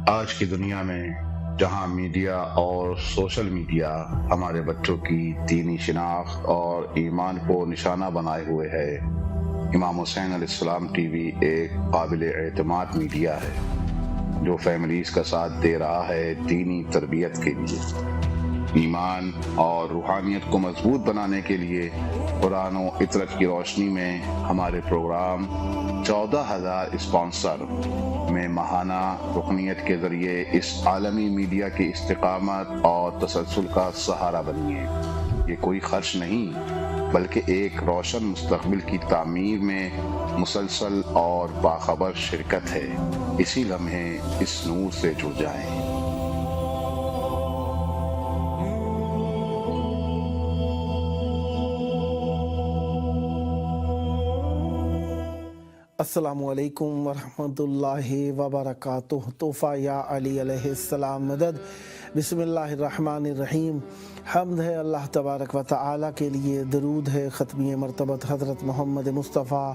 آج کی دنیا میں جہاں میڈیا اور سوشل میڈیا ہمارے بچوں کی دینی شناخت اور ایمان کو نشانہ بنائے ہوئے ہے، امام حسین علیہ السلام ٹی وی ایک قابل اعتماد میڈیا ہے جو فیملیز کا ساتھ دے رہا ہے دینی تربیت کے لیے، ایمان اور روحانیت کو مضبوط بنانے کے لیے۔ قرآن و عطرت کی روشنی میں ہمارے پروگرام 14,000 اسپانسر میں ماہانہ رکنیت کے ذریعے اس عالمی میڈیا کی استقامت اور تسلسل کا سہارا بنیے۔ یہ کوئی خرچ نہیں بلکہ ایک روشن مستقبل کی تعمیر میں مسلسل اور باخبر شرکت ہے۔ اسی لمحے اس نور سے جڑ جائیں۔ السلام علیکم ورحمۃ اللہ وبرکاتہ۔ تحفہ یا علی علیہ السلام مدد۔ بسم اللہ الرحمن الرحیم۔ حمد ہے اللہ تبارک و تعالی کے لیے، درود ہے ختمی مرتبت حضرت محمد مصطفیٰ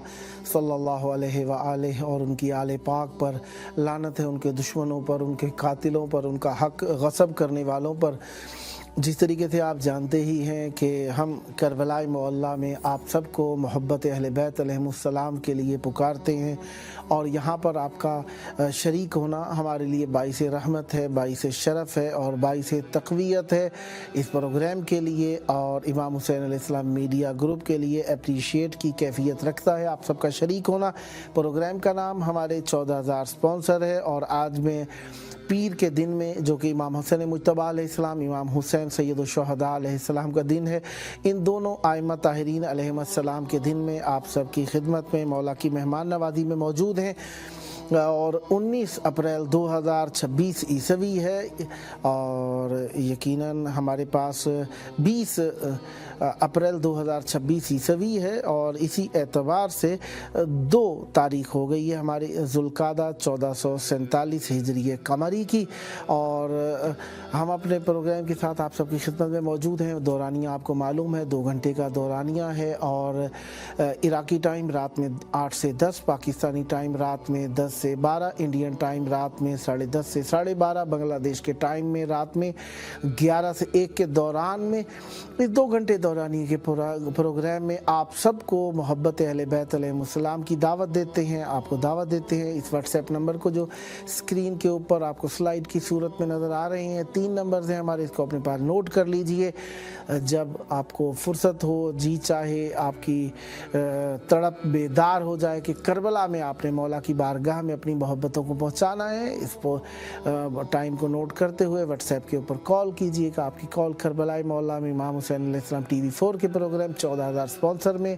صلی اللہ علیہ وآلہ اور ان کی آل پاک پر، لعنت ہے ان کے دشمنوں پر، ان کے قاتلوں پر، ان کا حق غصب کرنے والوں پر۔ جس طریقے سے آپ جانتے ہی ہیں کہ ہم کربلا معلیٰ میں آپ سب کو محبت اہل بیت علیہم السلام کے لیے پکارتے ہیں، اور یہاں پر آپ کا شریک ہونا ہمارے لیے باعث رحمت ہے، باعث شرف ہے اور باعث تقویت ہے اس پروگرام کے لیے، اور امام حسین علیہ السلام میڈیا گروپ کے لیے اپریشیٹ کی کیفیت رکھتا ہے آپ سب کا شریک ہونا۔ پروگرام کا نام ہمارے 14,000 اسپانسر ہے، اور آج میں پیر کے دن میں جو کہ امام حسین مجتبیٰ علیہ السلام، امام حسین سید الشہداء علیہ السلام کا دن ہے، ان دونوں ائمہ طاہرین علیہم السلام کے دن میں آپ سب کی خدمت میں مولا کی مہمان نوازی میں موجود ہیں، اور 19 اپریل 2026 عیسوی ہے، اور یقیناً ہمارے پاس 20 اپریل 2026 عیسوی ہے، اور اسی اعتبار سے 2 تاریخ ہو گئی ہے ہماری ذوالقعدہ 1447 ہجری قمری کی، اور ہم اپنے پروگرام کے ساتھ آپ سب کی خدمت میں موجود ہیں۔ دورانیہ آپ کو معلوم ہے 2 گھنٹے کا دورانیہ ہے، اور عراقی ٹائم رات میں 8 سے 10، پاکستانی ٹائم رات میں 10 سے 12، انڈین ٹائم رات میں 10:30 سے 12:30، بنگلہ دیش کے ٹائم میں رات میں 11 سے 1 کے دوران میں اس 2 گھنٹے دورانیہ کے پروگرام میں آپ سب کو محبت اہل بیت علیہ السلام کی دعوت دیتے ہیں، آپ کو دعوت دیتے ہیں اس واٹس ایپ نمبر کو جو اسکرین کے اوپر آپ کو سلائیڈ کی صورت میں نظر آ رہے ہیں۔ 3 نمبرز ہیں ہمارے، اس کو اپنے پاس نوٹ کر لیجئے۔ جب آپ کو فرصت ہو، جی چاہے آپ کی تڑپ بیدار ہو جائے کہ کربلا میں آپ نے مولا کی بارگاہ میں اپنی محبتوں کو پہنچانا ہے، اس ٹائم کو نوٹ کرتے ہوئے واٹس ایپ کے اوپر کال کیجئے کہ آپ کی کال کربلا معلیٰ میں امام حسین علیہ السلام ٹی وی 4 کے پروگرام 14,000 اسپانسر میں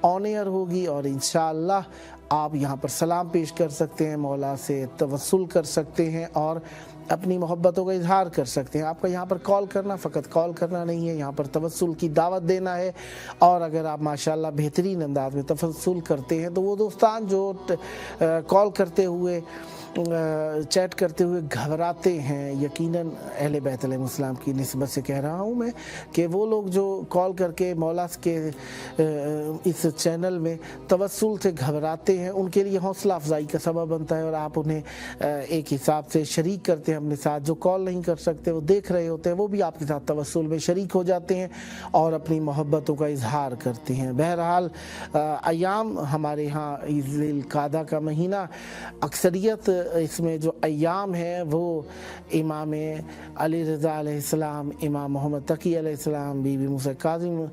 آن ایئر ہوگی، اور انشاءاللہ آپ یہاں پر سلام پیش کر سکتے ہیں، مولا سے توسل کر سکتے ہیں اور اپنی محبتوں کا اظہار کر سکتے ہیں۔ آپ کا یہاں پر کال کرنا فقط کال کرنا نہیں ہے، یہاں پر توسل کی دعوت دینا ہے، اور اگر آپ ماشاءاللہ بہترین انداز میں توسل کرتے ہیں تو وہ دوستان جو کال کرتے ہوئے چیٹ کرتے ہوئے گھبراتے ہیں، یقیناً اہل بیت علیہ السلام کی نسبت سے کہہ رہا ہوں میں کہ وہ لوگ جو کال کر کے مولا کے اس چینل میں توسل سے گھبراتے ہیں، ان کے لیے حوصلہ افزائی کا سبب بنتا ہے، اور آپ انہیں ایک حساب سے شریک کرتے ہیں اپنے ساتھ۔ جو کال نہیں کر سکتے، وہ دیکھ رہے ہوتے ہیں، وہ بھی آپ کے ساتھ توسل میں شریک ہو جاتے ہیں اور اپنی محبتوں کا اظہار کرتے ہیں۔ بہرحال ایام ہمارے ہاں ذی القعدہ کا مہینہ، اکثریت اس میں جو ایام ہیں وہ امام علی رضا علیہ السلام، امام محمد تقی علیہ السلام، بی بی موسیٰ کاظم،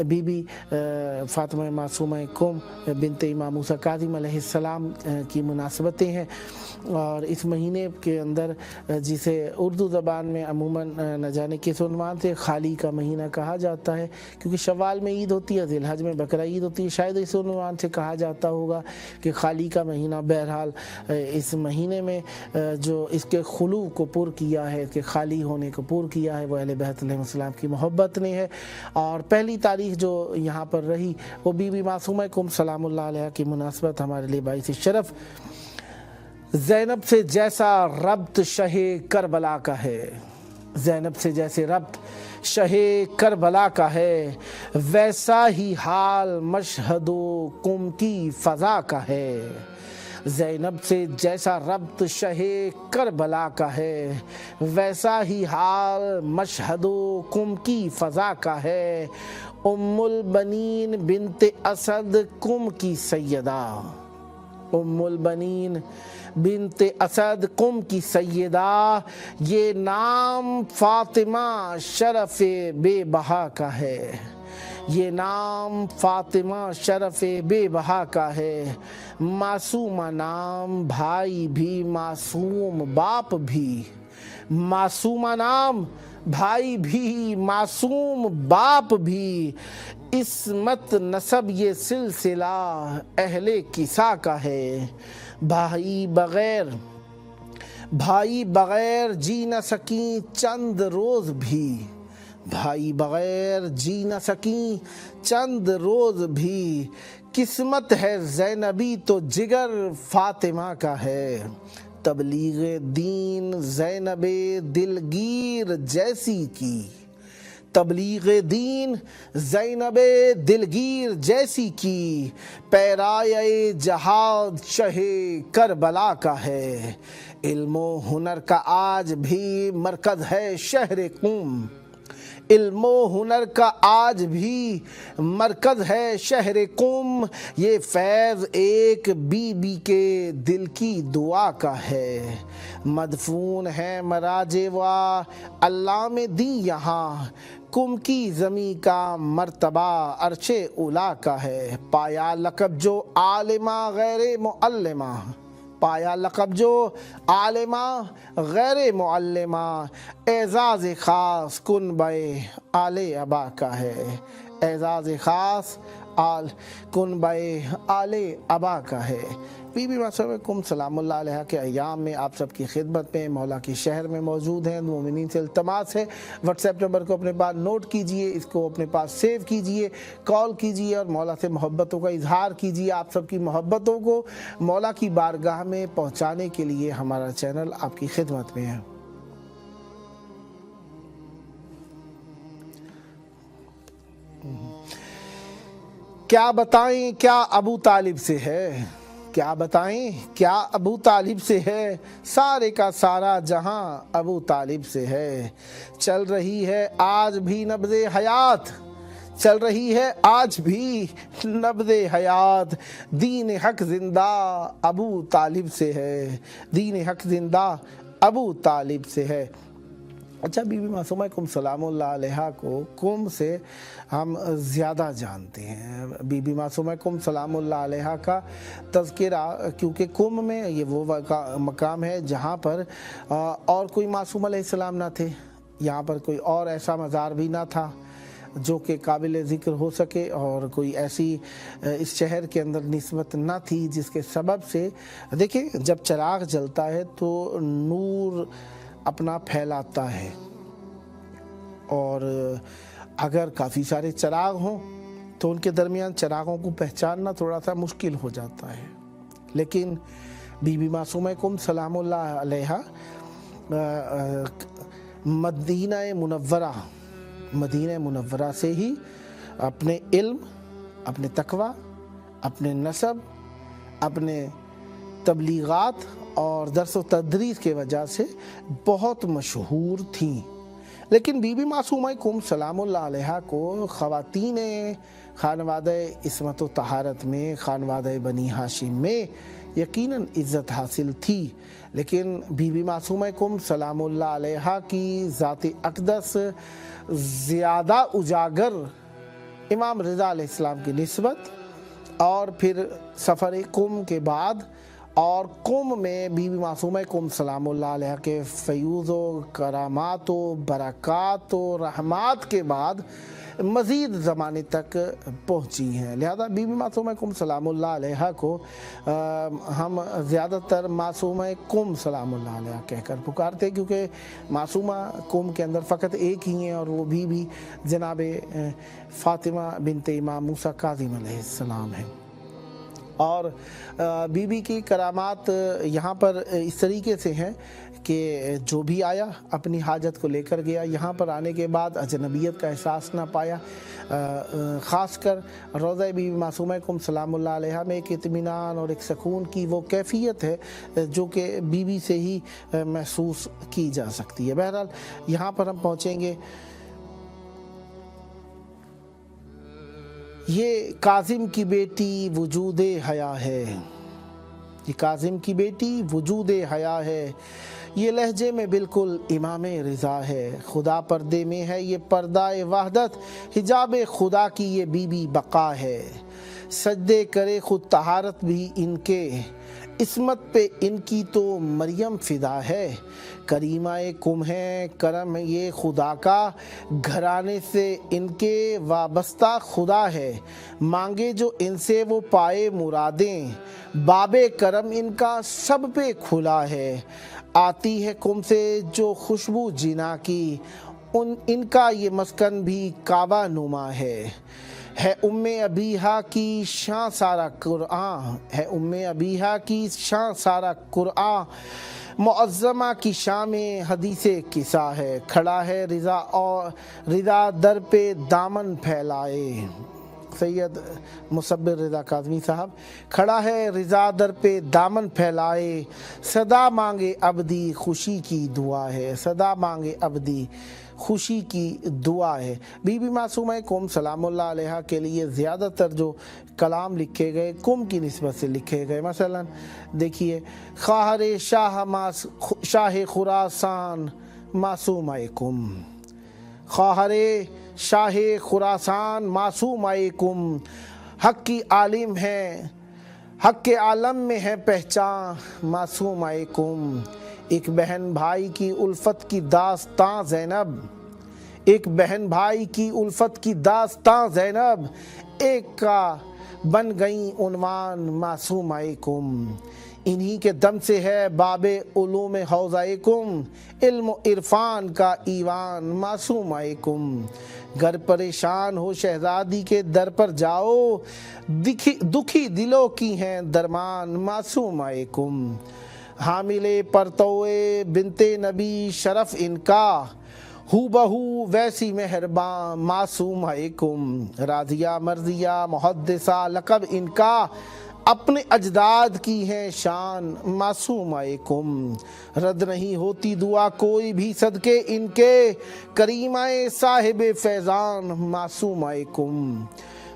بی بی فاطمہ معصومہ کم بنت امام موسیٰ کاظم علیہ السلام کی مناسبتیں ہیں، اور اس مہینے کے اندر جسے اردو زبان میں عموماً نہ جانے کس عنوان سے خالی کا مہینہ کہا جاتا ہے، کیونکہ شوال میں عید ہوتی ہے، ذی الحج میں بقرہ عید ہوتی ہے، شاید اس عنوان سے کہا جاتا ہوگا کہ خالی کا مہینہ۔ بہرحال اس مہینے میں جو اس کے خلو کو پر کیا ہے، اس کے خالی ہونے کو پر کیا ہے، وہ اہل بیت علیہ السلام کی محبت نے ہے، اور پہلی تاریخ جو یہاں پر رہی وہ بی بی معصومہ کم سلام اللہ علیہ کی مناسبت ہمارے لیے باعث شرف۔ زینب سے جیسا ربط شہ کربلا کا ہے، زینب سے جیسے ربط شہ کربلا کا ہے، ویسا ہی حال مشہد و قم کی فضا کا ہے۔ زینب سے جیسا ربط شہ کربلا کا ہے، ویسا ہی حال مشہد و کم کی فضا کا ہے۔ ام البنین بنت اسد کم کی سیدہ، ام البنین بنت اسد قم کی سیدہ، یہ نام فاطمہ شرف بے بہا کا ہے، یہ نام فاطمہ شرف بے بہا کا ہے۔ معصومہ نام بھائی بھی معصوم باپ بھی، معصومہ نام بھائی بھی معصوم باپ بھی، عصمت نسب یہ سلسلہ اہل کسا کا ہے۔ بھائی بغیر جی نہ سکیں چند روز بھی، بھائی بغیر جی نہ سکیں چند روز بھی، قسمت ہے زینبی تو جگر فاطمہ کا ہے۔ تبلیغ دین زینب دلگیر جیسی کی، تبلیغ دین زینب دلگیر جیسی کی، پیرایہ جہاد شہ کربلا کا ہے۔ علم و ہنر کا آج بھی مرکز ہے شہر قم، علم و ہنر کا آج بھی مرکز ہے شہر قم، یہ فیض ایک بی بی کے دل کی دعا کا ہے۔ مدفون ہے مراجع و علام دی یہاں، قم کی زمین کا مرتبہ عرش اولا کا ہے۔ پایا لقب جو عالمہ غیر معلمہ، پایا لقب جو عالمہ غیر معلمہ، اعزاز خاص کنبہ آل ابا کا ہے، اعزاز خاص کنبہ آل ابا کا ہے۔ بی بی معصومہ سلام اللہ علیہ کے ایام میں آپ سب کی خدمت میں مولا کے شہر میں موجود ہیں۔ مومنین سے التماس ہے واٹس ایپ نمبر کو اپنے پاس نوٹ کیجئے، اس کو اپنے پاس سیو کیجئے، کال کیجئے اور مولا سے محبتوں کا اظہار کیجئے۔ آپ سب کی محبتوں کو مولا کی بارگاہ میں پہنچانے کے لیے ہمارا چینل آپ کی خدمت میں ہے۔ کیا بتائیں کیا ابو طالب سے ہے، کیا بتائیں کیا ابو طالب سے ہے، سارے کا سارا جہاں ابو طالب سے ہے۔ چل رہی ہے آج بھی نبض حیات، چل رہی ہے آج بھی نبض حیات، دین حق زندہ ابو طالب سے ہے، دین حق زندہ ابو طالب سے ہے۔ اچھا، بی بی معصومہ سلام اللہ علیہ کو قم سے ہم زیادہ جانتے ہیں۔ بی بی معصومہ سلام اللہ علیہ کا تذکرہ کیونکہ قم میں یہ وہ مقام ہے جہاں پر اور کوئی معصوم علیہ السلام نہ تھے، یہاں پر کوئی اور ایسا مزار بھی نہ تھا جو کہ قابل ذکر ہو سکے، اور کوئی ایسی اس شہر کے اندر نسبت نہ تھی جس کے سبب سے دیکھیں جب چراغ جلتا ہے تو نور اپنا پھیلاتا ہے، اور اگر کافی سارے چراغ ہوں تو ان کے درمیان چراغوں کو پہچاننا تھوڑا سا مشکل ہو جاتا ہے۔ لیکن بی بی معصومہ سلام اللہ علیہ مدینہ منورہ سے ہی اپنے علم، اپنے تقوی، اپنے نسب، اپنے تبلیغات اور درس و تدریس کے وجہ سے بہت مشہور تھیں۔ لیکن بی بی معصومہ سلام اللہ علیہ کو خواتین خانوادہ عصمت و طہارت میں، خانوادہ بنی ہاشم میں یقیناً عزت حاصل تھی، لیکن بی بی معصومہ سلام اللہ علیہ کی ذات اقدس زیادہ اجاگر امام رضا علیہ السلام کی نسبت، اور پھر سفر قم کے بعد اور قم میں بی بی معصومہ سلام اللہ علیہ کے فیوض و کرامات و برکات و رحمات کے بعد مزید زمانے تک پہنچی ہیں۔ لہذا بی بی معصومہ سلام اللہ علیہ کو ہم زیادہ تر معصومہ سلام اللہ علیہ کہہ کر پکارتے ہیں، کیونکہ معصومہ کے اندر فقط ایک ہی ہیں، اور وہ بھی جناب فاطمہ بنت امام موسیٰ کاظم علیہ السلام ہیں۔ اور بی بی کی کرامات یہاں پر اس طریقے سے ہیں کہ جو بھی آیا اپنی حاجت کو لے کر گیا، یہاں پر آنے کے بعد اجنبیت کا احساس نہ پایا۔ خاص کر روضہ بی بی معصومہ کم سلام اللہ علیہ میں ایک اطمینان اور ایک سکون کی وہ کیفیت ہے جو کہ بی بی سے ہی محسوس کی جا سکتی ہے۔ بہرحال یہاں پر ہم پہنچیں گے۔ یہ کاظم کی بیٹی وجود حیا ہے، یہ کاظم کی بیٹی وجود حیا ہے، یہ لہجے میں بالکل امام رضا ہے، خدا پردے میں ہے یہ پردہ وحدت، حجاب خدا کی یہ بی بی بقا ہے، سجدے کرے خود طہارت بھی ان کے، عصمت پہ ان کی تو مریم فدا ہے، کریمہ کم ہے کرم یہ خدا کا، گھرانے سے ان کے وابستہ خدا ہے، مانگے جو ان سے وہ پائے مرادیں، باب کرم ان کا سب پہ کھلا ہے، آتی ہے کم سے جو خوشبو جنا کی، ان کا یہ مسکن بھی کعبہ نما ہے ام ابیہا کی شان سارا قرآن، ہے ام ابیہا کی شان سارا قرآن، معظمہ کی شان میں حدیث قصہ ہے، کھڑا ہے رضا اور رضا در پہ دامن پھیلائے، سید مصبر رضا کاظمی صاحب، کھڑا ہے رضا در پہ دامن پھیلائے، صدا مانگے عبدی خوشی کی دعا ہے، صدا مانگے عبدی خوشی کی دعا ہے۔ بی بی معصومہ کم سلام اللہ علیہ کے لیے زیادہ تر جو کلام لکھے گئے کم کی نسبت سے لکھے گئے، مثلا دیکھیے خواہر شاہ خراسان معصومہ کم، خواہر شاہ خراسان معصومہ کم، حق کی عالم ہے، حق کے عالم میں ہے پہچان معصومہ کم، ایک بہن بھائی کی الفت کی داستان زینب، ایک بہن بھائی کی الفت کی داستان زینب، ایک کا بن گئیں عنوان معصومہ کم، انہی کے دم سے ہے باب علوم حوضہ کم، علم و عرفان کا ایوان معصومہ کم، گر پریشان ہو شہزادی کے در پر جاؤ، دکھی دلوں کی ہیں درمان معصومہ کم، حامل پرتوے بنت نبی شرف ان کا، ہو بہو ویسی مہربان معصومہ کم، راضیہ مرضیہ محدثہ لقب ان کا، اپنے اجداد کی ہیں شان معصومہ کم، رد نہیں ہوتی دعا کوئی بھی صدقے ان کے، کریمہ صاحب فیضان معصومہ کم،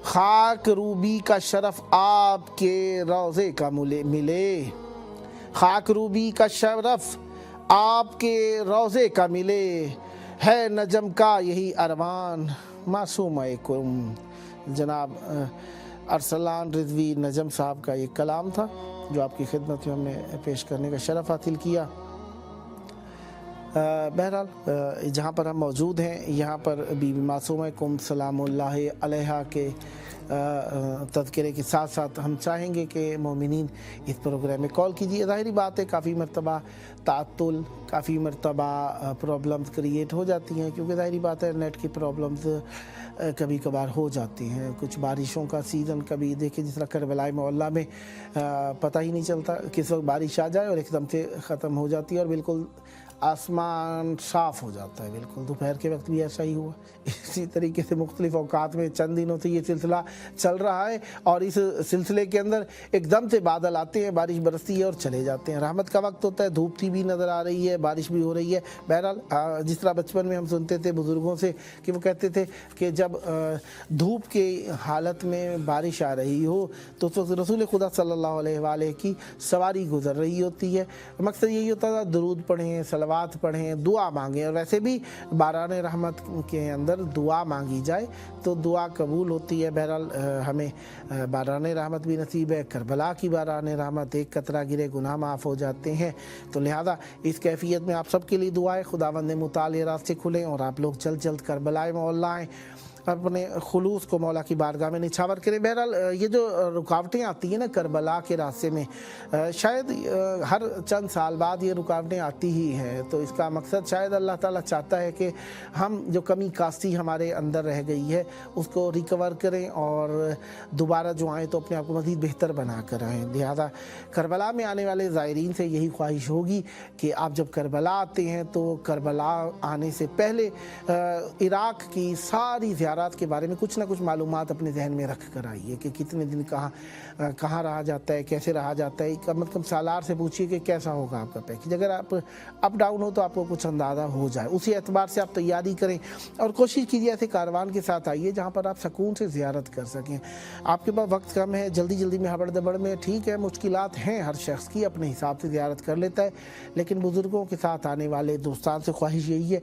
خاک روبی کا شرف آپ کے روضے کا ملے، خاک روبی کا شرف آپ کے روضے کا ملے، ہے نجم کا یہی ارمان معصومہ کم۔ جناب ارسلان رضوی نجم صاحب کا یہ کلام تھا جو آپ کی خدمت میں ہم نے پیش کرنے کا شرف حاصل کیا۔ بہرحال جہاں پر ہم موجود ہیں یہاں پر بی بی معصومہ کم سلام اللہ علیہ کے تذکرے کے ساتھ ساتھ ہم چاہیں گے کہ مومنین اس پروگرام میں کال کیجیے۔ ظاہری بات ہے کافی مرتبہ تعطل، کافی مرتبہ پرابلمز کریٹ ہو جاتی ہیں، کیونکہ ظاہری بات ہے نیٹ کی پرابلمز کبھی کبھار ہو جاتی ہیں، کچھ بارشوں کا سیزن، کبھی دیکھیں جس طرح کربلائے معلیٰ میں پتہ ہی نہیں چلتا کس وقت بارش آ جائے اور ایک دم سے ختم ہو جاتی ہے اور بالکل آسمان صاف ہو جاتا ہے، بالکل دوپہر کے وقت بھی ایسا ہی ہوا۔ اسی طریقے سے مختلف اوقات میں چند دنوں سے یہ سلسلہ چل رہا ہے اور اس سلسلے کے اندر ایک دم سے بادل آتے ہیں، بارش برستی ہے اور چلے جاتے ہیں، رحمت کا وقت ہوتا ہے، دھوپ تھی بھی نظر آ رہی ہے، بارش بھی ہو رہی ہے۔ بہرحال جس طرح بچپن میں ہم سنتے تھے بزرگوں سے کہ وہ کہتے تھے کہ جب دھوپ کی حالت میں بارش آ رہی ہو تو رسول خدا صلی اللہ علیہ وآلہ کی سواری گزر رہی ہوتی ہے، مقصد یہی ہوتا تھا درود پڑھیں، صلوات پڑھیں، دعا مانگیں، اور ویسے بھی باران رحمت کے اندر دعا مانگی جائے تو دعا قبول ہوتی ہے۔ بہرحال ہمیں باران رحمت بھی نصیب ہے، کربلا کی باران رحمت، ایک قطرہ گرے گناہ معاف ہو جاتے ہیں، تو لہذا اس کیفیت میں آپ سب کے لیے دعا ہے خداوند متعال راستے کھلیں اور آپ لوگ جلد کربلائے مولا آئیں۔ अपने खुलूस को मौला की बारगाह में निछावर करें। बहरहाल ये जो रुकावटें आती हैं ना करबला के रास्ते में, शायद हर चंद साल बाद ये रुकावटें आती ही हैं, तो इसका मकसद शायद अल्लाह ताला चाहता है कि हम जो कमी कास्ती हमारे अंदर रह गई है उसको रिकवर करें और दोबारा जो आएँ तो अपने आप को मज़ीद बेहतर बना कर आएँ। लिहाजा करबला में आने वाले ज़ायरीन से यही ख्वाहिश होगी कि आप जब करबला आते हैं तो करबला आने से पहले इराक़ की सारी ज़ियारत के बारे में कुछ ना कुछ मालूमात अपने जहन में रख कर आइए कि कितने दिन कहाँ रहा जाता है, कैसे रहा जाता है। कम से कम सालार से पूछिए कि कैसा होगा आपका पैकेज। अगर आप अप डाउन हो तो आपको कुछ अंदाज़ा हो जाए, उसी एतबार से आप तैयारी करें और कोशिश कीजिए ऐसे कारवान के साथ आइए जहाँ पर आप सुकून से ज़ियारत कर सकें। आपके पास वक्त कम है, जल्दी जल्दी में हबड़ दबड़ में, ठीक है, मुश्किलात हैं हर शख्स की, अपने हिसाब से ज़ियारत कर लेता है, लेकिन बुज़ुर्गों के साथ आने वाले दोस्तान से ख्वाहिश यही है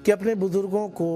कि अपने बुज़ुर्गों को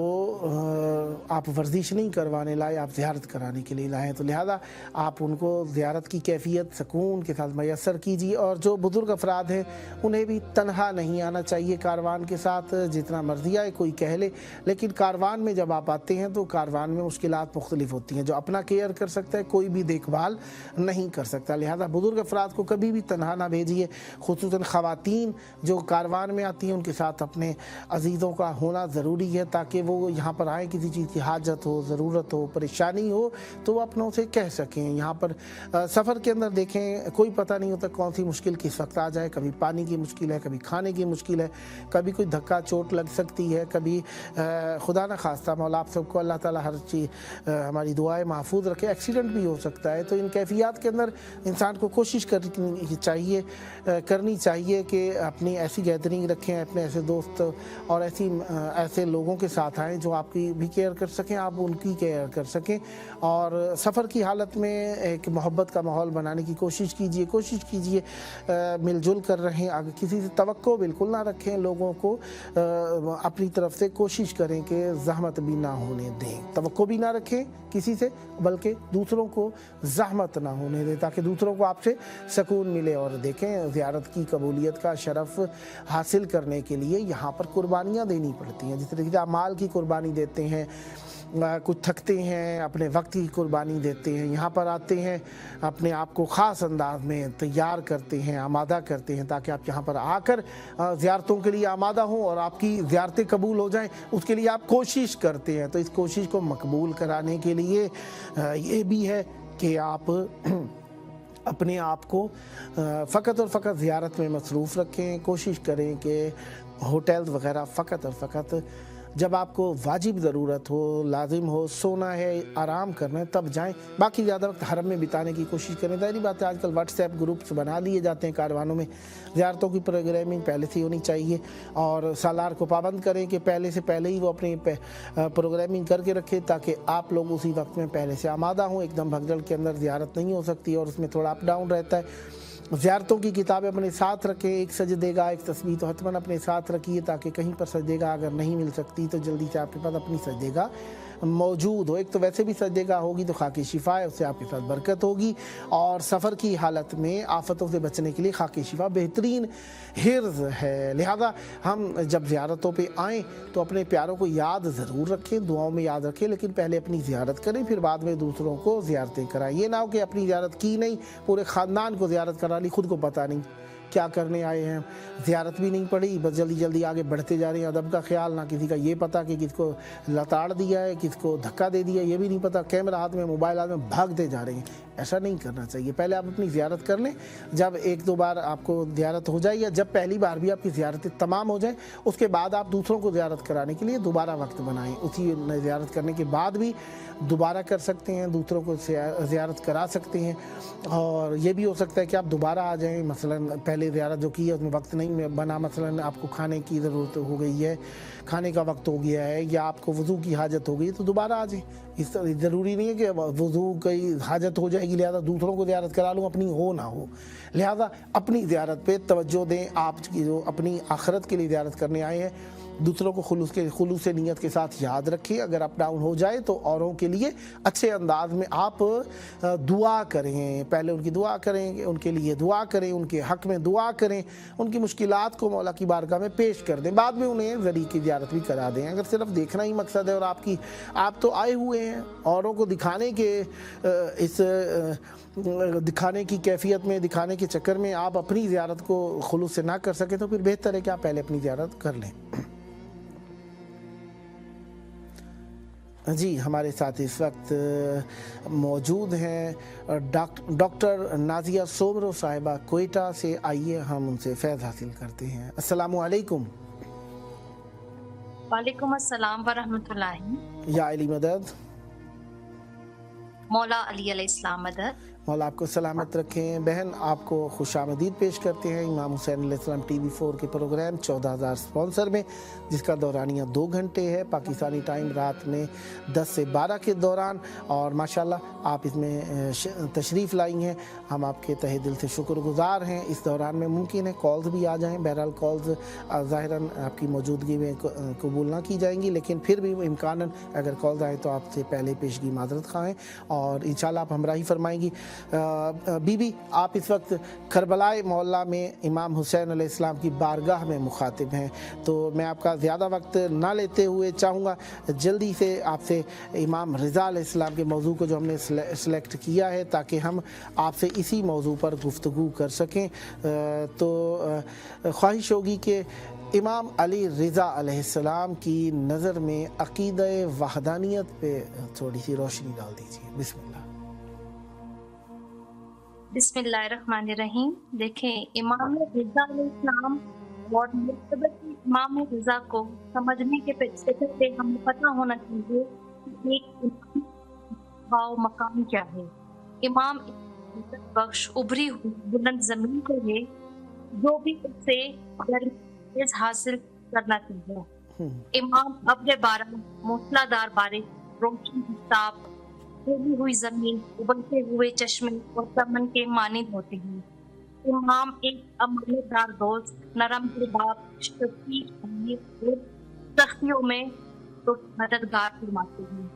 आप वर्जिश नहीं करवाने लाए, आप ज़ियारत कराने के लिए लाएँ। तो लिहाजा आप उनको ज़ियारत की कैफियत सुकून के साथ मैसर कीजिए। और जो बुज़ुर्ग अफराद हैं उन्हें भी तन्हा नहीं आना चाहिए कारवान के साथ, जितना मर्ज़ी आए कोई कह ले, लेकिन कारवान में जब आप आते हैं तो कारवान में मुश्किलात मुख्तलिफ होती हैं। जो अपना केयर कर सकता है कोई भी देखभाल नहीं कर सकता। लिहाजा बुज़ुर्ग अफराद को कभी भी तन्हा ना भेजिए, खुसूसन ख़वातीन जो कारवान में आती हैं उनके साथ अपने अजीज़ों का होना ज़रूरी है ताकि वो यहाँ पर आए, किसी चीज़ की हाजत हो, ज़रूरत हो, परेशानी हो तो वो अपनों से कह सकें। यहाँ पर सफ़र के अंदर देखें कोई पता नहीं होता कौन सी मुश्किल किस वक्त आ जाए, कभी पानी की मुश्किल है, कभी खाने की मुश्किल है, कभी कोई धक्का चोट लग सकती है, कभी खुदा न खास्ता मौला आप सबको अल्लाह ताला हर चीज़ हमारी दुआएं महफूज रखे, एक्सीडेंट भी हो सकता है। तो इन कैफियत के अंदर इंसान को कोशिश करनी चाहिए कि अपनी ऐसी गैदरिंग रखें, अपने ऐसे दोस्त और ऐसे लोगों के साथ आएँ जो आपकी भी केयर कर सकें, आप उनकी केयर कर सकें। और सफ़र की हालत में एक मोहब्बत का माहौल बनाने की कोशिश कीजिए मिलजुल कर रहें, आगे किसी से तवक्को बिल्कुल ना रखें, लोगों को अपनी तरफ से कोशिश करें कि ज़हमत भी ना होने दें, तवक्को भी ना रखें किसी से, बल्कि दूसरों को ज़हमत ना होने दें ताकि दूसरों को आपसे सुकून मिले। और देखें ज़ियारत की कबूलियत का शरफ़ हासिल करने के लिए यहाँ पर कुर्बानियाँ देनी पड़ती हैं। जिस तरीके से आप माल की कुर्बानी देते हैं, कुछ थकते हैं, अपने वक्त की कुर्बानी देते हैं, यहाँ पर आते हैं अपने आप को ख़ास अंदाज में तैयार करते हैं, आमादा करते हैं ताकि आप यहाँ पर आकर ज़ियारतों के लिए आमादा हों और आपकी ज़ियारतें कबूल हो जाएं, उसके लिए आप कोशिश करते हैं। तो इस कोशिश को मकबूल कराने के लिए ये भी है कि आप अपने आप को फ़कत और फ़कत ज़ियारत में मसरूफ़ रखें। कोशिश करें कि होटल्स वग़ैरह फ़कत और फ़कत जब आपको वाजिब ज़रूरत हो, लाजिम हो, सोना है, आराम करना है तब जाएं, बाकी ज़्यादा वक्त हरम में बिताने की कोशिश करें। ज़ाहिर बात है आजकल व्हाट्सएप ग्रुप्स बना लिए जाते हैं कारवानों में, ज़ियारतों की प्रोग्रामिंग पहले से ही होनी चाहिए और सालार को पाबंद करें कि पहले ही वो अपनी प्रोग्रामिंग करके रखें ताकि आप लोग उसी वक्त में पहले से आमादा हों। एकदम भगदड़ के अंदर ज़ियारत नहीं हो सकती और उसमें थोड़ा अप डाउन रहता है। ज़ियारतों की किताबें अपने साथ रखें, एक सजदेगा एक तस्बीह तो हतमन अपने साथ रखिए ताकि कहीं पर सजदेगा अगर नहीं मिल सकती तो जल्दी से आपके पास अपनी सजदेगा मौजूद हो। एक तो वैसे भी सजदेगा होगी तो खाकी शिफा है, उससे आपके साथ बरकत होगी और सफ़र की हालत में आफतों से बचने के लिए खाकी शिफा बेहतरीन हिर्ज़ है। लिहाजा हम जब ज़ियारतों पे आएँ तो अपने प्यारों को याद ज़रूर रखें, दुआओं में याद रखें, लेकिन पहले अपनी ज़ियारत करें फिर बाद में दूसरों को ज़ियारतें कराएं। ये ना हो कि अपनी ज़ियारत की नहीं, पूरे ख़ानदान को ज़ियारत करा ली, खुद को पता नहीं क्या करने आए हैं, ज़ियारत भी नहीं पड़ी, बस जल्दी जल्दी आगे बढ़ते जा रहे हैं। अदब का ख्याल ना, किसी का ये पता कि किसको लताड़ दिया है, किसको धक्का दे दिया ये भी नहीं पता, कैमरा हाथ में, मोबाइल हाथ में, भागते जा रहे हैं। ऐसा नहीं करना चाहिए। पहले आप अपनी ज़ियारत कर लें, जब एक दो बार आपको ज़ियारत हो जाए या जब पहली बार भी आपकी ज़ियारतें तमाम हो जाएं उसके बाद आप दूसरों को ज़ियारत कराने के लिए दोबारा वक्त बनाएं। उसी ज़ियारत करने के बाद भी दोबारा कर सकते हैं, दूसरों को ज़ियारत करा सकते हैं। और ये भी हो सकता है कि आप दोबारा आ जाएं, मसलन पहले ज़ियारत जो की है उसमें वक्त नहीं बना, मसलन आपको खाने की ज़रूरत हो गई है, खाने का वक्त हो गया है या आपको वज़ू की हाजत हो गई तो दोबारा आ जाएं। इस ज़रूरी नहीं है कि वज़ू की हाजत हो जाएगी लिहाजा दूसरों को ज़ियारत करा लूँ, अपनी हो ना हो। लिहाजा अपनी ज़ियारत पे तवज्जो दें। आप जो अपनी आखिरत के लिए ज़ियारत करने आए हैं दूसरों को खुलूस नीयत के साथ याद रखें। अगर अप डाउन हो जाए तो औरों के लिए अच्छे अंदाज में आप दुआ करें, पहले उनकी दुआ करें, उनके लिए दुआ करें, उनके हक में दुआ करें, उनकी मुश्किलात को मौला की बारगाह में पेश कर दें, बाद में उन्हें ज़री की ज़ियारत भी करा दें। अगर सिर्फ देखना ही मकसद है और आप तो आए हुए हैं औरों को दिखाने के दिखाने की कैफियत में, दिखाने के चक्कर में आप अपनी ज़ियारत को खुलूस से ना कर सके तो फिर बेहतर है कि आप पहले अपनी ज़ियारत कर लें। जी, हमारे साथ इस वक्त मौजूद हैं डॉक्टर नाजिया सोबरो साहिबा कोयटा से। आइए हम उनसे फैज़ हासिल करते हैं। अस्सलामु अलैकुम। वालेकुम अस्सलाम व रहमतुल्लाहि। या अली मदद। मौला अली अलैहिस्सलाम मदद। मौला आपको सलामत रखें। बहन, आपको खुशामदीद पेश करते हैं इमाम हुसैन अलैहिस्सलाम TV4 के प्रोग्राम 14,000 स्पॉन्सर में, जिसका दौरानिया 2 घंटे है पाकिस्तानी टाइम रात में 10 से 12 के दौरान। और माशाल्लाह आप इसमें तशरीफ़ लाई हैं, हम आपके तहे दिल से शुक्रगुजार हैं। इस दौरान में मुमकिन है कॉल्स भी आ जाएँ, बहरहाल कॉल्स ज़ाहिरन आपकी मौजूदगी में कबूल ना की जाएंगी, लेकिन फिर भी इम्कानन अगर कॉल्स आएँ तो आपसे पहले पेशगी माज़रत खाएँ और इंशाल्लाह आप हमराही फरमाएंगी। बीबी, आप इस वक्त करबलाए मौला में इमाम हुसैन अलैहिस्सलाम की बारगाह में मुखातिब हैं, तो मैं आपका ज़्यादा वक्त ना लेते हुए चाहूँगा जल्दी से आपसे इमाम रिज़ा अलैहिस्सलाम के मौजू को जो हमने सेलेक्ट किया है ताकि हम आपसे इसी मौजू पर गुफ्तगू कर सकें। तो ख्वाहिश होगी कि इमाम अली रिज़ा अलैहिस्सलाम की नज़र में अक़ीदा वहदानियत पे थोड़ी सी रोशनी डाल दीजिए। बिस्मिल्लाह। बिस्मिल्लाहिर्रहमानिर्रहीम। देखें, इमाम रिज़ा अलैहिस्सलाम और इमाम रिज़ा को समझने के पहले हमें पता होना चाहिए कि एक भाव मकाम क्या है। इमाम बख्श उभरी हुई बुलंद जमीन को है जो भी उससे हासिल करना चाहिए। इमाम अब्र बारा, मूसलाधार बारिश, रोशन हिसाब, फैली हुई जमीन, उबलते हुए चश्मे और चमन के मानिंद होते हैं। इमाम एक अमलदार दोस्त, नरम बाप, सख्तियों में तो मददगार फरमाते हैं।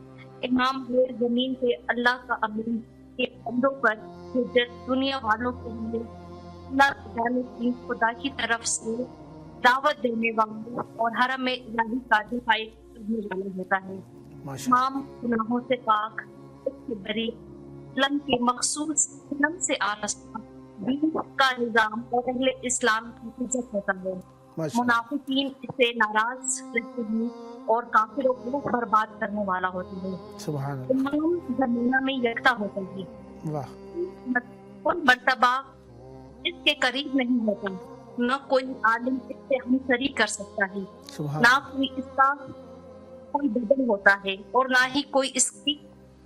इमाम जमीन पे अल्लाह का अमीन के बंदों पर हिज्जत, दुनिया वालों के लिए अल्लाह खुदा की तरफ से दावत देने वाला और हरम में इलाही का दिखाई करने वाला होता है। इमाम गुनाहों से पाक, बरी, इस्लाम के मखसूस इल्म से आरास्ता, दीन का निजाम और अहले इस्लाम की इज्जत होता है। मुनाफिकीन इससे नाराज रहते हैं और काफिरों को बर्बाद करने वाला होता है। इमाम जमीना में यकता होता है। कोई मर्तबा इसके करीब नहीं होता, न कोई आलिम इससे हमसरी कर सकता है, ना कोई इसका कोई बदल होता है और ना ही कोई इसकी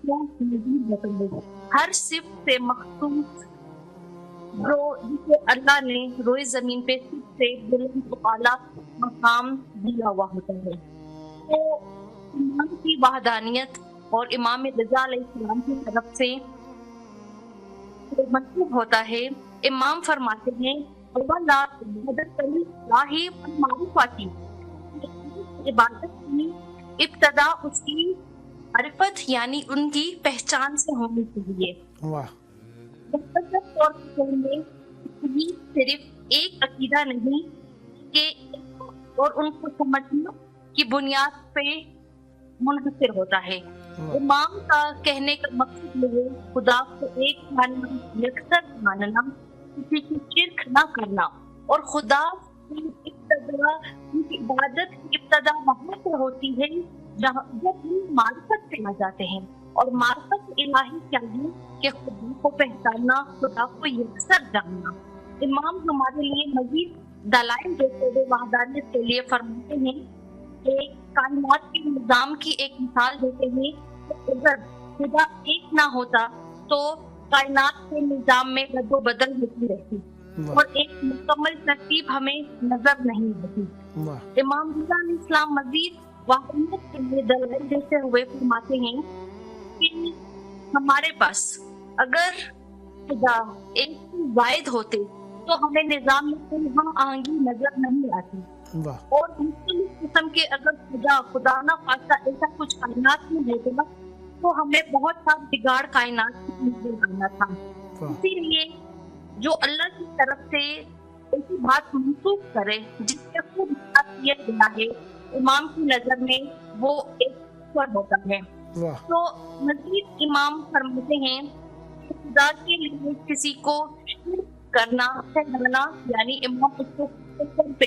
होता है। हर सिफ से मखसूस जो जिसे अल्लाह ने रोए जमीन पे सबसे बुलंद आला मकाम दिया हुआ होता है। तो इमाम की वहदानियत और इमाम रिज़ा अलैहिस्सलाम की तरफ से मंसूब होता है। इमाम फरमाते हैं इबादत की इब्तदा उसकी मारिफत यानी उनकी पहचान से होनी चाहिए। सिर्फ एक अकीदा नहीं कि और उनको समझना की बुनियाद पे मुनहसर होता है। इमाम का कहने का मकसद है खुदा को एक मानना, यकसर मानना, किसी की शिर्क न करना और खुदा की इबादत की इब्तदा वहाँ से होती है जहाँ जब हम मारिफत पे आ जाते हैं और मारिफत इलाही चाहिए कि खुदा को पहचानना, खुदा को यकसर जानना। इमाम हमारे लिए मजीद दलाइल देते हुए वहदानियत के लिए फरमाते हैं कि कायनात के निजाम की एक मिसाल देते हैं कि अगर खुदा एक ना होता तो कायनात के निजाम में रद्दो-बदल होती रहती और एक मुकम्मल तरतीब हमें नजर नहीं आती। इमाम रिज़ा अलैहिस्सलाम मजीद वहदानियत के लिए दलाइल देते हुए फरमाते हैं कि हमारे पास अगर खुदा एक वाहिद होते तो हमें निजाम में कोई हम आहंगी नजर नहीं आती वाह اور مختلف قسم کے اگر خدا نہ خواستہ ایسا کچھ کائنات میں ہوتا تو ہمیں بہت سا بگاڑ کائنات میں نظر آنا تھا. واہ اسی لیے جو اللہ کی طرف سے ایسی بات منسوخ کرے جس سے خود کیا گیا ہے امام کی نظر میں وہ ایک کفر ہوتا ہے. واہ تو مزید امام فرماتے ہیں کہ خدا کے لیے کسی کو شرک کرنا ٹھہرانا یعنی امام اس کو کفر پہ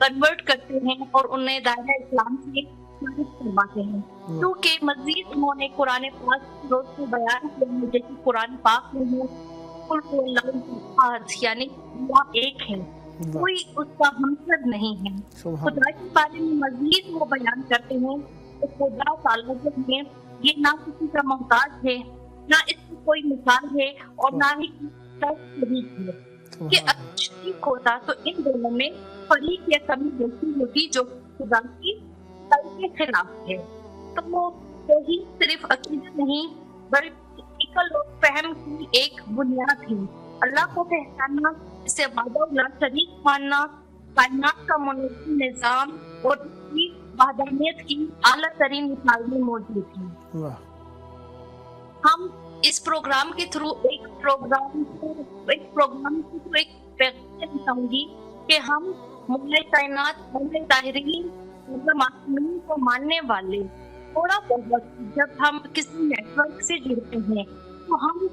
کنورٹ کرتے ہیں اور انہیں دائرہ اسلام سے خارج کرواتے ہیں. کیونکہ مزید انہوں نے قرآن پاک کی روز کو بیان کیا ہے جیسے قرآن پاک میں ہے قل هو اللہ احد یعنی اللہ ایک ہے کوئی اس کا ہمسر نہیں ہے. سبحان خدا کے بارے میں مزید وہ بیان کرتے ہیں کہ خدا تعالیٰ جو ہے یہ نہ کسی کا محتاج ہے نہ اس کی کوئی مثال ہے اور نہ ہی کسی کا شریک ہے کہ سبحان اگر شریک ہوتا تو ان دونوں میں فریق یا کمی بیشی ہوتی جو خدا کی قلب کے خلاف ہے. تو وہ توحید صرف عقیدہ نہیں بلکہ عقل اور فہم کی ایک بنیاد ہے. اللہ کو پہچاننا اسے وحدہ لا شریک ماننا کائنات کا منظم نظام اور اس کی وحدانیت کی اعلیٰ ترین مثال میں موجود ہے. واہ ہم اس پروگرام کے تھرو ایک پیغام دکھاؤں گی کہ ہم مولا کائنات مولا طاہرین معصومین کو ماننے والے تھوڑا بہت جب ہم کسی نیٹ ورک سے جڑتے ہیں تو ہم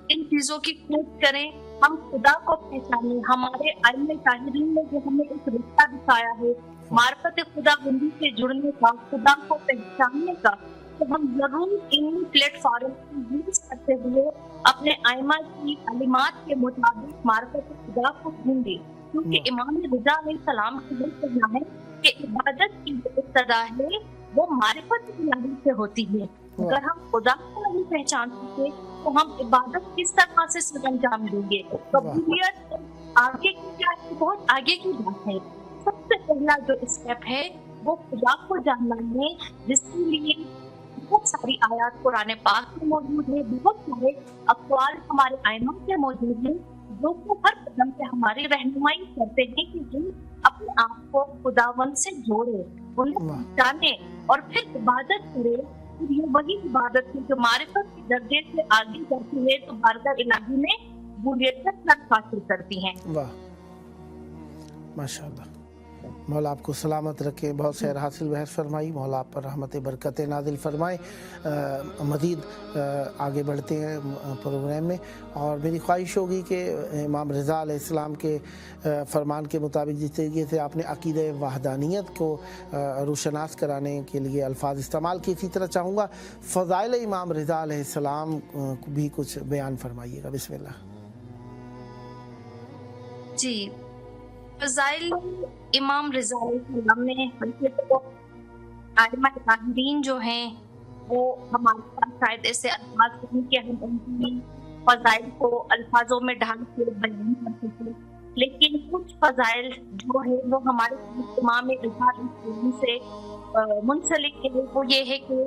ان چیزوں کی کھوج کریں ہم خدا کو پہچانیں. ہمارے علم طاہرین نے جو ہمیں ایک رشتہ دکھایا ہے معرفت خدا بندی سے جڑنے کا خدا کو پہچاننے کا تو ہم ضرور ان پلیٹ فارم کو یوز کرتے ہوئے اپنے ائمہ کی تعلیمات کے مطابق معرفت خدا کو ڈھونڈیں. کیونکہ امام رضا علیہ السلام کا یہ کہنا ہے کہ عبادت کی جو ابتدا ہے وہ معرفت الہی سے ہوتی ہے. اگر ہم خدا کو نہیں پہچان سکتے تو ہم عبادت کس طرح سے سر انجام دیں گے. قبولیت آگے کی کیا ہے بہت آگے کی بات ہے. سب سے پہلا جو اسٹیپ ہے وہ خدا کو جاننا ہے جس کے لیے بہت ساری آیات قرآن پاک میں موجود ہے بہت سارے اقوال ہمارے ائمہ کے موجود ہیں جو کہ ہر قدم پہ ہماری رہنمائی کرتے ہیں کہ ہم اپنے آپ کو خداوند سے جوڑے انہیں جانے اور پھر عبادت کرے. یہ وہی عبادت ہے جو معرفت کے درجے سے آگے جاتی ہے تو بارگاہ الہی میں قبولیت کا سر حاصل کرتی ہیں. واہ ماشاءاللہ مولا آپ کو سلامت رکھے. بہت خیر حاصل بحث فرمائی. مولا آپ پر رحمت برکت نازل فرمائے. مزید آگے بڑھتے ہیں پروگرام میں اور میری خواہش ہوگی کہ امام رضا علیہ السلام کے فرمان کے مطابق جس طریقے سے آپ نے عقیدہ وحدانیت کو روشناس کرانے کے لیے الفاظ استعمال کی اسی طرح چاہوں گا فضائل امام رضا علیہ السلام بھی کچھ بیان فرمائیے گا. بسم اللہ. جی فضائل امام رضا علیہ السلام نے بلکہ تو ائمہ طاہرین جو ہیں وہ ہمارے پاس شاید ایسے الفاظ نہیں کہ ہم ان کی فضائل کو الفاظوں میں ڈھال کے بیان کر سکیں لیکن کچھ فضائل جو ہے وہ ہمارے امام رضا علیہ السلام سے منسلک ہے. وہ یہ ہے کہ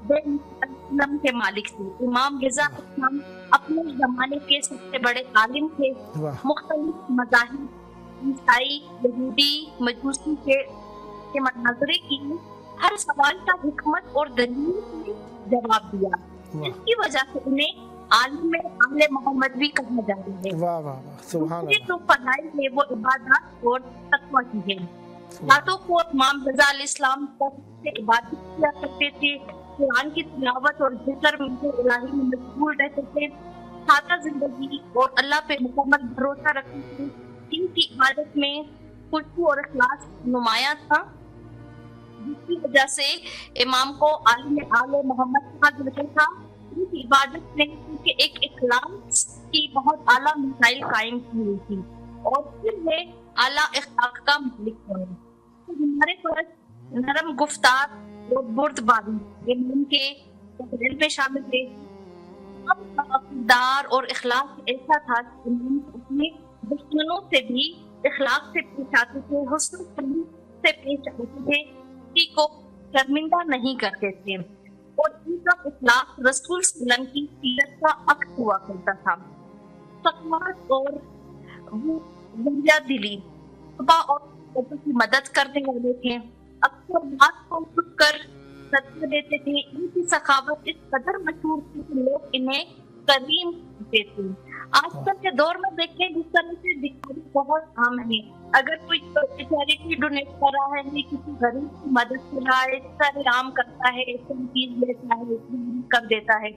بے علم کے مالک تھے. امام رضا علیہ السلام اپنے زمانے کے سب سے بڑے عالم تھے. مختلف مذاہب عیسائی یہودی مجوسی کے مناظرے کی ہر سوال کا حکمت اور دلیل سے جواب دیا جس کی وجہ سے انہیں عالم آل محمد بھی کہا جاتا ہے. واہ واہ سبحان اللہ. جو فضائل ہے وہ عبادات اور تقویٰ کی ہے. راتوں کو امام رضا علیہ السلام سے عبادت کیا کرتے تھے. قرآن کی تلاوت اور ذکر میں الہی میں مشغول رہتے تھے. سادہ زندگی اور اللہ پہ مکمل بھروسہ رکھتے تھے. ان کی عبادت میں خشوع اور اخلاص نمایاں تھا جس کی وجہ سے امام کو عالم آل محمد کہا جاتا تھا. ان کی عبادت میں کیونکہ ایک اخلاص کی بہت اعلیٰ مسائل قائم کی ہوئی تھی اور پھر وہ اعلیٰ اخلاق کا مالک ہوئے. تو ہمارے پاس نرم گفتار اور بردباری امام کے فضائل میں شامل تھے. اقدار اور اخلاق ایسا تھا کہ امام اپنے دشمنوں سے بھی اخلاق سے پیش آتے تھے حسن سلوک سے پیش آتے تھے کسی کو شرمندہ نہیں کرتے تھے اور ان کا اخلاق رسول صلی اللہ علیہ وسلم کی سیرت کا عکس ہوا کرتا تھا. سخاوت اور دلی صبح اور बच्चों की मदद करने वाले थे, अक्सर बात को उठ कर सत्य देते थे। इनकी सखावत इस कदर मशहूर थी कि लोग इन्हें करीम कहते थे। आजकल के दौर में देखें जिस तरह से दिखाई बहुत आम है। अगर कोई चैरिटी डोनेट कर रहा है, किसी गरीब की मदद कर रहा है, सारे आम करता है, चीज लेता है, कर देता है,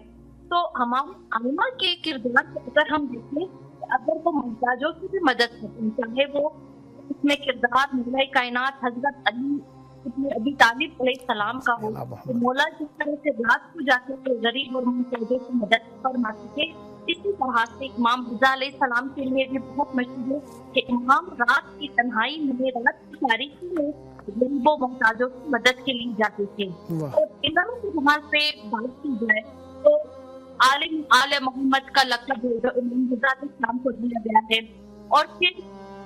तो हमारे आइमा के किरदार को अगर हम देखें, अगर वो मुहताजों की भी मदद करते, चाहे वो इसमें किरदार मौला कायनात हजरत अबी तालिब अलैहिस्सलाम का हो, तो मौला जिस तरह से रात को जाकर गरीब और मुहताजों की मदद फरमाते थे, इसी तरह से इमाम रिज़ा अलैहिस्सलाम के लिए भी बहुत मशहूर है कि इमाम रात की तन्हाई में, रात की तारीकी में गरीबों मुहताजों की मदद के लिए जाते थे। और इमाम के जमात से बात की जाए तो आले मोहम्मद का लक़ब इमाम रिज़ा अलैहिस्सलाम को दिया गया है। और फिर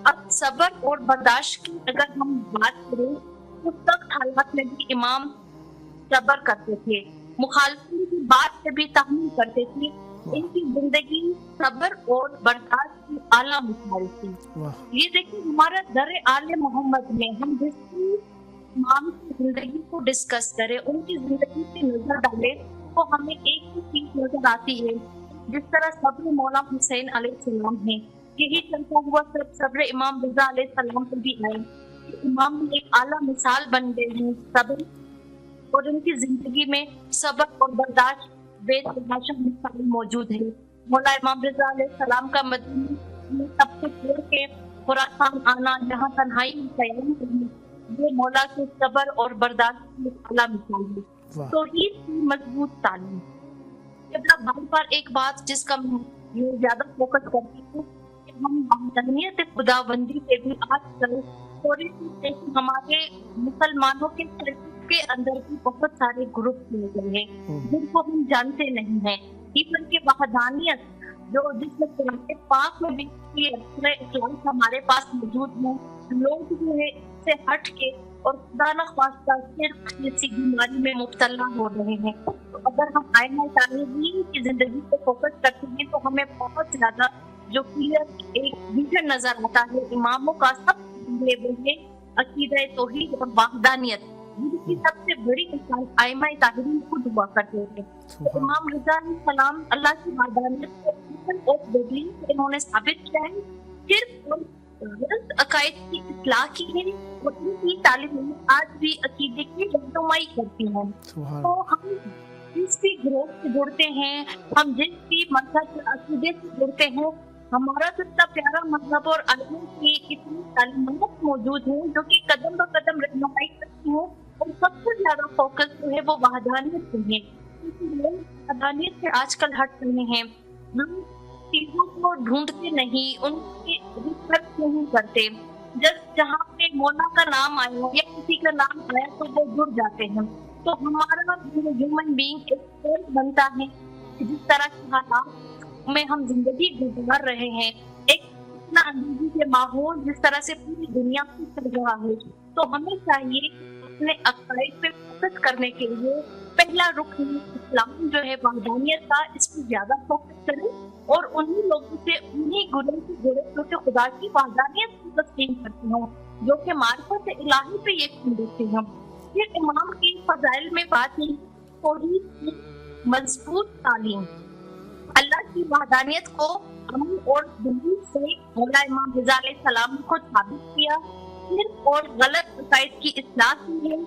अब सब्र और बर्दाश्त की अगर हम बात करें, उस सख्त हालात में भी इमाम सब्र करते थे, मुखालिफिन की बात से भी तहम्मुल करते थे। इनकी जिंदगी सब्र और बर्दाश्त की आला मिसाल थी। ये देखिए हमारा दर आले मोहम्मद में हम जिसकी इमाम की जिंदगी को डिस्कस करें, उनकी जिंदगी पे नजर डालें, तो हमें एक ही चीज नजर आती है, जिस तरह सब्र मौला हुसैन अलैहिस्सलाम है, यही चलता हुआ सब सब्र इमाम रिज़ा अलैहिस्सलाम पर भी आए। इमाम एक आला मिसाल बन गए हैं सब्र, और उनकी जिंदगी में सब्र और बर्दाश्त बेतहाशा मिसाल मौजूद है। मौला इमाम रिज़ा अलैहिस्सलाम का मदीने में सबसे छोड़ के खुरासान आना, जहाँ तन्हाई में कयाम करना, ये मौला के सब्र और बर्दाश्त की आला मिसाल है। तो ये मजबूत तालीम। बार बार एक बात जिसका मैं ज्यादा फोकस करती हूँ, हम तहनीयत खुदाबंदी पे भी आजकल थोड़ी सी हमारे मुसलमानों के अंदर भी बहुत सारे ग्रुप मिल गए हैं जिनको हम जानते नहीं हैं। ईमान के वहदानियत जो जिसमें कुरान पाक में भी इस्लाम हमारे पास मौजूद है, लोग जो है इससे हट के और खुदा न ख्वास्ता सिर्फ किसी बीमारी में मुब्तला हो रहे हैं। तो अगर हम आइमा तालिबीन की जिंदगी पे फोकस करते हैं तो हमें बहुत ज्यादा जो क्लियर एक विजन नजर आता है इमामों का। सब लेवल है अकीदा तौहीद और वहदानियत, जिसकी सबसे बड़ी मिसाल आइमा तालिबीन खुद हुआ करते थे। तो इमाम रिज़ा अलैहिस्सलाम अल्लाह की वहदानियत को इन्होंने साबित किया है, सिर्फ अकायद की इस्लाह की है, और इनकी तालीम आज भी अकीदे की रहनुमाई करती है। तो हम जिस भी ग्रुप से जुड़ते हैं, हम जिस भी मजहब के अकीदे से जुड़ते हैं, हमारा तो इतना प्यारा मजहब और आलिम की इतनी तालीमात मौजूद है जो कि कदम ब कदम रहनुमाई करती है। और सबसे ज्यादा फोकस जो है वो वहदानियत पे है, क्योंकि लोग वहदानियत से आजकल हट रहे हैं। हम चीजों को ढूंढते नहीं, उनकी रिसर्च नहीं करते। जब जहाँ पे मौला का नाम आया या किसी का नाम आया तो वो जुड़ जाते हैं। तो हमारा ह्यूमन बीइंग एक सोच बनता है कि जिस तरह के हालात में हम जिंदगी गुजार रहे हैं, एक इतना अंग्रेजी के माहौल जिस तरह से पूरी दुनिया में चल रहा है, तो हमें चाहिए अपने अकायद पे फोकस करने के लिए पहला रुकन इस्लाम जो है वहदानियत का, इस पर ज्यादा फोकस करें और उन्हीं लोगों से उन्हीं गुणों से जुड़े जो कि खुदा की वहदानियत को तस्लीम करते हो, जो कि मारिफत इलाही पे यकीन रखते हैं। फिर इमाम की फजाइल में बात है थोड़ी मजबूत तालीम, अल्लाह की वहदानियत को अमल और दलील से मौला इमाम रिज़ा अलैहिस्सलाम को साबित किया, सिर्फ और गलत अकायद की इस्लाह की है।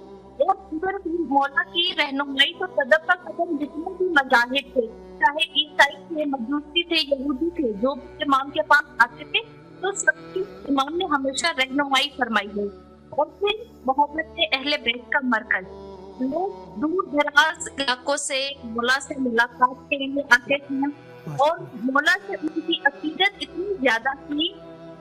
और उधर मौला की रहनुमाई तो कदम पर कदम जितने भी मज़ाहिब थे, चाहे ईसाई थे, मजूसी थे, यहूदी थे, जो भी इमाम के पास आते थे, तो सबकी इमाम ने हमेशा रहनुमाई फरमाई है। और फिर मोहब्बत अहले बैत का मरकज, लोग दूर दराज इलाकों से मौला से मुलाकात के लिए आते थे, और मौला से उनकी अकीदत इतनी ज्यादा थी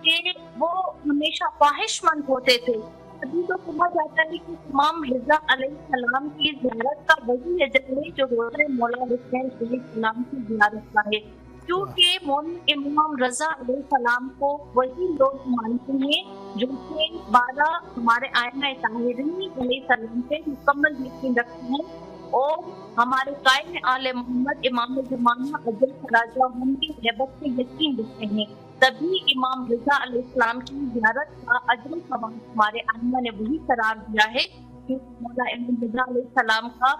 कि वो हमेशा ख्वाहिशमंद होते थे। अभी तो कहा जाता है कि इमाम रिज़ा अलैहिस्सलाम की ज़ियारत का वही अजर है जो रोज़ा मौला हुसैन अलैहिस्सलाम की ज़ियारत का है, क्योंकि इमाम रज़ा अलैहिस्सलाम को वही लोग मानते हैं जो कि 12 हमारे आइमा ताहिरीन अलैहिस्सलाम पे मुकम्मल यकीन रखते हैं, और हमारे कायम आले मोहम्मद इमाम ज़माना अजल राजा उनकी हैबत पे यकीन रखते हैं। तभी इमाम रजा अलैहिस्सलाम की ज़ियारत का अजर सवाब हमारे आइम्मा ने वही करार दिया है कि मौला इमाम रजा अलैहिस्सलाम का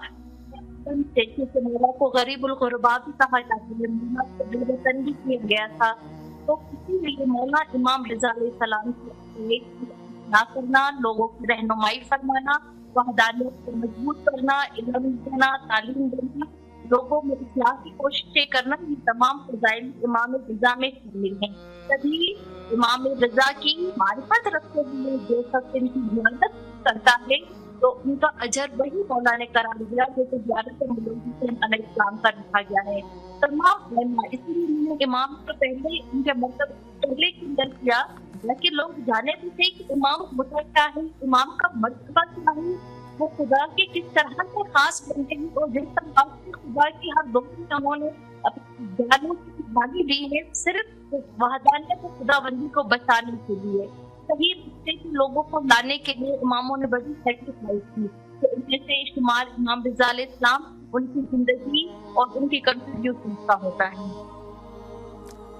से मौला को गरीबुल गुरबा भी कहा जाता है, मौला को दिलवतन भी किया गया था। तो इसीलिए मौला इमाम रजा अलैहिस्सलाम की ना करना, लोगों की रहनुमाई फरमाना, वहदानियत को मजबूत करना, इल्म देना, तालीम देना, लोगों में इस्लाह की कोशिशें करना, ये तमाम फज़ाइल इमाम रज़ा में शामिल हैं। तभी इमाम रज़ा की मारिफत रखते हुए जो शख्स इनकी ज़ियारत करता है तो उनका अजर वही मौला ने करार दिया जैसे ज़ियारत हुसैन अलैहिस्सलाम का लिखा गया है। तमाम उलमा इसलिए इमाम से पहले उनके मतलब पहले किया किया ताकि लोग जाने भी थे कि इमाम होता क्या है, इमाम का मर्तबा क्या है, वो खुदा के किस तरह से खास बनते हैं और जिस तरह से खुदा की हर दो उन्होंने अपनी जानों की कुर्बानी दी है सिर्फ वहदानियत और खुदाबंदी को बचाने के लिए, सही रास्ते के लोगों को लाने के लिए इमामों ने बड़ी सैक्रिफाइस की। तो इनमें से शुमार इमाम रज़ा अलैहिस्सलाम उनकी जिंदगी और उनकी कंट्रीब्यूशन का होता है।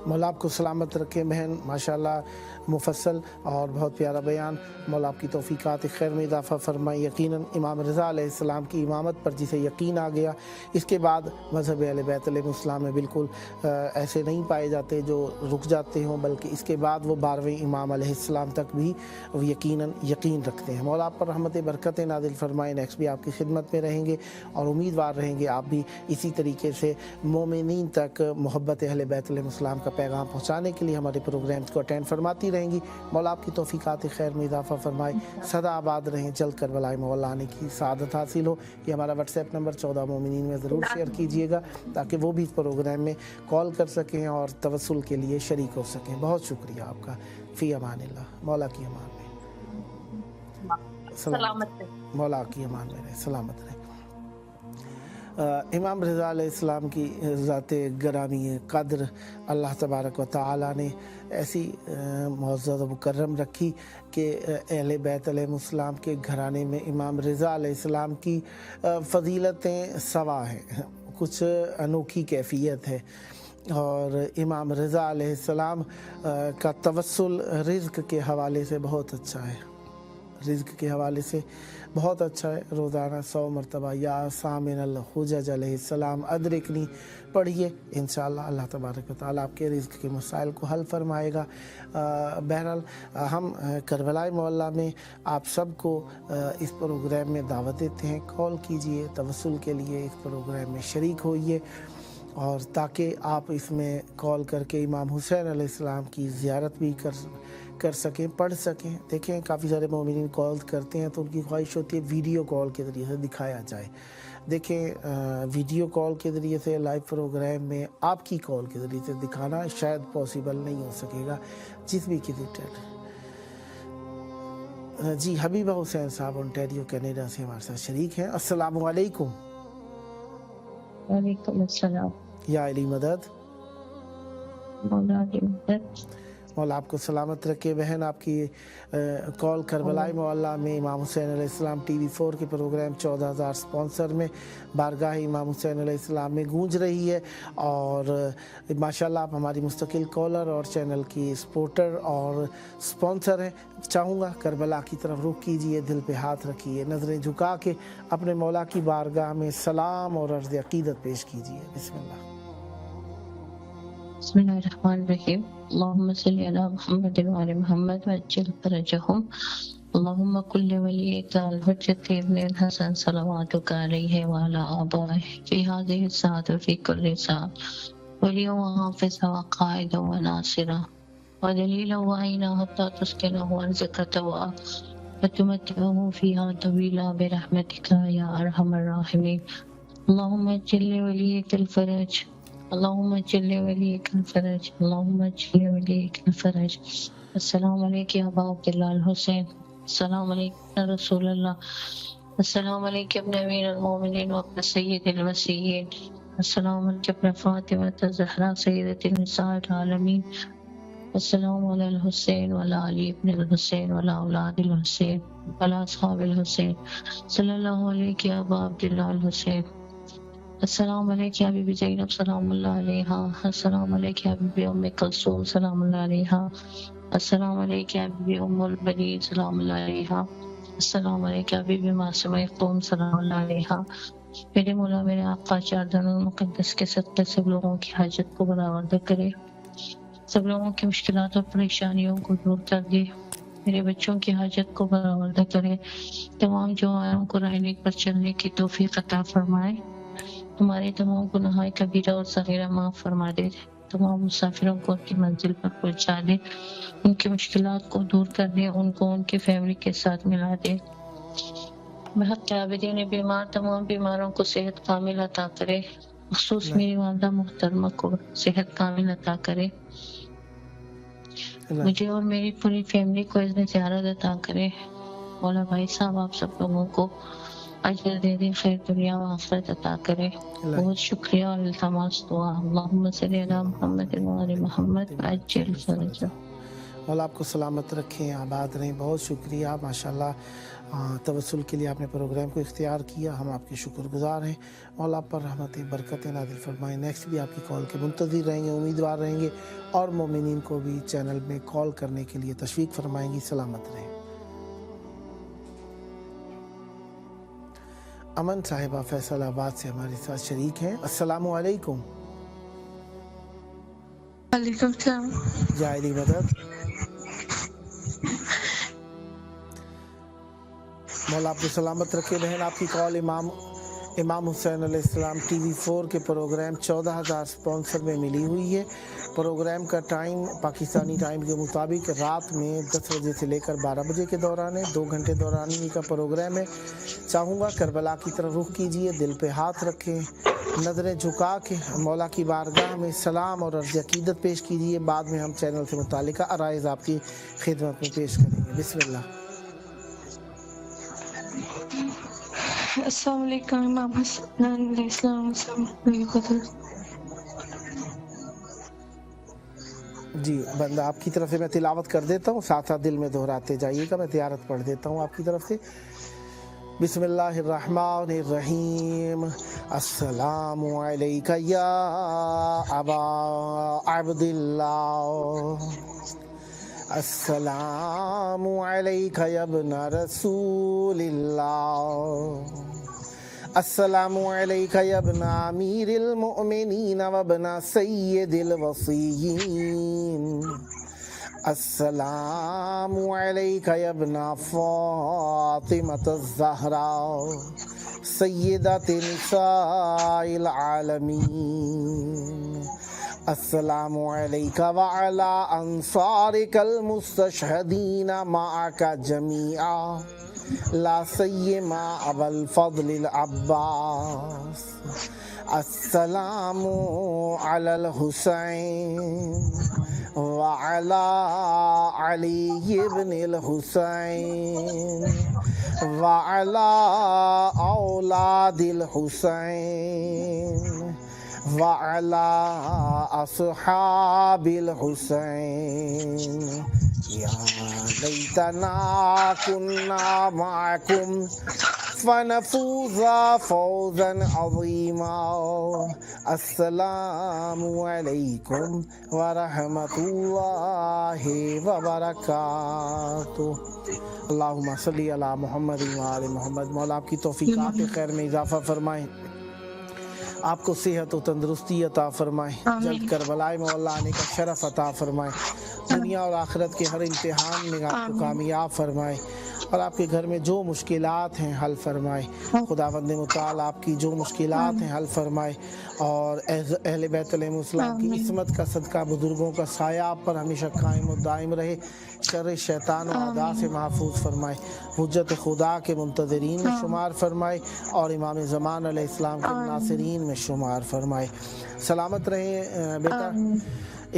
मौला आपको सलामत रखे बहन, माशाल्लाह मुफस्सल और बहुत प्यारा बयान। मौला आपकी तौफीकात खैर में इजाफ़ा फरमाए। यकीनन इमाम रज़ा अलैहिस्सलाम की इमामत पर जिसे यकीन आ गया, इसके बाद मज़हब अहले बैत अलैहिस्सलाम में बिल्कुल ऐसे नहीं पाए जाते जो रुक जाते हों, बल्कि इसके बाद वो 12वें इमाम अलैहिस्सलाम तक भी यकीनन यकीन रखते हैं। मौला आप पर रहमत बरकत नाज़िल फरमाए। नेक्स्ट भी आपकी खिदमत में रहेंगे और उम्मीदवार रहेंगे आप भी इसी तरीके से मोमिनीन तक मोहब्बत अहले बैत अलैहिस्सलाम का पैगाम पहुँचाने के लिए हमारे प्रोग्राम्स को अटेंड फरमाती रहेंगी। मौला आपकी तौफीकात खैर में इजाफ़ा फरमाए, सदा आबाद रहें, जल्द करबला मौला आने की सआदत हासिल हो। ये हमारा व्हाट्सएप नंबर 14 मोमिनीन में ज़रूर शेयर कीजिएगा ताकि वो भी इस प्रोग्राम में कॉल कर सकें और तवस्सुल के लिए शरीक हो सकें। बहुत शुक्रिया आपका। फ़ी अमानिल्लाह, मौला की अमान में सलामत रहे, मौला की अमान में रहे, सलामत रहे। इमाम रज़ा अलैहिस्सलाम की ज़ात ग्रामी क़द्र अल्लाह तबारक व तआला ने ऐसी मुअज़्ज़ज़ व मुकर्रम रखी कि अहले बैत अलैहिस्सलाम के घराने में इमाम रज़ा अलैहिस्सलाम की फ़ज़ीलतें सवा हैं, कुछ अनोखी कैफ़ियत है। और इमाम रज़ा अलैहिस्सलाम का तवस्सुल रिज़्क़ के हवाले से बहुत अच्छा है, रिज़्क़ के हवाले से बहुत अच्छा है। रोज़ाना 100 मरतबा या सामिनल हुजज अलैहिस्सलाम अदरिकनी पढ़िए, इंशाअल्लाह अल्लाह तबारक व तआला आपके रिज़्क़ के मसाइल को हल फरमाएगा। बहरहाल हम करबला मोहल्ला में आप सबको इस प्रोग्राम में दावत देते हैं, कॉल कीजिए, तवस्सुल के लिए इस प्रोग्राम में शरीक होइए और ताकि आप इसमें कॉल करके इमाम हुसैन अलैहिस्सलाम की ज़ियारत भी कर सकें, पढ़ सकें। देखें काफ़ी सारे मोमिनीन कॉल करते हैं तो उनकी ख्वाहिश होती है वीडियो कॉल के ज़रिए से दिखाया जाए। देखें वीडियो कॉल के ज़रिए से लाइव प्रोग्राम में आपकी कॉल के ज़रिए से दिखाना शायद पॉसिबल नहीं हो सकेगा जिस भी किसी जी हबीबा हुसैन साहब ओंटारियो कनाडा से हमारे साथ शरीक हैं। अस्सलाम वालेकुम। वालेकुम अस्सलाम। या अली मदद, मौला की मदद। मौला आपको सलामत रखे बहन। आपकी कॉल करबलाई मोहल्ला में इमाम हुसैन अलैहिस्सलाम TV4 के प्रोग्राम 14,000 स्पॉन्सर में बारगाह इमाम हुसैन अलैहिस्सलाम में गूंज रही है और माशाल्लाह आप हमारी मुस्तकिल कॉलर और चैनल की सपोर्टर और स्पॉन्सर हैं। चाहूँगा करबला की तरफ रुख कीजिए, दिल पे हाथ रखिए, नज़रें झुका के अपने मौला की बारगाह में सलाम और अर्ज़ अक़ीदत पेश कीजिए। बिस्मिल्लाह। बिस्मिल्लाहिर्रहमानिर्रहीम। अल्लाहुम्मा सल्लि अला मुहम्मद व आले मुहम्मद वअज्जिल फरजहुम। अल्लाहुम्मा कुल्लि वलिय्यिका अल-हुज्जत इब्न अल-हसन सलवातुका अलैहि व अला आबाइहि फी हाज़िहि साअत व फी कुल्लि साअत वलिय्यन व हाफ़िज़न व क़ाइदन व नासिरन व दलीलन व आइना हत्ता तुस्किनहु अर्ज़का तवा व तुमत्तिअहु फ़ीहा तवीला बिरहमतिका या अरहमर राहिमीन। अल्लाहुम्मा अज्जिल वलिय्यिकल फरज, अल्लाहुम्मा अज्जिल वलिय्यिकल फरज, अल्लाहुम्मा अज्जिल वलिय्यिकल फरज। अस्सलामु अलैका या अबा अब्दुल्लाह अल हुसैन, अस्सलामु अलैका या रसूल अल्लाह, अस्सलामु अलैका इब्न अमीरुल मोमिनीन व इब्न सय्यिदिल वसीय्यीन, अस्सलामु अलैका इब्न फातिमा ज़हरा सय्यदतुन निसाइल आलमीन, अस्सलामु अलल हुसैन व अला अली इब्न अल हुसैन व अला औलादिल हुसैन व अला अस्हाबिल हुसैन, सल्लल्लाहु अलैका या अबा अब्दुल्लाह अल हुसैन, السلام علیکم یا بی زینب سلام اللہ علیہا، السلام علیکم یا بی ام کلثوم سلام اللہ علیہا، السلام علیکم یا بی ام البنین سلام اللہ علیہا، السلام علیکم یا بی معصومہ قوم سلام اللہ علیہا۔ میرے مولا میرے آقا چاردن المقدس کے صدقے سب لوگوں کی حاجت کو برآورد کرے، سب لوگوں کی مشکلات اور پریشانیوں کو دور کر دے، میرے بچوں کی حاجت کو برآورد کرے، تمام جو آیوں کو راہ نیک پر چلنے کی توفیق عطا فرمائے، ہمارے تمام گناہ کبیرہ اور صغیرہ معاف فرما دے، تمام مسافروں کو ان کی منزل پر پہنچا دے، ان کی مشکلات کو دور کر دے، ان کو ان کی فیملی کے ساتھ ملا دے۔ بحق عابدین بیمار تمام بیماروں کو صحت کامل عطا کرے، خصوص میری والدہ محترمہ کو صحت کامل عطا کرے، مجھے اور میری پوری فیملی کو اذن زیارت عطا کرے۔ مولا بھائی صاحب آپ سب لوگوں کو اجر دے دے، خیر دنیا و آخرت عطا کرے۔ بہت شکریہ اور التماس دعا، اللہم صلی علی محمد و علی محمد عجل فرجہ۔ مولا آپ کو سلامت رکھیں، آباد رہیں۔ بہت شکریہ، ماشاءاللہ توسل کے لیے آپ نے پروگرام کو اختیار کیا، ہم آپ کے شکر گزار ہیں۔ مولا آپ پر رحمتیں برکتیں نازل فرمائیں۔ نیکسٹ بھی آپ کی کال کے منتظر رہیں گے، امیدوار رہیں گے، اور مومنین کو بھی چینل میں کال کرنے کے لیے تشویق فرمائیں گی۔ سلامت رہیں۔ امن صاحبہ فیصل آباد سے ہمارے ساتھ شریک ہیں۔ السلام علیکم۔ وعلیکم السلام۔ جائری مدد۔ مولا آپ کو سلامت رکھے بہن۔ آپ کی کال امام حسین علیہ السلام ٹی وی 4 کے پروگرام 14,000 سپانسر میں ملی ہوئی ہے۔ پروگرام کا ٹائم پاکستانی ٹائم کے مطابق رات میں 10 بجے سے لے کر 12 بجے کے دوران ہے، 2 گھنٹے دورانی کا پروگرام ہے۔ چاہوں گا کربلا کی طرف رخ کیجئے، دل پہ ہاتھ رکھیں، نظریں جھکا کے مولا کی بارگاہ میں سلام اور عرض عقیدت پیش کیجئے۔ بعد میں ہم چینل سے متعلقہ عرائض آپ کی خدمت میں پیش کریں گے۔ بسم اللہ۔ السلام علیکم امام حسین علیہ السلام علیکم۔ جی بندہ آپ کی طرف سے میں تلاوت کر دیتا ہوں، ساتھ ساتھ دل میں دہراتے جائیے گا۔ میں تیارت پڑھ دیتا ہوں آپ کی طرف سے۔ بسم اللہ الرحمن الرحیم۔ السلام علیکہ یا ابا عبداللہ، السلام علیکہ یا ابن رسول اللہ، السلام علیکہ یا ابن امیر المؤمنین و ابن سید الوصیین، السلام علیکہ یا ابن فاطمۃ الزہراء سیدۃ نساء العالمین، السلام علیکہ وعلی انصارک المستشہدین معک جمیعا لا سیما ابا الفضل العباس، السلام علی الحسین وعلی علی ابن الحسین وعلی اولاد الحسین وعلی اصحاب الحسین، یا لیتنا کنا معکم فنفوز فوزا عظیما، السلام علیکم ورحمۃ اللہ وبرکاتہ۔ اللہم صلی علی محمد وآل محمد۔ مولا آپ کی توفیقات خیر میں اضافہ فرمائیں، آپ کو صحت و تندرستی عطا فرمائیں، جلد کربلائے مولا آنے کا شرف عطا فرمائیں، دنیا اور آخرت کے ہر امتحان میں آپ کو کامیاب فرمائے، اور آپ کے گھر میں جو مشکلات ہیں حل فرمائے۔ خداوند متعال آپ کی جو مشکلات ہیں حل فرمائے، اور اہل بیت علیہ السلام کی عصمت کا صدقہ بزرگوں کا سایہ آپ پر ہمیشہ قائم و دائم رہے، شر شیطان و اعداء سے محفوظ فرمائے، حجت خدا کے منتظرین میں شمار فرمائے، اور امام زمان علیہ السلام کے ناصرین میں شمار فرمائے۔ سلامت رہیں بیٹا۔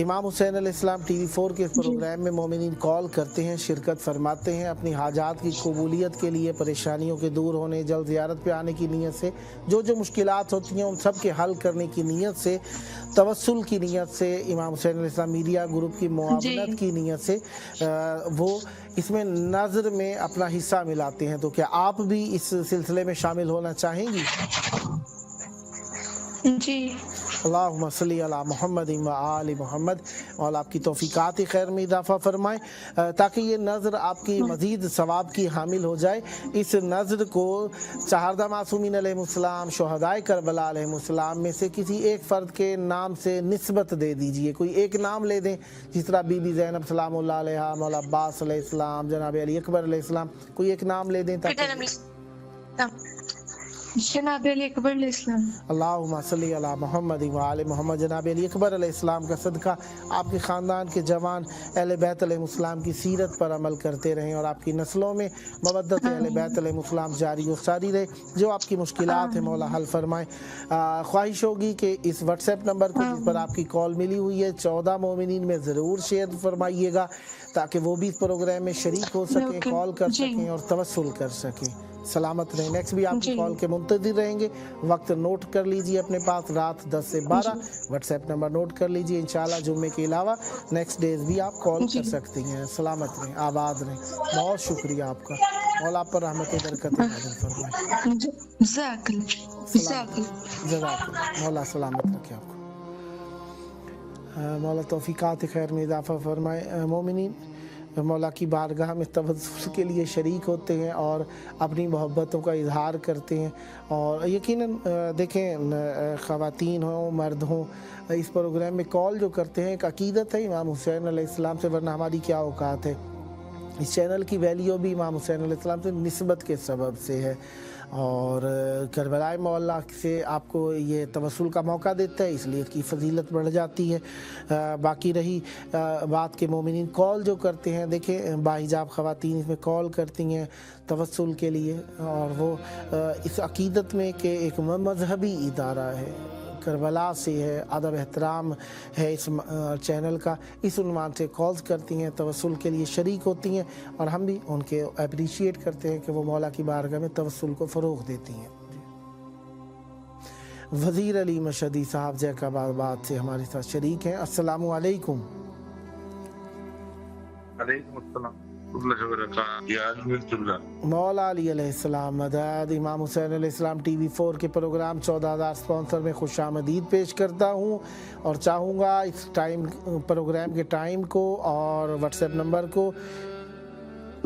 امام حسین علیہ السلام ٹی وی 4 کے پروگرام میں مومنین کال کرتے ہیں، شرکت فرماتے ہیں، اپنی حاجات کی قبولیت کے لیے، پریشانیوں کے دور ہونے، جلد زیارت پہ آنے کی نیت سے، جو مشکلات ہوتی ہیں ان سب کے حل کرنے کی نیت سے، توسل کی نیت سے، امام حسین علیہ السلام میڈیا گروپ کی معاونت کی نیت سے وہ اس میں نظر میں اپنا حصہ ملاتے ہیں۔ تو کیا آپ بھی اس سلسلے میں شامل ہونا چاہیں گی؟ जी अल्लाहुम्मा सल्ली अला मुहम्मद व आलि मुहम्मद। और आपकी तौफीकात खैर में इजाफ़ा फरमाएँ ताकि ये नज़र आपकी मज़ीद सवाब की हामिल हो जाए। इस नज़र को चहारदा मासूमीन अलैहिमुस्सलाम, शुहदाए करबला अलैहिमुस्सलाम में से किसी एक फ़र्द के नाम से निस्बत दे दीजिए। कोई एक नाम ले दें, जिस तरह बीबी ज़ैनब सलामुल्लाह अलैहा, मौला अब्बास अलैहिस्सलाम, जनाब अली अकबर अलैहिस्सलाम, कोई एक नाम ले दें ताकि जनाब अली अकबर अलैहिस्सलाम। अल्लाहुम्मा सल्ली अला मुहम्मद व आलि मुहम्मद। जनाब अली अकबर अलैहिस्सलाम का सदका आपके ख़ानदान के जवान अहले बैत अलैहिमुस्सलाम की सीरत पर अमल करते रहें और आपकी नस्लों में मवद्दत अहले बैत अलैहिमुस्सलाम जारी व सारी रहे। जो आपकी मुश्किलात हैं मौला हल फरमाएँ। ख्वाहिश होगी कि इस व्हाट्सएप नंबर को जिस पर आपकी कॉल मिली हुई है 14 मोमिनीन में ज़रूर शेयर फरमाइएगा ताकि वो भी इस प्रोग्राम में शरीक हो सकें, कॉल कर सकें और तवस्सुल कर सकें। सलामत रहें। नेक्स्ट भी आपकी कॉल के मुंतज़िर रहेंगे। वक्त नोट कर लीजिए अपने पास, रात 10 से 12 व्हाट्सएप नंबर नोट कर लीजिए। इंशाल्लाह जुम्मे के अलावा नेक्स्ट डेज भी आप कॉल कर सकती हैं। सलामत रहें, आबाद रहें। बहुत शुक्रिया आपका। मौला आप पर रहमत बरकत नाज़िल फरमाए। जज़ाकल्लाह। मौला सलामत रखे आपको। मौला तौफीकात खैर में इजाफ़ा फरमाए। मोमिनीन मौला की बारगाह में तवज्जुह के लिए शरीक होते हैं और अपनी मोहब्बतों का इजहार करते हैं। और यकीनन देखें, ख़वातीन हों मर्द हों, इस प्रोग्राम में कॉल जो करते हैं एक अकीदत है इमाम हुसैन अलैहिस्सलाम से, वरना हमारी क्या औकात है। इस चैनल की वैल्यू भी इमाम हुसैन अलैहिस्सलाम से निस्बत के सबब से है और करबलाए मौला से आपको ये तवस्सुल का मौका देता है, इसलिए इसकी फजीलत बढ़ जाती है। बाकी रही बात के मोमिनीन कॉल जो करते हैं, देखें बाहिजाब ख़वातीन इसमें कॉल करती हैं तवस्सुल के लिए और वो इस अकीदत में कि एक मजहबी इदारा है, करबला से है, अदब एहतराम है इस चैनल का, इस उन्वान से कॉल्स करती हैं, तवस्सुल के लिए शरीक होती हैं और हम भी उनके अप्रिशिएट करते हैं कि वो मौला की बारगाह में तवस्सुल को फ़रोग़ देती हैं। वज़ीर अली मशदी साहब जैकाबाद से हमारे साथ शरीक हैं। अस्सलामु अलैकुम। मौला अली अलैहिस्सलाम मदद। इमाम हुसैन अलैहिस्सलाम TV4 के प्रोग्राम 14,000 स्पॉन्सर में खुशामदीद पेश करता हूँ और चाहूँगा इस प्रोग्राम के टाइम को और व्हाट्सएप नंबर को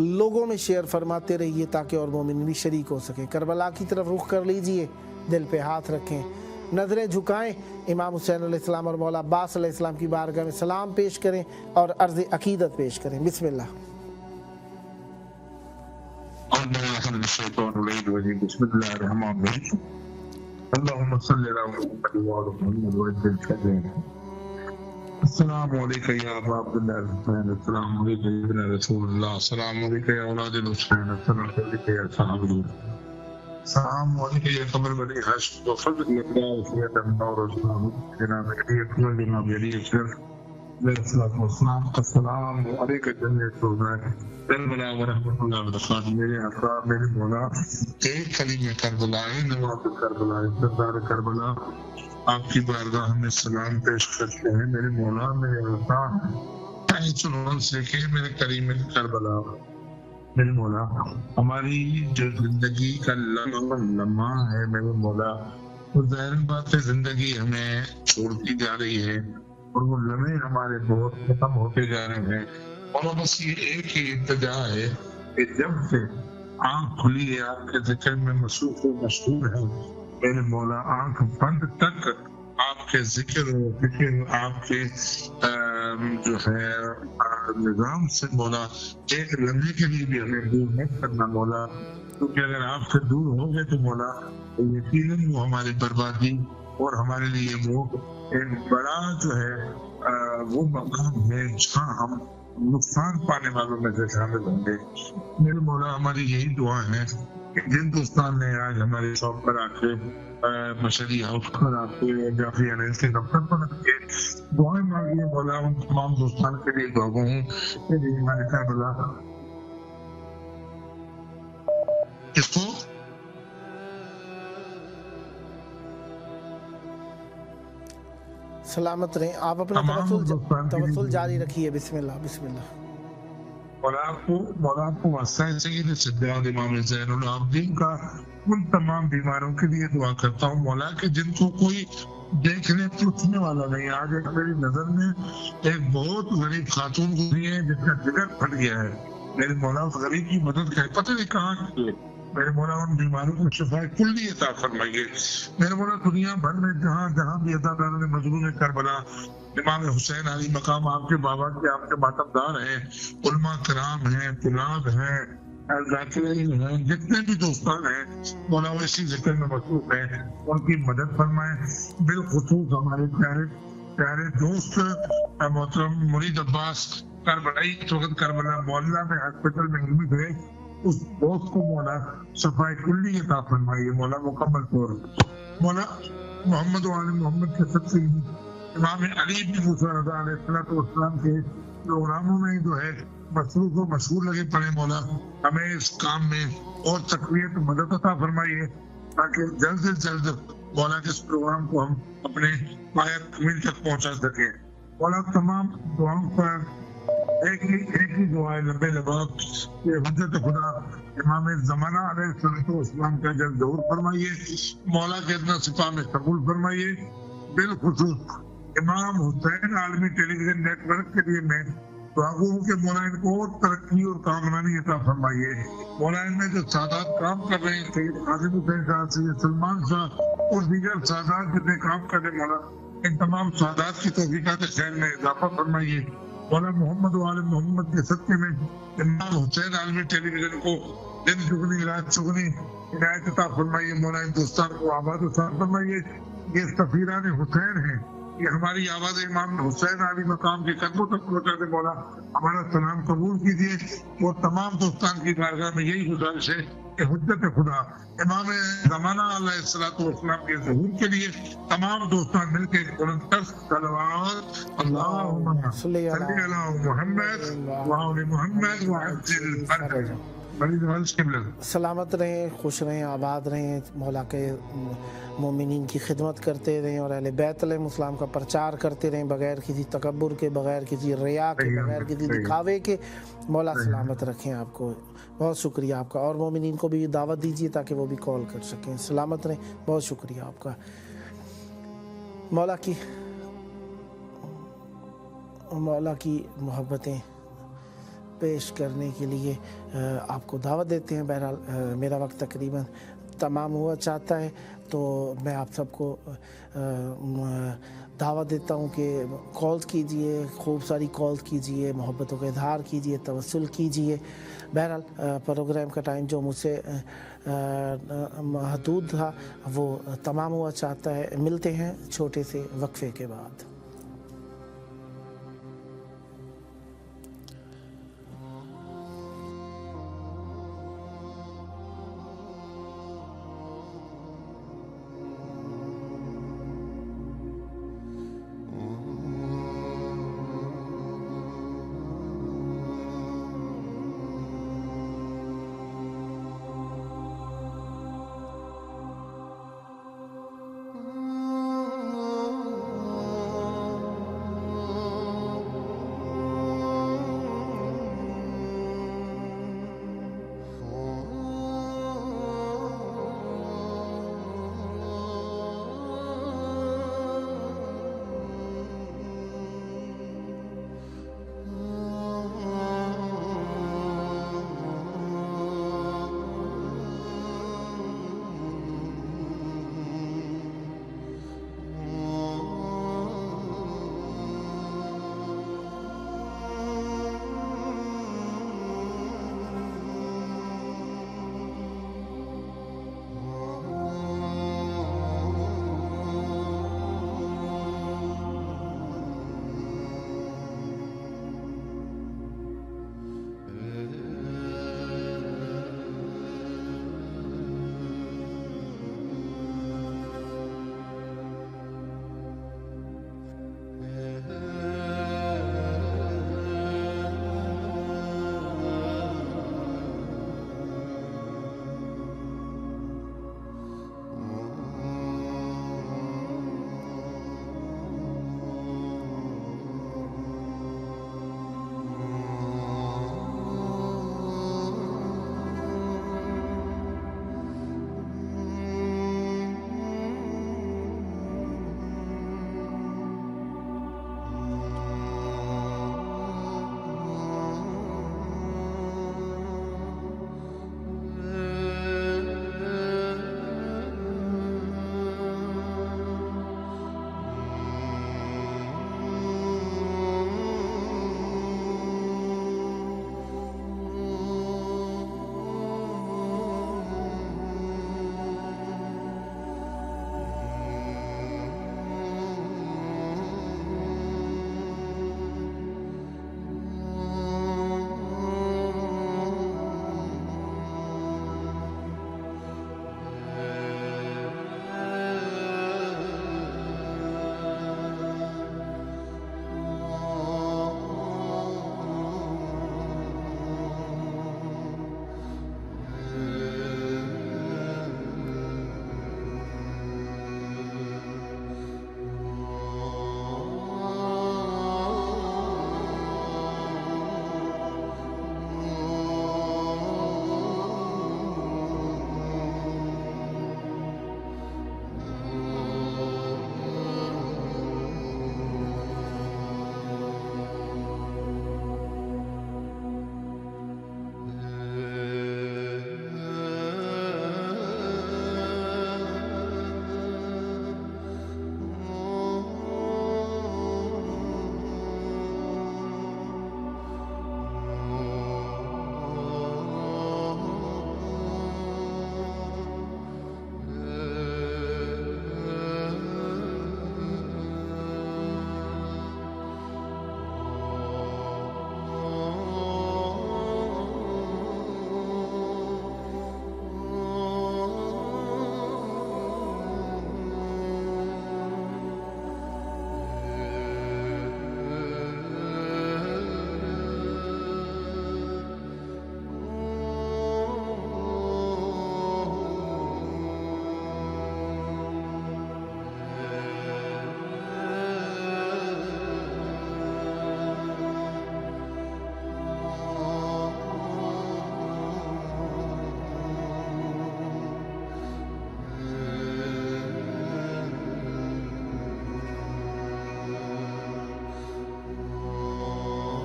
लोगों में शेयर फरमाते रहिए ताकि और मोमिन भी शरीक हो सके। करबला की तरफ रुख कर लीजिए, दिल पे हाथ रखें, नज़रें झुकाएं, इमाम हुसैन अलैहिस्सलाम और मौला अब्बास अलैहिस्सलाम की बारगाह में सलाम पेश करें और अर्ज़ अकीदत पेश करें। बिस्मिल्लाह। अस्सलामु अलैका या अबा अब्दुल्लाह हुसैन, अस्सलामु अलैका या इब्न रसूलुल्लाह, अस्सलामु अलैका या औलाद हुसैन, अस्सलामु अलैका या सहाबी, अस्सलामु अलैका या कमर बनी हश्म व फज़ल अल्लाह वसीयत और अस्सलाम जनाब अली अकबर जनाब अली अकबर अस्सलाम अस्सलामु अलैका जन्नत करबला व रहमतुल्लाह व बरकातहू। मेरे आका मेरे मौला एक कलीमे करबला नवाब करबला सरदार करबला आपकी बारगाह में सलाम पेश करते हैं। मेरे मौला मेरे आका से के मेरे करीम करबला, मेरे मौला हमारी जो जिंदगी का लम्हा है मेरे मौला, वो ज़ाहिर बात है जिंदगी हमें छोड़ती जा रही है और वो लम्हे हमारे बहुत खत्म होते जा रहे हैं और बस ये एक ही इल्तिजा है कि जब से आँख खुली है आपके जिक्र में मसरूफ मशहूर है मेरे मौला, आंख बंद तक आपके जिक्र फिक्र आपके जो है निजाम से मौला एक लम्हे के लिए भी हमें दूर मत करना मौला, क्योंकि अगर आपसे दूर हो गए तो मौला यकीनन वो हमारी बर्बादी और हमारे लिए वो एक बड़ा जो है वो मकाम है जहाँ हम नुकसान पाने वालों में से शामिल होंगे। मेरे मौला हमारी यही दुआ है कि जिन दोस्तान ने आज हमारे शॉप पर आके मशरी हाउस पर आके जाफी अनिल के दफ्तर पर आके दुआएं मांगी मौला, उन तमाम दोस्तान के लिए दुआ हूँ हमारे करबला इसको सलामत रहें। आप अपना तवस्सुल जारी रखिए। बिस्मिल्लाह बिस्मिल्लाह। مولا کو واسطہ سید سجاد امام زین العابدین کا ان تمام بیماروں کے لیے دعا کرتا ہوں مولا کہ جن کو کوئی دیکھنے پوچھنے والا نہیں. آج ایک میری نظر میں ایک بہت غریب خاتون گزری ہے جس کا جگر پھٹ گیا ہے. میرے مولا اس غریب کی مدد کرے, پتہ نہیں کہاں کی. میرے مولا ان بیماروں کو شفا کلی عطا فرمائیے. میرے مولا دنیا بھر میں جہاں جہاں بھی اللہ تعالیٰ نے مظلوم کربلا امام حسین علی مقام آپ کے بابا کے آپ کے ماتمدار ہیں, علماء کرام ہیں, طلاب ہیں, ذاکرین ہیں, جتنے بھی دوستان ہیں مولا وہ اسی ذکر میں مصروف ہیں, ان کی مدد فرمائیں. بالخصوص ہمارے پیارے دوست محترم مرید عباس کربلائی اس وقت کربلا معلّہ میں ہاسپٹل میں ایڈمٹ ہے, اس دوست کو مولا صفائی کلی عطا فرمائیے مولا مکمل طور پر. مولا محمد و آل محمد کے سب سے امام علی بن موسیٰ رضا علیہ السلام کے پروگراموں میں جو ہے مصروف و مشغول لگے پڑے. مولا ہمیں اس کام میں اور تقویت مدد عطا فرمائیے تاکہ جلد سے جلد مولا کے اس پروگرام کو ہم اپنے پایہ تکمیل تک پہنچا سکیں. مولا تمام دعاؤں پر ایک ہی دعا ہے لمبے لباب کہ حضرت خدا امام زمانہ علیہ السلام کا جلد ظہور فرمائیے, مولا کے اتنا صفا میں قبول فرمائیے. بالخصوص امام حسین عالمی ٹیلی ویژن نیٹ ورک کے لیے میں دعا ہوں کہ مولا ان کو اور ترقی اور کامرانی عطا فرمائیے. مولا ان میں جو سادات کام کر رہے ہیں سید قاسم حسین صاحب, سید سلمان صاحب اور دیگر سادات جتنے کام کر رہے مولا ان تمام سادات کی توفیقات خیر میں اضافہ فرمائیے. مولا محمد و آل محمد کے صدقے میں امام حسین عالمی ٹیلی ویژن کو دن چگنی رات چگنی عنایت عطا فرمائیے. مولا ہندوستان کو آباد و سار فرمائیے. یہ سفیران حسین ہیں, یہ ہماری آواز امام حسین علی مقام کے قدموں تک پہنچا دے. مولا ہمارا سلام قبول کیجیے اور تمام دوستان کی بارگاہ میں یہی گزارش ہے کہ حجت خدا امام زمانہ علیہ السلام کے ظہور کے لیے تمام دوستان مل کے بلند صلوات اللہم صلی علی محمد وعلی محمد وعجل فرجہ. سلامت رہیں, خوش رہیں, آباد رہیں, مولا کے مومنین کی خدمت کرتے رہیں اور اہل بیت علیہ السلام کا پرچار کرتے رہیں بغیر کسی تکبر کے, بغیر کسی ریا کے, بغیر کسی دکھاوے کے. مولا سلامت رکھیں آپ کو. بہت شکریہ آپ کا, اور مومنین کو بھی دعوت دیجیے تاکہ وہ بھی کال کر سکیں. سلامت رہیں, بہت شکریہ آپ کا. مولا کی محبتیں پیش کرنے کے لیے آپ کو دعوت دیتے ہیں. بہرحال میرا وقت تقریباً تمام ہوا چاہتا ہے, تو میں آپ سب کو دعوت دیتا ہوں کہ کالز کیجئے, خوب ساری کالز کیجئے, محبتوں کا اظہار کیجئے, توسل کیجئے. بہرحال پروگرام کا ٹائم جو مجھ سے محدود تھا وہ تمام ہوا چاہتا ہے. ملتے ہیں چھوٹے سے وقفے کے بعد.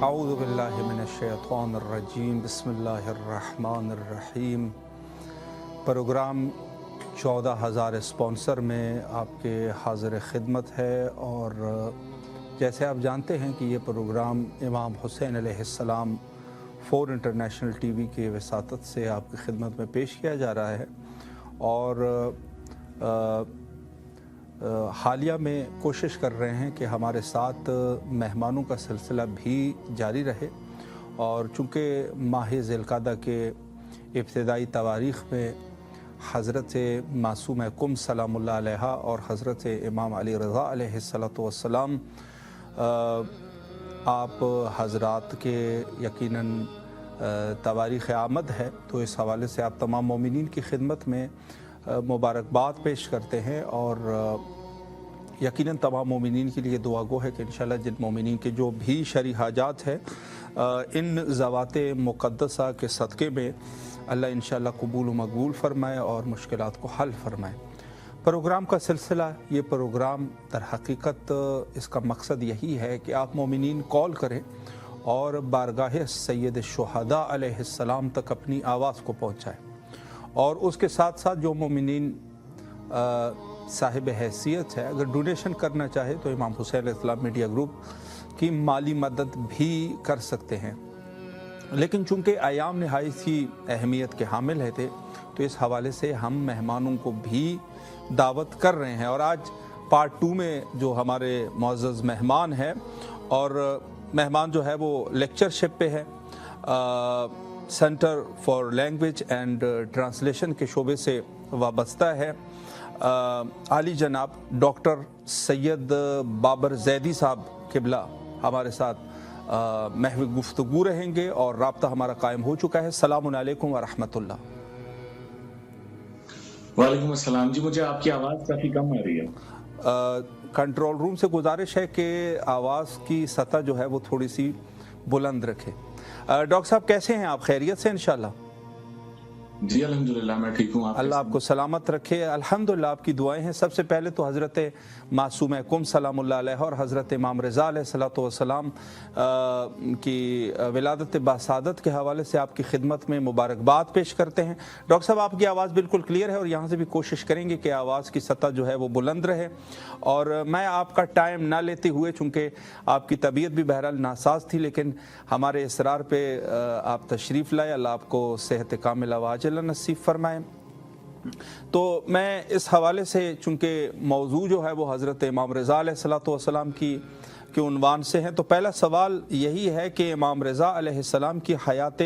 اعوذ باللہ من الشیطان الرجیم بسم اللہ الرحمن الرحیم۔ پروگرام 14,000 اسپانسر میں آپ کے حاضر خدمت ہے، اور جیسے آپ جانتے ہیں کہ یہ پروگرام امام حسین علیہ السلام 4 انٹرنیشنل ٹی وی کے وساطت سے آپ کی خدمت میں پیش کیا جا رہا ہے، اور حالیہ میں کوشش کر رہے ہیں کہ ہمارے ساتھ مہمانوں کا سلسلہ بھی جاری رہے، اور چونکہ ماہ ذی القعدہ کے ابتدائی تواریخ میں حضرت معصومہ کم سلام اللہ علیہ اور حضرت امام علی رضا علیہ السلام آپ حضرات کے یقیناً تواریخ آمد ہے، تو اس حوالے سے آپ تمام مومنین کی خدمت میں مبارکباد پیش کرتے ہیں، اور یقیناً تمام مومنین کے لیے دعا گو ہے کہ انشاءاللہ جن مومنین کے جو بھی شرعی حاجات ہے ان ذوات مقدسہ کے صدقے میں اللہ انشاءاللہ قبول و مقبول فرمائے اور مشکلات کو حل فرمائے۔ پروگرام کا سلسلہ، یہ پروگرام در حقیقت اس کا مقصد یہی ہے کہ آپ مومنین کال کریں اور بارگاہ سید الشہداء علیہ السلام تک اپنی آواز کو پہنچائیں، اور اس کے ساتھ ساتھ جو مومنین صاحب حیثیت ہے اگر ڈونیشن کرنا چاہے تو امام حسین علیہ السلام میڈیا گروپ کی مالی مدد بھی کر سکتے ہیں، لیکن چونکہ ایام نہایت ہی اہمیت کے حامل ہے تھے تو اس حوالے سے ہم مہمانوں کو بھی دعوت کر رہے ہیں، اور آج پارٹ 2 میں جو ہمارے معزز مہمان ہیں، اور مہمان جو ہے وہ لیکچرشپ پہ ہے، centre for language and translation کے شعبے سے وابستہ ہے، عالی جناب ڈاکٹر سید بابر زیدی صاحب قبلہ ہمارے ساتھ محو گفتگو رہیں گے، اور رابطہ ہمارا قائم ہو چکا ہے۔ السلام علیکم ورحمۃ اللہ۔ وعلیکم السلام جی، مجھے آپ کی آواز کافی کم آ رہی ہے۔ کنٹرول روم سے گزارش ہے کہ آواز کی سطح جو ہے وہ تھوڑی سی بلند رکھے۔ ڈاکٹر صاحب کیسے ہیں آپ؟ خیریت سے انشاءاللہ؟ جی الحمدللہ میں ٹھیک ہوں۔ اللہ آپ کو سلامت رکھے۔ الحمدللہ آپ کی دعائیں ہیں۔ سب سے پہلے تو حضرت معصومہ کم سلام اللہ علیہ اور حضرت امام رضا علیہ السلام کی ولادت باسعادت کے حوالے سے آپ کی خدمت میں مبارکباد پیش کرتے ہیں۔ ڈاکٹر صاحب آپ کی آواز بالکل کلیئر ہے، اور یہاں سے بھی کوشش کریں گے کہ آواز کی سطح جو ہے وہ بلند رہے، اور میں آپ کا ٹائم نہ لیتے ہوئے، چونکہ آپ کی طبیعت بھی بہرحال ناساز تھی، لیکن ہمارے اصرار پہ آپ تشریف لائے، اللہ آپ کو صحت کاملہ واجلہ نصیب فرمائے۔ تو میں اس حوالے سے، چونکہ موضوع جو ہے وہ حضرت امام رضا علیہ السلام کے عنوان سے ہیں، تو پہلا سوال یہی ہے کہ امام رضا علیہ السلام کی حیات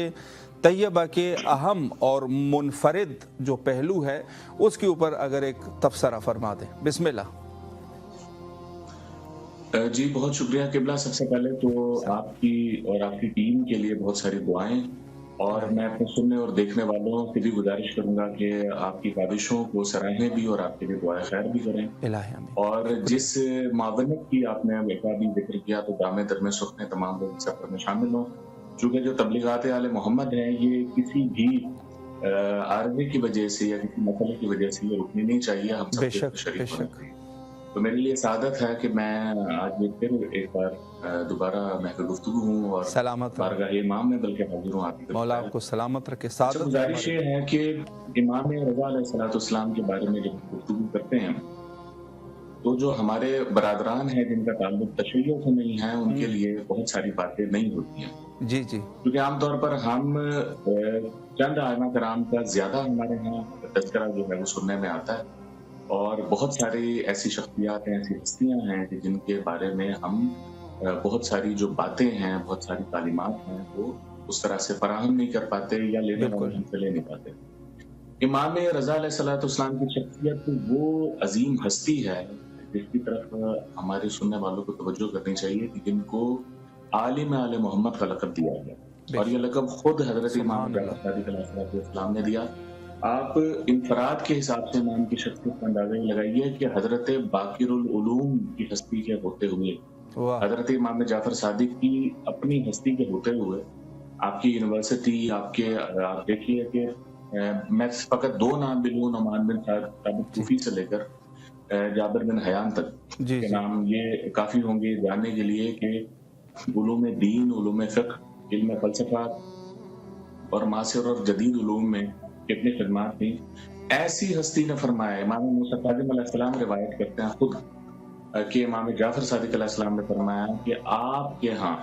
طیبہ کے اہم اور منفرد جو پہلو ہے اس کے اوپر اگر ایک تبصرہ فرما دیں۔ بسم اللہ۔ جی بہت شکریہ قبلہ۔ سب سے پہلے تو آپ کی اور آپ کی ٹیم کے لیے بہت ساری دعائیں، اور میں اپنے سننے اور دیکھنے والوں سے بھی گزارش کروں گا کہ آپ کی کاوشوں کو سراہیں بھی اور آپ کے لیے دعائیں خیر بھی کریں، اور جس معاونت کی آپ نے بھی ذکر کیا تو دامِ در میں سخن تمام لوگ سفر میں شامل ہوں، چونکہ جو تبلیغات آل محمد ہیں یہ کسی بھی عارضے کی وجہ سے یا کسی مسئلے کی وجہ سے یہ رکنی نہیں چاہیے، ہم سب شریک ہونا چاہیے۔ تو میرے لیے سعادت ہے کہ میں آج پھر ایک بار دوبارہ محفل گفتگو ہوں، اور سلامت بارگاہ امام میں بلکہ حاضر ہوں آپ کی۔ مولا آپ کو سلامت رکھے۔ سعادت گزارش یہ ہے کہ امام رضا علیہ السلام کے بارے میں جب گفتگو کرتے ہیں تو جو ہمارے برادران ہیں جن کا تعلق تشیع سے نہیں ہے ان کے لیے بہت ساری باتیں نہیں ہوتی ہیں۔ جی جی، کیونکہ عام طور پر ہم چند ائمہ کرام کا زیادہ ہمارے ہاں تذکرہ جو ہے وہ سننے میں آتا ہے، اور بہت ساری ایسی شخصیات ہیں، ایسی ہستیاں ہیں کہ جن کے بارے میں ہم بہت ساری جو باتیں ہیں، بہت ساری تعلیمات ہیں وہ اس طرح سے فراہم نہیں کر پاتے یا لینے والے ہم سے لے نہیں پاتے۔ امام رضا علیہ السلام کی شخصیت وہ عظیم ہستی ہے جس کی طرف ہمارے سننے والوں کو توجہ کرنی چاہیے کہ جن کو عالم آل محمد کا لقب دیا گیا، اور یہ لقب خود حضرت امام جعفر صادق علیہ السلام نے دیا۔ آپ انفراد کے حساب سے امام کی شخصیت کا اندازہ یہ لگائیے کہ حضرت باقر العلوم کی ہستی کے ہوتے ہوئے، حضرت امام جعفر صادق کی اپنی ہستی کے ہوتے ہوئے، آپ کی یونیورسٹی، آپ دیکھیے کہ میں فقط 2 نام بھی لوں، نعمان بن ثابت کوفی سے لے کر جابر بن حیان تک کے نام، یہ کافی ہوں گے جاننے کے لیے کہ उलूम दीन, उलूम फ़िक़्ह, इल्म फ़लसफ़ा और मासिर और जदीद उलूम में कितनी खिदमत थी। ऐसी हस्ती ने फरमाया, इमाम मूसा काज़िम अलैहिस्सलाम रिवायत करते हैं खुद कि इमाम जाफ़र सादिक़ अलैहिस्सलाम ने फरमाया कि आपके यहाँ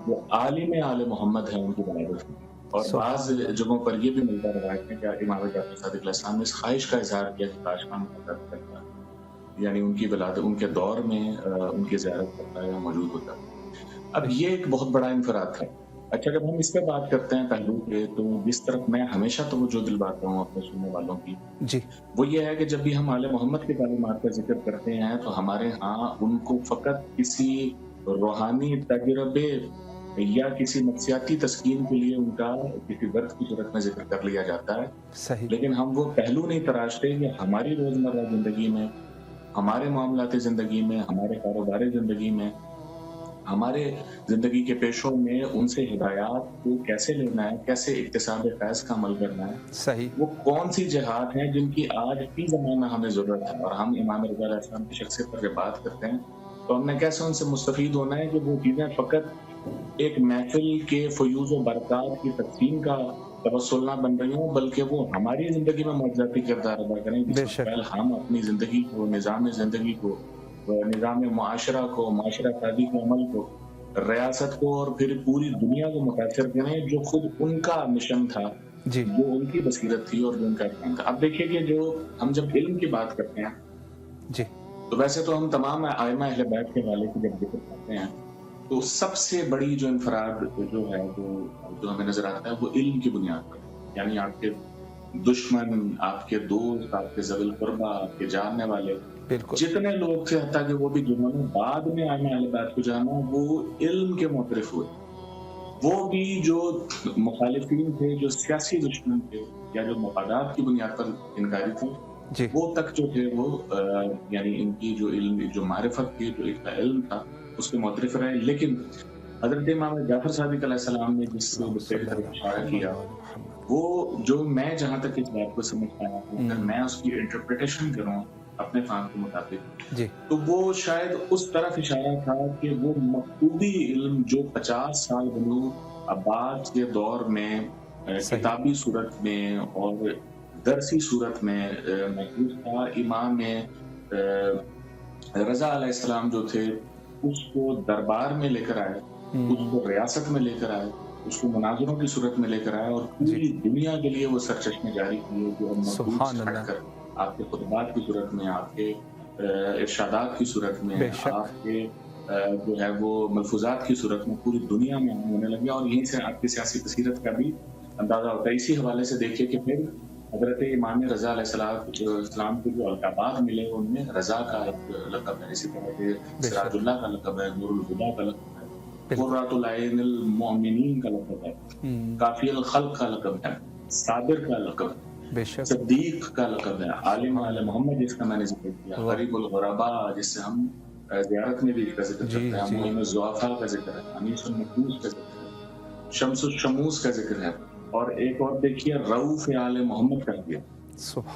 जो आलिम आले मोहम्मद है उनकी वलादत हुई। और बाज़ जगहों पर ये भी मिलता रवायत है कि इमाम जाफ़र सादिक़ अलैहिस्सलाम ने इस ख्वाहिश का इज़हार किया कि काश मैं करता, यानी उनकी वलादत उनके दौर में उनकी ज़ियारत करता या मौजूद होता। अब ये एक बहुत बड़ा इनफराद था। अच्छा, जब हम इस पे बात करते हैं पहलू पे, तो जिस तरफ मैं हमेशा तवज्जो दिलवाता हूँ अपने सुनने वालों की जी, वो ये है कि जब भी हम आले मोहम्मद की तालीमात का जिक्र करते हैं तो हमारे यहाँ उनको फ़कत किसी रूहानी तजरबे या किसी नफ्सियाती तस्कीन के लिए उनका किसी दर्द की सूरत में जिक्र कर लिया जाता है। सही। लेकिन हम वो पहलू नहीं तराशते कि हमारी रोज़मर्रा ज़िंदगी में, हमारे मामलाती ज़िंदगी में, हमारे कारोबारी ज़िंदगी में, हमारे ज़िंदगी के पेशों में उनसे हिदायत को कैसे लेना है, कैसे इक्तिसाब फैज़ का अमल करना है। सही। वो कौन सी जिहाद हैं जिनकी आज भी ज़माना हमें ज़रूरत है। और हम इमाम रज़ा अलैहिस्सलाम की शख्सियत पर जब बात करते हैं तो हमने कैसे उनसे मुस्तफ़ीद होना है कि वो चीज़ें फ़कत एक महफ़िल के फ़यूज़ व बरक़ात की तक़सीम का तवस्सुल ना बन रही हों, बल्कि वो हमारी ज़िंदगी में मुअज़्ज़ज़ाती किरदार अदा करें। जिससे पहले हम अपनी ज़िंदगी को, निज़ाम ज़िंदगी को, निज़ाम मुआशरा को, माशरा शादी के अमल को, रियासत को और फिर पूरी दुनिया को मुतासिर करें, जो खुद उनका मिशन था जी, जो उनकी बसीरत थी और जो उनका काम था। अब देखिए कि जो हम जब इल्म की बात करते हैं जी, तो वैसे तो हम तमाम आइमा अहले बैत के वाले की जब जिक्र करते हैं तो सबसे बड़ी जो इनफराद जो है वो जो हमें नजर आता है वो इल्म की बुनियाद पर, यानी आपके दुश्मन, आपके दोस्त, आपके ज़वील कुर्बा, आपके जानने वाले जितने लोग थे, हत्ता कि वो भी जिन्होंने बाद में आइमा अहले बैत को जाना, वो इल्म के मुतरिफ हुए। वो भी जो मुखालिफिन थे, जो सियासी दुश्मन थे या जो मफादात की बुनियाद पर इनकारी थे, वो तक जो थे वो यानी इनकी जो इल्म, जो मारिफत थी, जो इनका इल्म था, उसके मुतरिफ रहे। लेकिन हज़रत इमाम जाफ़र सादिक़ अलैहिस्सलाम ने जिस नुक्ते की तरफ इशारा किया, वो जो मैं जहाँ तक इस बात को समझ पाया हूँ, अगर मैं उसकी इंटरप्रिटेशन करूँ अपने फाहम के मुताबिक, तो वो शायद उस तरफ इशारा था कि वो मकतूबी इल्म जो 50 साल बनु अब्बास के दौर में किताबी सूरत में और दरसी सूरत में महफूज था, इमाम रज़ा अलैहिस्सलाम जो थे उसको दरबार में लेकर आए, उसको रियासत में लेकर आए, उसको मुनाज़रों की सूरत में लेकर आए और पूरी दुनिया के लिए वो सरचश्मे जारी किए, जो आपके खुतबात की सूरत में, आपके इरशादात की सूरत में, आपके जो है वो मलफूजात की सूरत में पूरी दुनिया में होने लगे। और यहीं से आपकी सियासी बसीरत का भी अंदाजा होता है। इसी हवाले से देखिए कि फिर हज़रत इमाम रज़ा अलैहिस्सलाम को जो अलक़ाबात मिले उनमें रज़ा का एक लक़ब है, इसी तरह से सिराजुल्लाह का लक़ब है, नूरुल हुदा का लक़ब है, कुर्रतुल आइनिल मोमिनीन का लक़ब है, काफ़ियुल ख़ल्क़ का लक़ब है, साबिर का लक़ब है, सद्दीक का लक़ब है, आलिम आले मोहम्मद जिसका मैंने जिक्र किया, ग़रीबुल ग़ुरबा जिससे हम ज़ियारत में भी इसका जिक्र करते हैं, मुइनुज़ ज़ुआफ़ा का जिक्र है, अनीसुन नफूस का जिक्र है, शम्सुश शमूस का जिक्र है, और एक और देखिए रऊफ़ आले मोहम्मद का दिया,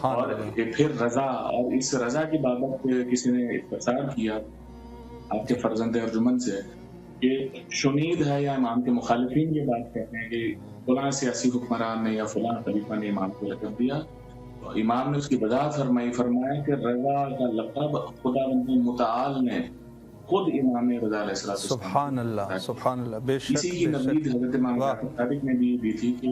और फिर रज़ा। और इस रज़ा की बाबत किसी ने इख्तिसार किया आपके फर्जंद अर्जुमन से कि शुनीद है या इमाम के मुखालिफिन ये बात कहते हैं कि फलां सियासी हुक्मरान ने या फलां खलीफा ने इमाम को लक़ब दिया, तो इमाम ने उसकी वज़ाहत फरमाया कि रज़ा का लक़ब खुदावंद मुतआल ने खुद इमाम रज़ा अलैहिस्सलाम, सुभान अल्लाह, सुभान अल्लाह, बेशक। इसी की नज़ीर हज़रत इमाम जाफ़र सादिक़ ने भी दी थी कि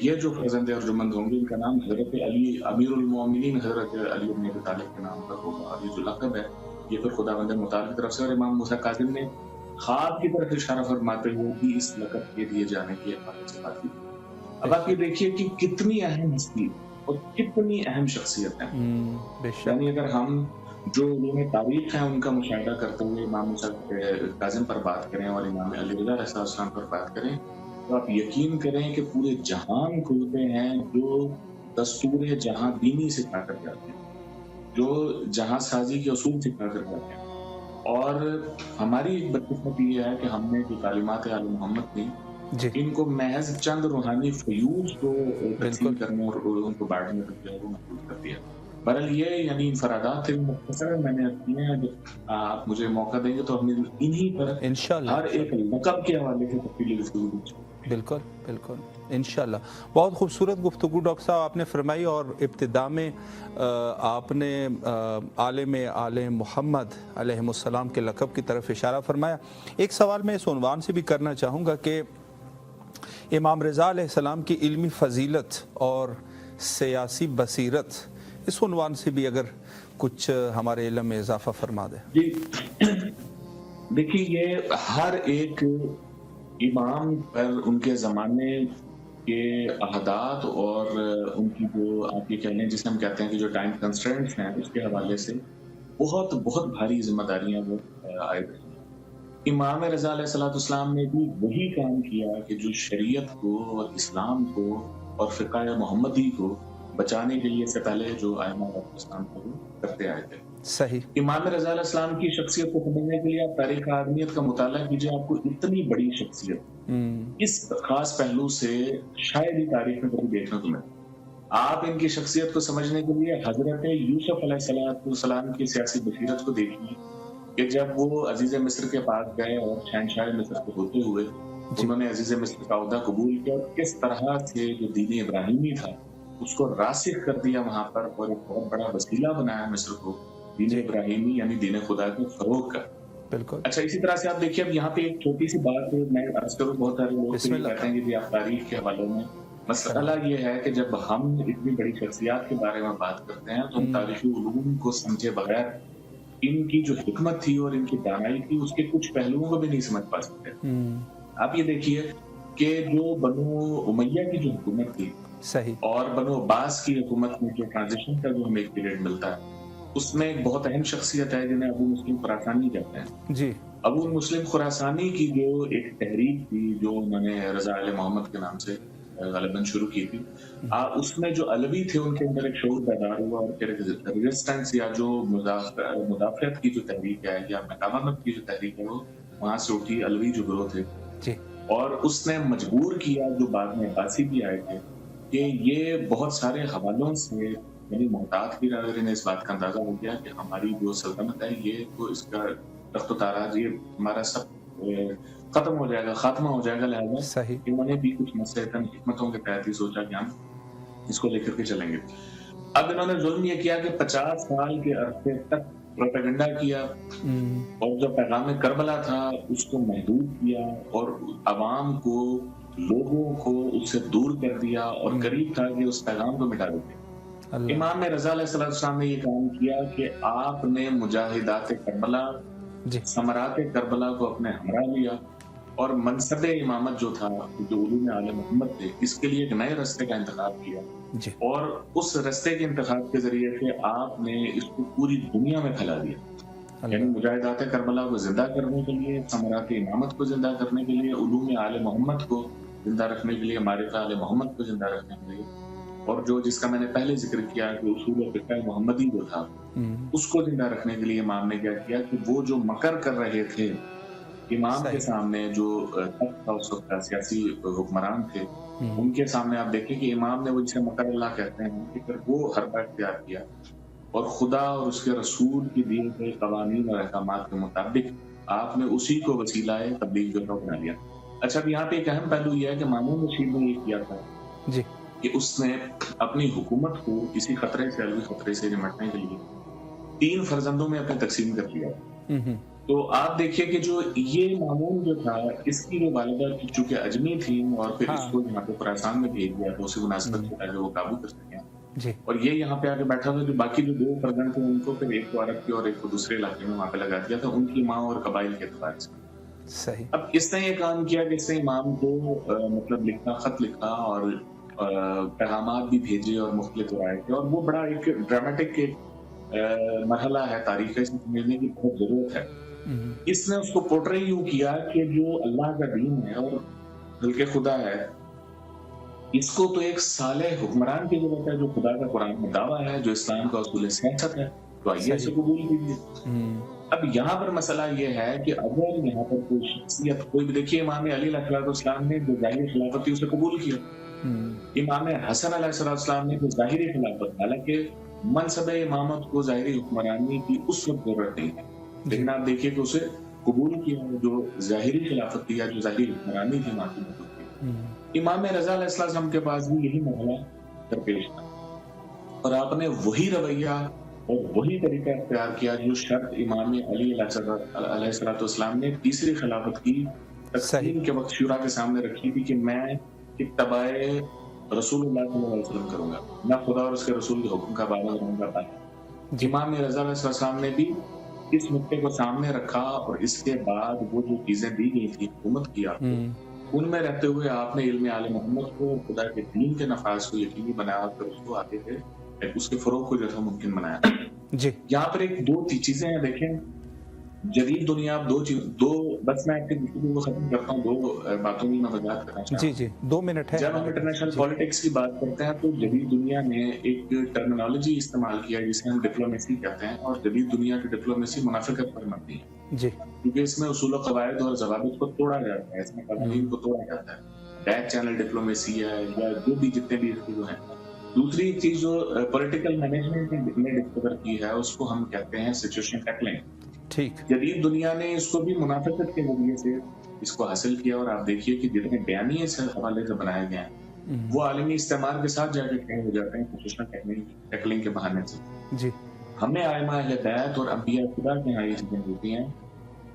ये जो फर्जंद अर्जुमंद होंगे इनका नाम हज़रत अली अमीरुल मोमिनीन हज़रत अली इब्न अबी तालिब के नाम पर होगा। और ये जो लक़ब है ये फिर खुदावंद मुतआल की तरफ से, और इमाम मूसा काज़िम ने ख्वाब की तरफ इशारा फरमाते हुए भी इस लक़ब के दिए जाने की बात की। अब आप ये देखिए कि कितनी अहम हस्ती और कितनी अहम शख्सियत है। यानी अगर हम जो उलूम तारीख है उनका मुशाहिदा करते हुए इमाम मूसा काज़िम पर बात करें और इमाम अली रज़ा अलैहिस्सलाम पर बात करें, तो आप यकीन करें कि पूरे जहान खुलते हैं जो दस्तूर जहां दीनी सिखा कर जाते हैं, जो जहां साजी के उसूल सिखा कर जाते हैं। और हमारी एक बदकिस्मती ये है कि हमने जो तालीमात आले मोहम्मद थी इनको महज चंद रूहानी फ़यूज़ को तस्लीम करने और उनको बांटने तक जो है वो महसूस कर दिया। बहरहाल ये यानी इंफरादात थे मुख्तसर में मैंने किए हैं। जब आप मुझे मौका देंगे तो हम इन्हीं पर इंशाल्लाह हर एक लक़ब के हवाले से तफसीली गुफ्तगू। बिल्कुल बिल्कुल इंशाल्लाह। बहुत खूबसूरत गुफ्तगू डॉक्टर साहब आपने फरमाई, और इब्तिदा में आपने आले मोहम्मद अलैहिस्सलाम के लक़ब की तरफ इशारा फरमाया। एक सवाल मैं इस उन्वान से भी करना चाहूँगा कि इमाम रज़ा अलैहिस्सलाम की इल्मी फ़जीलत और सियासी बसीरत, इस उन्वान से भी अगर कुछ हमारे इल्म में इजाफा फरमा दें। जी देखिए, ये हर एक इमाम पर उनके ज़माने के अहदात और उनकी जो आप ये कह लें जिसे हम कहते हैं कि जो टाइम कंस्ट्रेंट्स हैं उसके हवाले से बहुत बहुत भारी जिम्मेदारियां वो आए थे। इमाम रज़ा अलैहिस्सलाम ने भी वही काम किया कि जो शरीयत को और इस्लाम को और फ़िक़्ह मोहम्मदी को बचाने के लिए से पहले जो आइमा इस्लाम को करते आए थे। सही। इमाम रज़ा अलैहिस्सलाम की शख्सियत को समझने के लिए आप तारीख़ आदमियत का मुताला कीजिए, आपको इतनी बड़ी शख्सियत इस खास पहलू से शायद ही तारीख में कभी देखने को मिले। आप इनकी शख्सियत को समझने के लिए हजरत यूसुफ अलैहिस्सलाम की सियासी बसीरत को देखिए कि जब वो अजीज मिस्र के पास गए और शहनशाह मिस्र के होते हुए उन्होंने अजीज मिस्र का ओहदा कबूल किया और किस तरह से जो दीन इब्राहिमी था उसको रासिख कर दिया वहां पर और एक बहुत बड़ा वसीला बनाया मिस्र को दीन इब्राहिमी यानी दीन खुदा के फरोग का। बिल्कुल। अच्छा, इसी तरह से आप देखिए, अब यहाँ पे एक छोटी सी बात मैं अर्ज करूँ, बहुत सारे लोग कहते हैं कि आप तारीख के हवाले में, मसला ये है कि जब हम इतनी बड़ी शख्सियात के बारे में बात करते हैं तो हम तारीखी उलूम को समझे बगैर इनकी जो हिकमत थी और इनकी दानाई थी उसके कुछ पहलुओं को भी नहीं समझ पा सकते। आप ये देखिए कि जो बनु उमैया की जो हुकूमत थी सही और बनु अब्बास की हुकूमत में जो ट्रांजिशन का जो हमें एक पीरियड मिलता है उसमें एक बहुत अहम शख्सियत है जिन्हें अबू मुस्लिम खुरासानी कहते हैं। जी। अबू मुस्लिम खुरासानी की जो एक तहरीक थी जो उन्होंने रज़ा आले मोहम्मद के नाम से ग़ालिबन शुरू की थी, उसमें जो अलवी थे उनके अंदर एक शऊर पैदा हुआ और फिर रेजिस्टेंस या जो मुदाफ़ियत की जो तहरीक है या मुकावमत की जो तहरीक है वो वहाँ से उठी। अलवी जो ग्रोह थे जी। और उसने मजबूर किया जो बाद में अब्बासी भी आए थे कि ये बहुत सारे हवालों से यानी मोहतात की नजर इन्हें इस बात का अंदाजा हो गया कि हमारी जो सल्तनत है ये तो इसका तख्त ताराज ये हमारा सब खत्म हो जाएगा, खात्मा हो जाएगा। लिहाजा इन्होंने भी कुछ मसलतन हिकमतों के तहत ही सोचा कि हम इसको लेकर के चलेंगे। अब इन्होंने जुल्म ये किया कि 50 साल के अरसे तक प्रोपेगेंडा किया और जो पैगाम करबला था उसको महदूद किया और अवाम को लोगों को उससे दूर कर दिया और करीब था कि उस पैगाम को मिटा देते। इमाम रज़ा अलैहिस्सलाम ने ये काम किया कि आपने मुजाहिदात करबला समरात करबला को अपने हमरा लिया और मनसब इमामत जो था जो उलूम आले मोहम्मद थे इसके लिए एक नए रास्ते का इंतखाब किया और उस रास्ते के इंतखाब के जरिए से आपने इसको पूरी दुनिया में फैला दिया। यानी मुजाहिदात करबला को जिंदा करने के लिए, समरात इमामत को जिंदा करने के लिए, उलूम आले मोहम्मद को जिंदा रखने के लिए, मारिफ आले मोहम्मद को जिंदा रखने के लिए और जो जिसका मैंने पहले जिक्र किया कि उसूल फ़िक़्ह मोहम्मदी जो था उसको जिंदा रखने के लिए इमाम ने क्या किया कि वो जो मकर कर रहे थे इमाम के सामने जो था उस वक्त सियासी हुक्मरान थे उनके सामने आप देखिए कि इमाम ने वो जिसे मकर अल्लाह कहते हैं कि फिर वो हरबा इख्तियार किया और खुदा और उसके रसूल की दिए गए कवानीन और अहकामात के मुताबिक आपने उसी को वसीलाए तब्लीग जो बना लिया। अच्छा, अब यहाँ पे एक अहम पहलू यह है कि मामून रशीद ने ये किया था जी कि उसने अपनी हुकूमत को किसी खतरे से अलवी खतरे से निपटने के लिए 3 फर्जंदों में अपने तकसीम कर लिया। तो आप देखिए कि जो ये मामून जो था इसकी जो वालिदा चूंकि अजमी थी और फिर इसको यहाँ पे खुरासान में भेज दिया तो उसी मुनासिबत से ताकि वो काबू कर सकें और ये यहाँ पे आके बैठा था। जो बाकी जो 2 फर्जंद थे उनको फिर एक को अरब की और एक को दूसरे इलाके में वहाँ पे लगा दिया था उनकी माँ और कबाइल के एतबार से। सही। अब इसने ये काम किया कि इसने इमाम को मतलब खत लिखा और पैगामात भी भेजे और मुख्तलिफ राय थे और वो बड़ा एक ड्रामेटिक एक मरहला है तारीख का, इसमें समझने की बहुत जरूरत है। इसने उसको पोर्ट्रे यूं किया कि जो अल्लाह का दीन है और बल्कि खुदा है इसको तो एक साले हुक्मरान की जरूरत है जो खुदा का कुरान में दावा है, जो इस्लाम का उसूल सियासत है, तो आइए इसे कबूल कीजिए। अब यहाँ पर मसला ये है कि अगर यहाँ पर कोई शख्सियत कोई भी देखिए, इमाम अली अलैहिस्सलाम ने जो जाहिर खिलाफत थी उसे कबूल किया, इमाम हसन अलैहिस्सलाम ने जो जाहिरी खिलाफत, हालांकि मनसब इमामत को ज़ाहिरी हुक्मरानी की उस वक्त जरूरत नहीं है, लेकिन आप देखिए कि उसे कबूल किया जो ज़ाहिरी खिलाफत थी या जो ज़ाहिरी हुक्मरानी थी माँ की। इमाम रज़ा अलैहिस्सलाम के पास भी यही मरहला दरपेश था और आपने वही रवैया और वही तरीका इख्तियार किया जो शर्त इमाम अली अलैहिस्सलाम ने तीसरी खिलाफत की तस्लीम के वक्त शुरा के सामने रखी थी कि मैं इत्तबाए रसूलुल्लाह सल्लल्लाहु अलैहि वसल्लम करूंगा, मैं खुदा और उसके रसूल के हुक्म का पाबंद रहूंगा। इमाम रज़ा अलैहिस्सलाम ने भी इस नुक्ते को सामने रखा और इसके बाद वो जो चीजें दी गई थी हुकूमत की आपको, उनमें रहते हुए आपने इल्म आले मोहम्मद को, खुदा के दीन के नफाज को यकीनी बनाया और उसको आगे थे उसके फरोग को जो था मुमकिन बनाया जी। यहाँ पर एक दो चीजें हैं, देखें जदीद दुनिया, दो बस मैं आपके गुफ्तगू को खत्म करता हूँ, दो बातों में मैं वजाहत करना चाहता हूँ। जी 2 मिनट है। जब हम इंटरनेशनल पॉलिटिक्स की बात करते हैं तो जदीद दुनिया ने एक टर्मिनोलॉजी इस्तेमाल किया जिसे हम डिप्लोमेसी कहते हैं, और जदीद दुनिया की डिप्लोमेसी मुनाफिकत पर मबनी है जी, क्योंकि इसमें उसूल व कवायद और ज़वाबित को तोड़ा जाता है, इसमें कानून को तोड़ा जाता है, बैक चैनल डिप्लोमेसी है या जो भी जितने भी जो है। दूसरी चीज जो पॉलिटिकल मैनेजमेंट ने डिस्कवर की है उसको हम कहते हैं सिचुएशन टैकलिंग। ठीक, जदीद दुनिया ने इसको भी मुनाफिकत के जरिए से इसको हासिल किया और आप देखिए कि जितने बयानिए से हवाले से बनाए गए हैं वो आलमी इस्तेमाल के साथ जाकर कहीं हो जाते हैं सिचुएशनल टैकलिंग के बहाने से जी। हमें आइमा अहले बैत और अंबिया खुदा के यहाँ ये चीजें होती हैं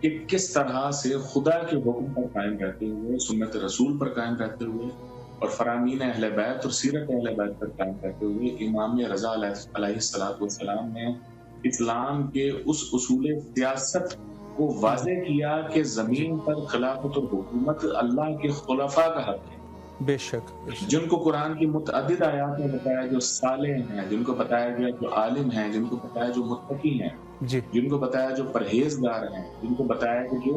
कि किस तरह से खुदा के हुक्म पर कायम रहते हुए, सुन्नत रसूल पर कायम रहते हुए और फरामीन अहले बैत और सीरत अहले बैत पर कायम रहते हुए इमाम रज़ा अलैहिस्सलाम ने इस्लाम के उस उसूल सियासत को वाज़े किया कि जमीन पर खिलाफत और हुकूमत अल्लाह के खुलफा का हक है। बेशक जिनको कुरान की मुतअद्दिद आयात में बताया जो सालेह हैं, जिनको बताया गया जो आलिम हैं, जिनको बताया जो मुत्तकी हैं जी, जिनको बताया जो परहेजगार हैं, जिनको बताया कि जो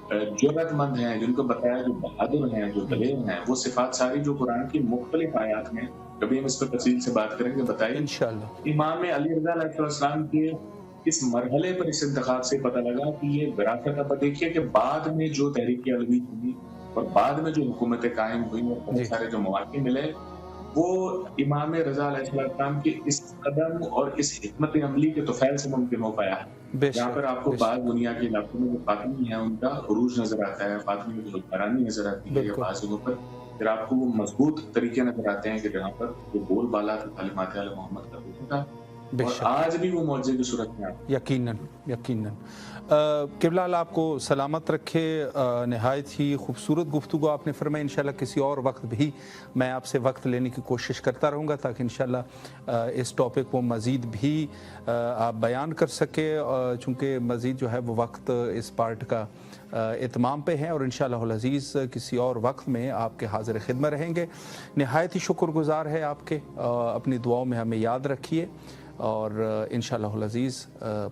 जुर्रतमंद हैं, जिनको बताया जो बहादुर हैं, जो दलेर हैं, वो सिफात सारी जो कुरान की मुख्तलिफ आयात में, कभी हम इस पर तफसील से बात करेंगे, बताइए इंशाअल्लाह। इमाम अली रज़ा अलैहिस्सलाम के इस मरहले पर इस इंतखाब से पता लगा कि ये विरासत। अब देखिए कि बाद में जो तहरीक अलवी हुई और बाद में जो हुकूमतें कायम हुई और बहुत सारे जो मौके मिले वो इमाम रज़ा अलैहिस्सलाम के इस कदम और इस हिकमत अमली के तोफैल से मुमकिन हो पाया है। यहाँ पर आपको बाद दुनिया के इलाकों में जो फातिमी है उनका उरूज नजर आता है, फातिमी की हुक्मरानी नजर आती है, या बाज़ जगहों पर फिर आपको वो मजबूत तरीके नजर आते हैं कि जहाँ पर जो बोल बाला था तालीमात आले मोहम्मद का होता था और आज भी वो मौजज़े की सूरत में आता है। यकीनन क़िबला आपको सलामत रखे। नहायत ही खूबसूरत गुफ्तगू आपने फरमाई। इंशाल्लाह किसी और वक्त भी मैं आपसे वक्त लेने की कोशिश करता रहूँगा ताकि इंशाल्लाह इस टॉपिक को मज़ीद भी आप बयान कर सके, चूँकि मज़ीद जो है वो वक्त इस पार्ट का इत्माम पे है और इंशाअल्लाह अज़ीज़ किसी और वक्त में आपके हाज़िर खिदमत रहेंगे। नहायत ही शुक्रगुज़ार है आपके, अपनी दुआओं में हमें याद रखिए और इंशाअल्लाह अज़ीज़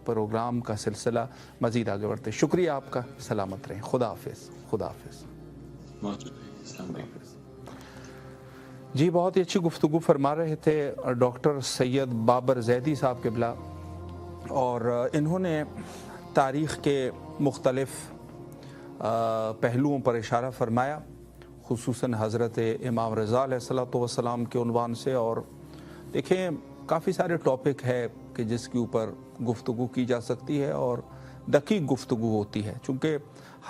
प्रोग्राम का सिलसिला मज़ीद आगे बढ़ते। शुक्रिया आपका, सलामत रहें। खुदा हाफ़िज़। खुदा हाफ़िज़ जी। बहुत ही अच्छी गुफ्तगू फरमा रहे थे डॉक्टर सैयद बाबर ज़ैदी साहब क़िबला, और इन्होंने तारीख़ के मुख्तलिफ़ पहलुओं पर इशारा फरमाया, खुसूसन हज़रत इमाम रज़ा अलैहिस्सलाम के उन्वान से। और देखें काफ़ी सारे टॉपिक है कि जिसके ऊपर गुफ्तगू की जा सकती है और दकीक गुफ्तगू होती है, चूँकि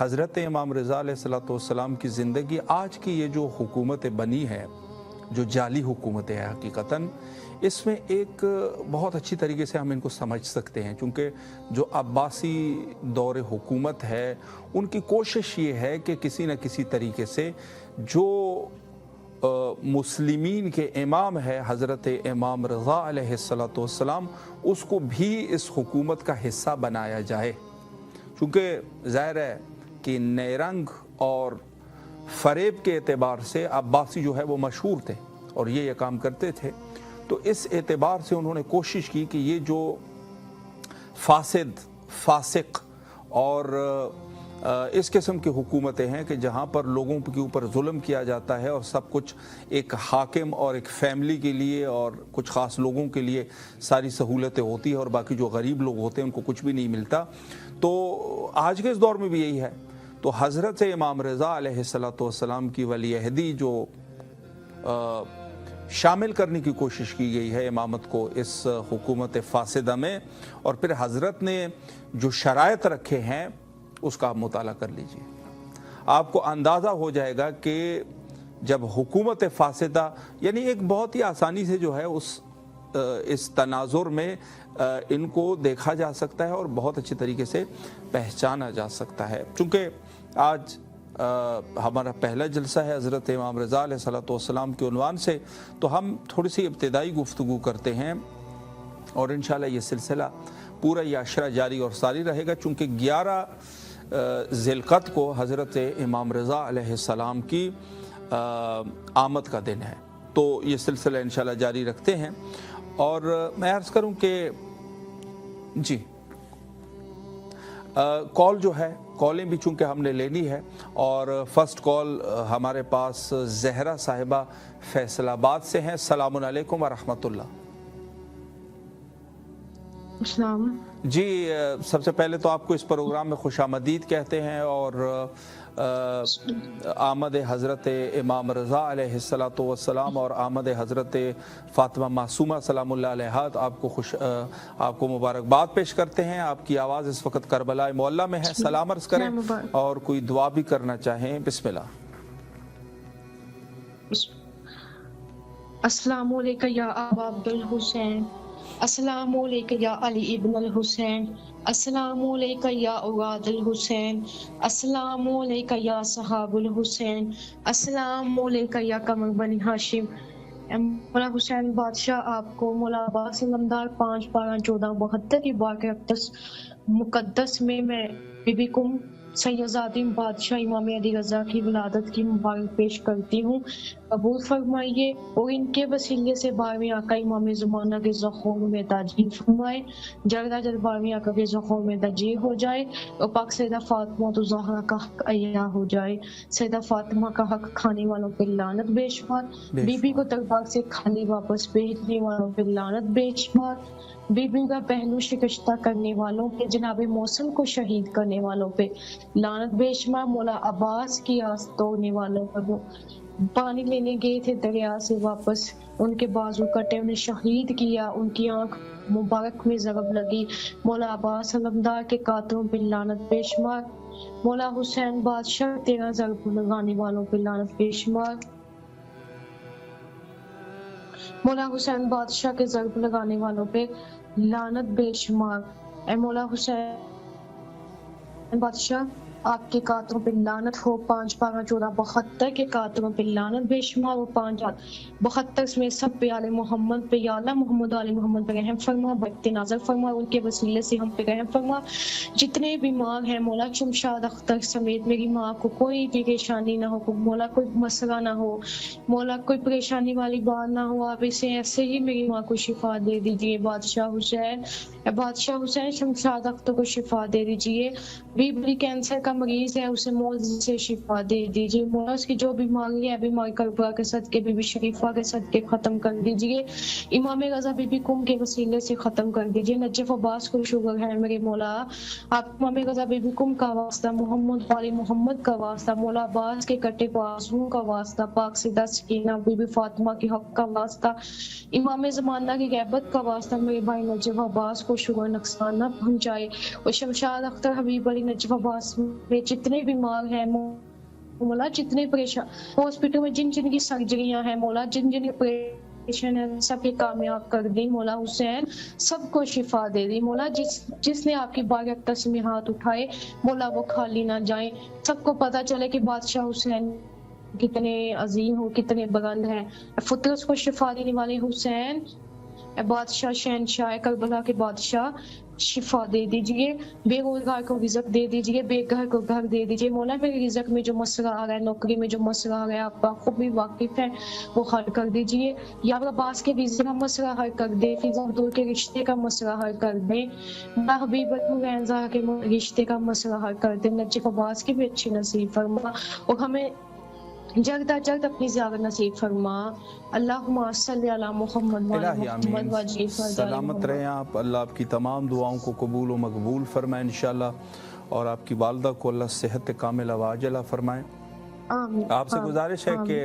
हज़रत इमाम रज़ा अलैहिस्सलाम की ज़िंदगी, आज की ये जो हुकूमतें बनी है, जो जाली हुकूमतें हैं, हकीकतन इसमें एक बहुत अच्छी तरीके से हम इनको समझ सकते हैं, क्योंकि जो अब्बासी दौर हुकूमत है उनकी कोशिश ये है कि किसी न किसी तरीके से जो मुस्लिमीन के इमाम है हज़रत इमाम रज़ा अलैहिस्सलाम, उसको भी इस हुकूमत का हिस्सा बनाया जाए, क्योंकि ज़ाहिर है कि नए रंग और फ़रेब के एतबार से अब्बासी जो है वो मशहूर थे और ये काम करते थे। तो इस एतबार से उन्होंने कोशिश की कि ये जो फासिक और इस किस्म की हुकूमतें हैं कि जहाँ पर लोगों के ऊपर जुल्म किया जाता है और सब कुछ एक हाकिम और एक फैमिली के लिए और कुछ ख़ास लोगों के लिए सारी सहूलतें होती है और बाकी जो गरीब लोग होते हैं उनको कुछ भी नहीं मिलता। तो आज के इस दौर में भी यही है। तो हज़रत इमाम रज़ा अलैहिस्सलाम की वली अहदी जो शामिल करने की कोशिश की गई है इमामत को इस हुकूमत फासिदा में। और फिर हज़रत ने जो शराइत रखे हैं उसका आप मुताला कर लीजिए, आपको अंदाज़ा हो जाएगा कि जब हुकूमत फासिदा, यानी एक बहुत ही आसानी से जो है इस तनाजुर में इनको देखा जा सकता है और बहुत अच्छे तरीके से पहचाना जा सकता है। चूँकि आज हमारा पहला जलसा है हज़रत इमाम रज़ा अलैहिस्सलाम के उन्वान से, तो हम थोड़ी सी इब्तिदाई गुफ्तगू करते हैं और इंशाअल्लाह ये सिलसिला पूरा ये अशरा जारी और सारी रहेगा। चूँकि 11 ज़िलक़द को हज़रत इमाम रज़ा अलैहिस्सलाम की आमद का दिन है, तो ये सिलसिला इंशाअल्लाह जारी रखते हैं। और मैं अर्ज़ करूँ कि जी कॉल जो है, कॉलें भी चूँकि हमने लेनी है, और फर्स्ट कॉल हमारे पास ज़हरा साहिबा फैसलाबाद से हैं। अस्सलामु अलैकुम व रहमतुल्लाह। जी सबसे पहले तो आपको इस प्रोग्राम में खुशामदीद कहते हैं और आमद हज़रत इमाम रज़ा अलैहिस्सलातु वस्सलाम और आमद हज़रत फ़ातिमा मासूमा सलामुल्लाह अलैहा आपको मुबारकबाद पेश करते हैं। आपकी आवाज़ इस वक्त करबला मोहल्ला में है, सलाम अर्ज़ करें और कोई दुआ भी करना चाहें, बिस्मिल्लाह। अस्सलामु अलैका या अबा अब्दुल हुसैन, अस्सलामु अलैका या अली इब्न अल हुसैन, अस्सलामु अलैका या औलादुल हुसैन, अस्सलामु अलैका या सहाबुल हुसैन, अस्सलामु अलैका या कमर बनी हाशिम। मौला हुसैन बादशाह आपको मौला अब्बास इलमदार 5/12/1472 की बाक़ मुक़द्दस में मैं बीबी कुम सैयदातिम बादशाह इमाम अली रज़ा की विलादत की मुबारक पेश करती हूँ, कबूल फरमाइए और इनके वसीले से 12वें आका इमाम ज़माना के ज़ख़ूर में ताजील फरमाए, जल्द अज जल्द 12वें आका के ज़ख़ूर में ताजील हो जाए और पाक सैयदा फ़ातिमा तो ज़हरा का हक अया हो जाए। सैयदा फ़ातिमा का हक खाने वालों पर लानत बेशुमार, बीबी को दरबार से खाली वापस भेजने वालों पर लानत बेशुमार, बीबी का पहलू शिकस्ता करने वालों पे, जनाब मौसम को शहीद करने वालों पे लानत बेशुमार, मौला अब्बास की आस तोड़ने वालों पर, वो पानी लेने गए थे दरिया से वापस, उनके बाजू कटे, उन्हें शहीद किया, उनकी आंख मुबारक में ज़रब लगी, मौला अब्बास अलमदार के कातलों पे लानत बेशुमार, मौला हुसैन बादशाह 13 ज़रब लगाने वालों पे लानत बेशुमार, मौला हुसैन बादशाह के ज़रब लगाने वालों पे लानत बेशुमार। ऐ मौला हुसैन बादशाह आपके कातलों पे लानत हो, 5/12/1472 के कातलों पे लानत बेशुमार, वो 5/72 में सब पे आले मोहम्मद पे, या अल्लाह मोहम्मद आले मोहम्मद पे रहम फरमा, बरकत नाज़र फरमा, उनके वसीले से हम पे रहम फरमा। जितने बीमार हैं मौला शमशाद अख्तर समेत मेरी माँ को कोई भी परेशानी ना हो, मौला कोई मसला ना हो, मौला कोई परेशानी वाली बात ना हो, आप इसे ऐसे ही मेरी माँ को शिफा दे दीजिए। बादशाह हुसैन शमशाद अख्तर को शिफा दे दीजिए। बीबी कैंसर का मरीज है, उसे मौत से शिफा दे दीजिए। मौला उसकी जो बीमारी है, बीमारी करबला के सदके, बीबी शरीफा के सदके खत्म कर दीजिए। इमाम रज़ा बीबी कुम के वसीले से खत्म कर दीजिए। नजफ अब्बास को शुगर है मेरे मौला, आप इमाम रज़ा बीबी कुम का वास्ता, मोहम्मद वाली मोहम्मद का वास्ता, मौला अब्बास के कटे बाजुओं का वास्ता, पाक सीदा सकीना बीबी फातिमा के हक का वास्ता, इमाम ज़माना की गैबत का वास्ता, मेरे भाई नजफ अब्बास को शुगर नुकसान न पहुंचाए। और शमशाद अख्तर हबीब अली नजफ अब्बास में जितने बीमार हैं मौला, जितने परेशान हॉस्पिटल में जिन जिन की सर्जरियां हैं मौला, जिन जिन परेशान है सबके कामयाब कर दी। मौला हुसैन सबको शिफा दे दी। मौला जिसने आपकी बारकत से हाथ उठाए मौला वो खाली ना जाए। सबको पता चले कि बादशाह हुसैन कितने अजीम हो, कितने बुलंद हैं। फुतरत को शिफा देने वाले हुसैन बादशाह शहनशाह करबला के बादशाह शिफा दे दीजिए। बेरोजगार को रिज़्क दे दीजिए, बेघर को घर दे दीजिए। मौला मेरे रिज़्क में जो मसला आ रहा है, नौकरी में जो मसला आ रहा है, आप खूब भी वाकिफ हैं, वो हल कर दीजिए। या अब्बास के वीज़े का मसला हल कर दे, फिज़ा अब्दुल के रिश्ते का मसला हल कर दे, मौला हबीब रज़ा के रिश्ते का मसला हल कर दे। नजीफ अब्बास की भी अच्छी नसीब फरमा और हमें जल्द अज जल्द अपनी ज़ियारत नसीब फरमा। अल्लाहुम्मा सल्ली अला मुहम्मद व अला मुहम्मद वजील सलामत रहें आप। अल्लाह आपकी तमाम दुआओं को कबूल व मकबूल फरमाए इंशाअल्लाह, और आपकी वालदा को अल्लाह सेहत कामिला वाजिला फरमाए। आपसे गुजारिश है कि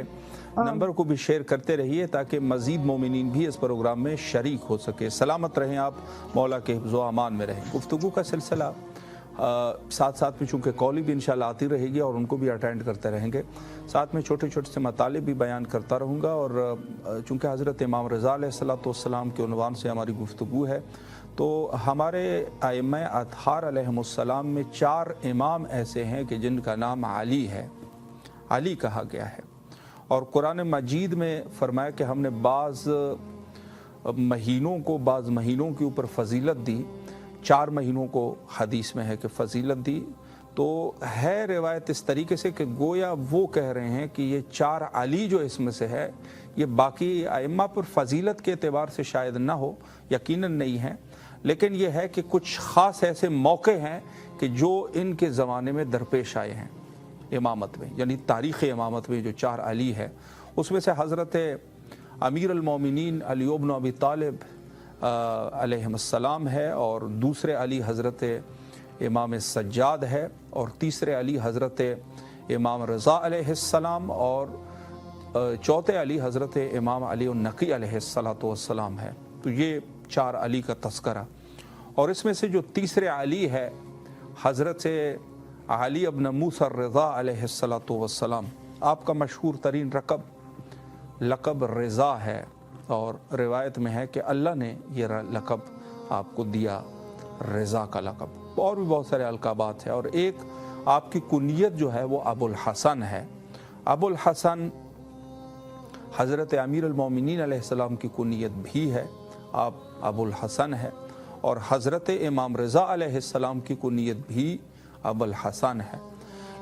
नंबर को भी शेयर करते रहिए ताकि मज़ीद मोमिनीन भी इस प्रोग्राम में शरीक हो सके। सलामत रहें आप, मौला के हिफ्ज़ व अमान में रहें। गुफ्तगू का सिलसिला साथ साथ में चूँकि कॉली भी इंशाल्लाह आती रहेगी और उनको भी अटेंड करते रहेंगे, साथ में छोटे छोटे से मताले भी बयान करता रहूँगा। और चूँकि हज़रत इमाम रज़ा अलैहिस्सलाम के उन्वान से हमारी गुफ्तगू है, तो हमारे आइम्मा अतहार अलैहिमुस्सलाम में 4 इमाम ऐसे हैं कि जिनका नाम अली है, अली कहा गया है। और कुरान मजीद में फरमाया कि हमने बाज़ महीनों के ऊपर फजीलत दी, 4 महीनों को हदीस में है कि फजीलत दी। तो है रिवायत इस तरीके से कि गोया वो कह रहे हैं कि ये 4 अली जो इसमें से है, ये बाकी आइम्मा पर फजीलत के एतबार से शायद ना हो, यकीनन नहीं है, लेकिन ये है कि कुछ ख़ास ऐसे मौके हैं कि जो इनके ज़माने में दरपेश आए हैं इमामत में, यानी तारीख़ इमामत में जो 4 अली है, उसमें से हज़रत अमीर अल-मोमिनीन अली इब्न अबी तालिब अलैहिस्सलाम है, और दूसरे अली हज़रत इमाम सज्जाद है, और तीसरे अली हज़रत इमाम रज़ा अलैहिस्सलाम, और चौथे अली हज़रत इमाम अली नक़ी अलैहिस्सलाम है। तो ये 4 अली का तस्करा। और इसमें से जो तीसरे अली है हज़रत अली इब्न मूसा रज़ा अलैहिस्सलाम, आपका मशहूर तरीन लक़ब रज़ा है, और रिवायत में है कि अल्लाह ने ये लक़ब आपको दिया, रज़ा का लक़ब। और भी बहुत सारे अलक़ाबात हैं, और एक आपकी कुनियत जो है वो अबुल हसन है। अबुल हसन हज़रत अमीर अल-मोमिनीन अलैहिस्सलाम की कुनियत भी है, आप अबुल हसन है, और हज़रत इमाम रज़ा अलैहिस्सलाम की कुनियत भी अबुल हसन है।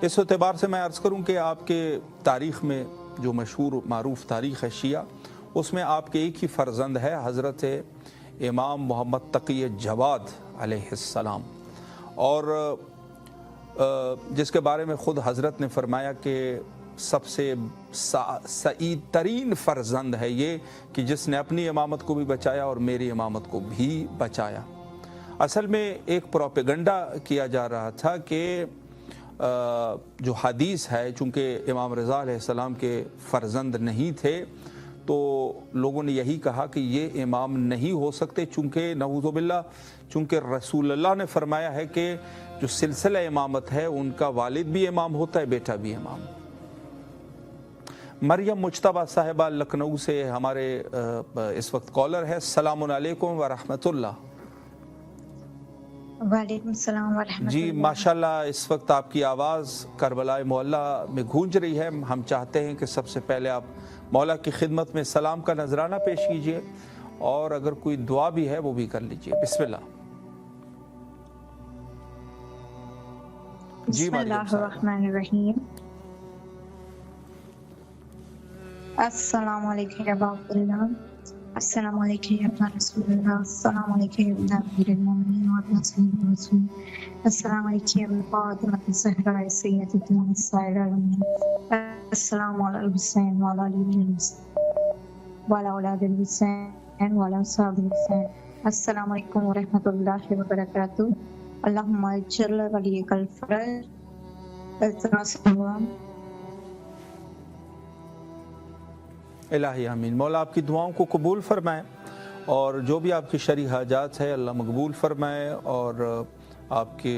इस एतबार से मैं अर्ज़ करूँ कि आपके तारीख़ में जो मशहूर मारूफ़ तारीख़ है शिया, उसमें आपके एक ही फ़र्जंद है हज़रत इमाम मोहम्मद तक़ी जवाद अलैहिस्सलाम, और जिसके बारे में ख़ुद हज़रत ने फ़रमाया कि सबसे सईद तरीन फ़र्जंद है ये कि जिसने अपनी इमामत को भी बचाया और मेरी इमामत को भी बचाया। असल में एक प्रोपेगंडा किया जा रहा था कि जो हदीस है, चूँकि इमाम रज़ा अलैहिस्सलाम के फ़र्जंद नहीं थे, तो लोगों ने यही कहा कि ये इमाम नहीं हो सकते, चूँकि नऊज़ुबिल्लाह, चूँकि रसूलुल्लाह ने फरमाया है कि जो सिलसिला इमामत है उनका वालिद भी इमाम होता है, बेटा भी इमाम। मरियम मुज्तबा साहिबा लखनऊ से हमारे इस वक्त कॉलर है। अस्सलामु अलैकुम व रहमतुल्लाह। वालेकुम सलाम व रहमतुल्लाह। जी माशाल्लाह, इस वक्त आपकी आवाज़ करबला मोहल्ला में गूंज रही है। हम चाहते हैं कि सबसे पहले आप मौला की खिदमत में सलाम का नजराना पेश कीजिए, और अगर कोई दुआ भी है वो भी कर लीजिए। बिस्मिल्लाह। जी बिस्मिल्लाहिर्रहमानिर्रहीम। अस्सलामु अलैकुम या बाबुल्लाह, अस्सलामु अलैकुम या रसूलुल्लाह, अस्सलामु अलैकुम या अमीरुल मोमिनीन व रसूलुल्लाह, अस्सलामु अलैकुम या फातिमा ज़हरा सय्यदतुल निसाइल आलमीन, अस्सलामु अलल हुसैन व अला अली व अला औलादिल हुसैन व अला असहाबिल हुसैन, अस्सलामु अलैकुम व रहमतुल्लाहि व बरकातुहू, अल्लाहुम्मा इज्जल वलियकल फरज इलाही आमीन। मौला आपकी दुआओं को कबूल फरमाए, और जो भी आपकी शरई हाजात है अल्लाह मकबूल फरमाए, और आपके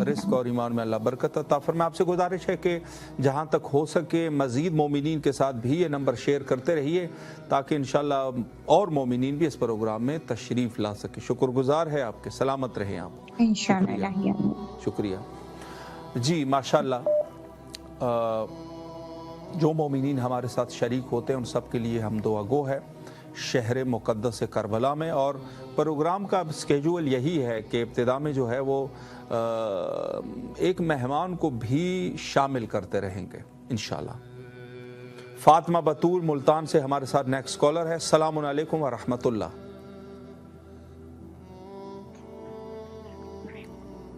रिस्क और ईमान में अल्लाह बरकत अता फरमाए। आपसे गुजारिश है कि जहाँ तक हो सके मज़ीद मोमिनीन के साथ भी ये नंबर शेयर करते रहिए, ताकि इंशाल्लाह और मोमिनीन भी इस प्रोग्राम में तशरीफ़ ला सके। शुक्रगुजार है आपके, सलामत रहें आप इंशाल्लाह। शुक्रिया जी। माशाल्लाह, जो मोमिनीन हमारे साथ शरीक होते हैं उन सब के लिए हम दुआ गो है शहर मुक़द्दस करबला में। और प्रोग्राम का स्केजूल यही है कि इब्तिदा में जो है वो एक मेहमान को भी शामिल करते रहेंगे इंशाल्लाह। फातिमा बतूल मुल्तान से हमारे साथ नेक्स्ट कॉलर है। अस्सलामु अलैकुम व रहमतुल्लाह।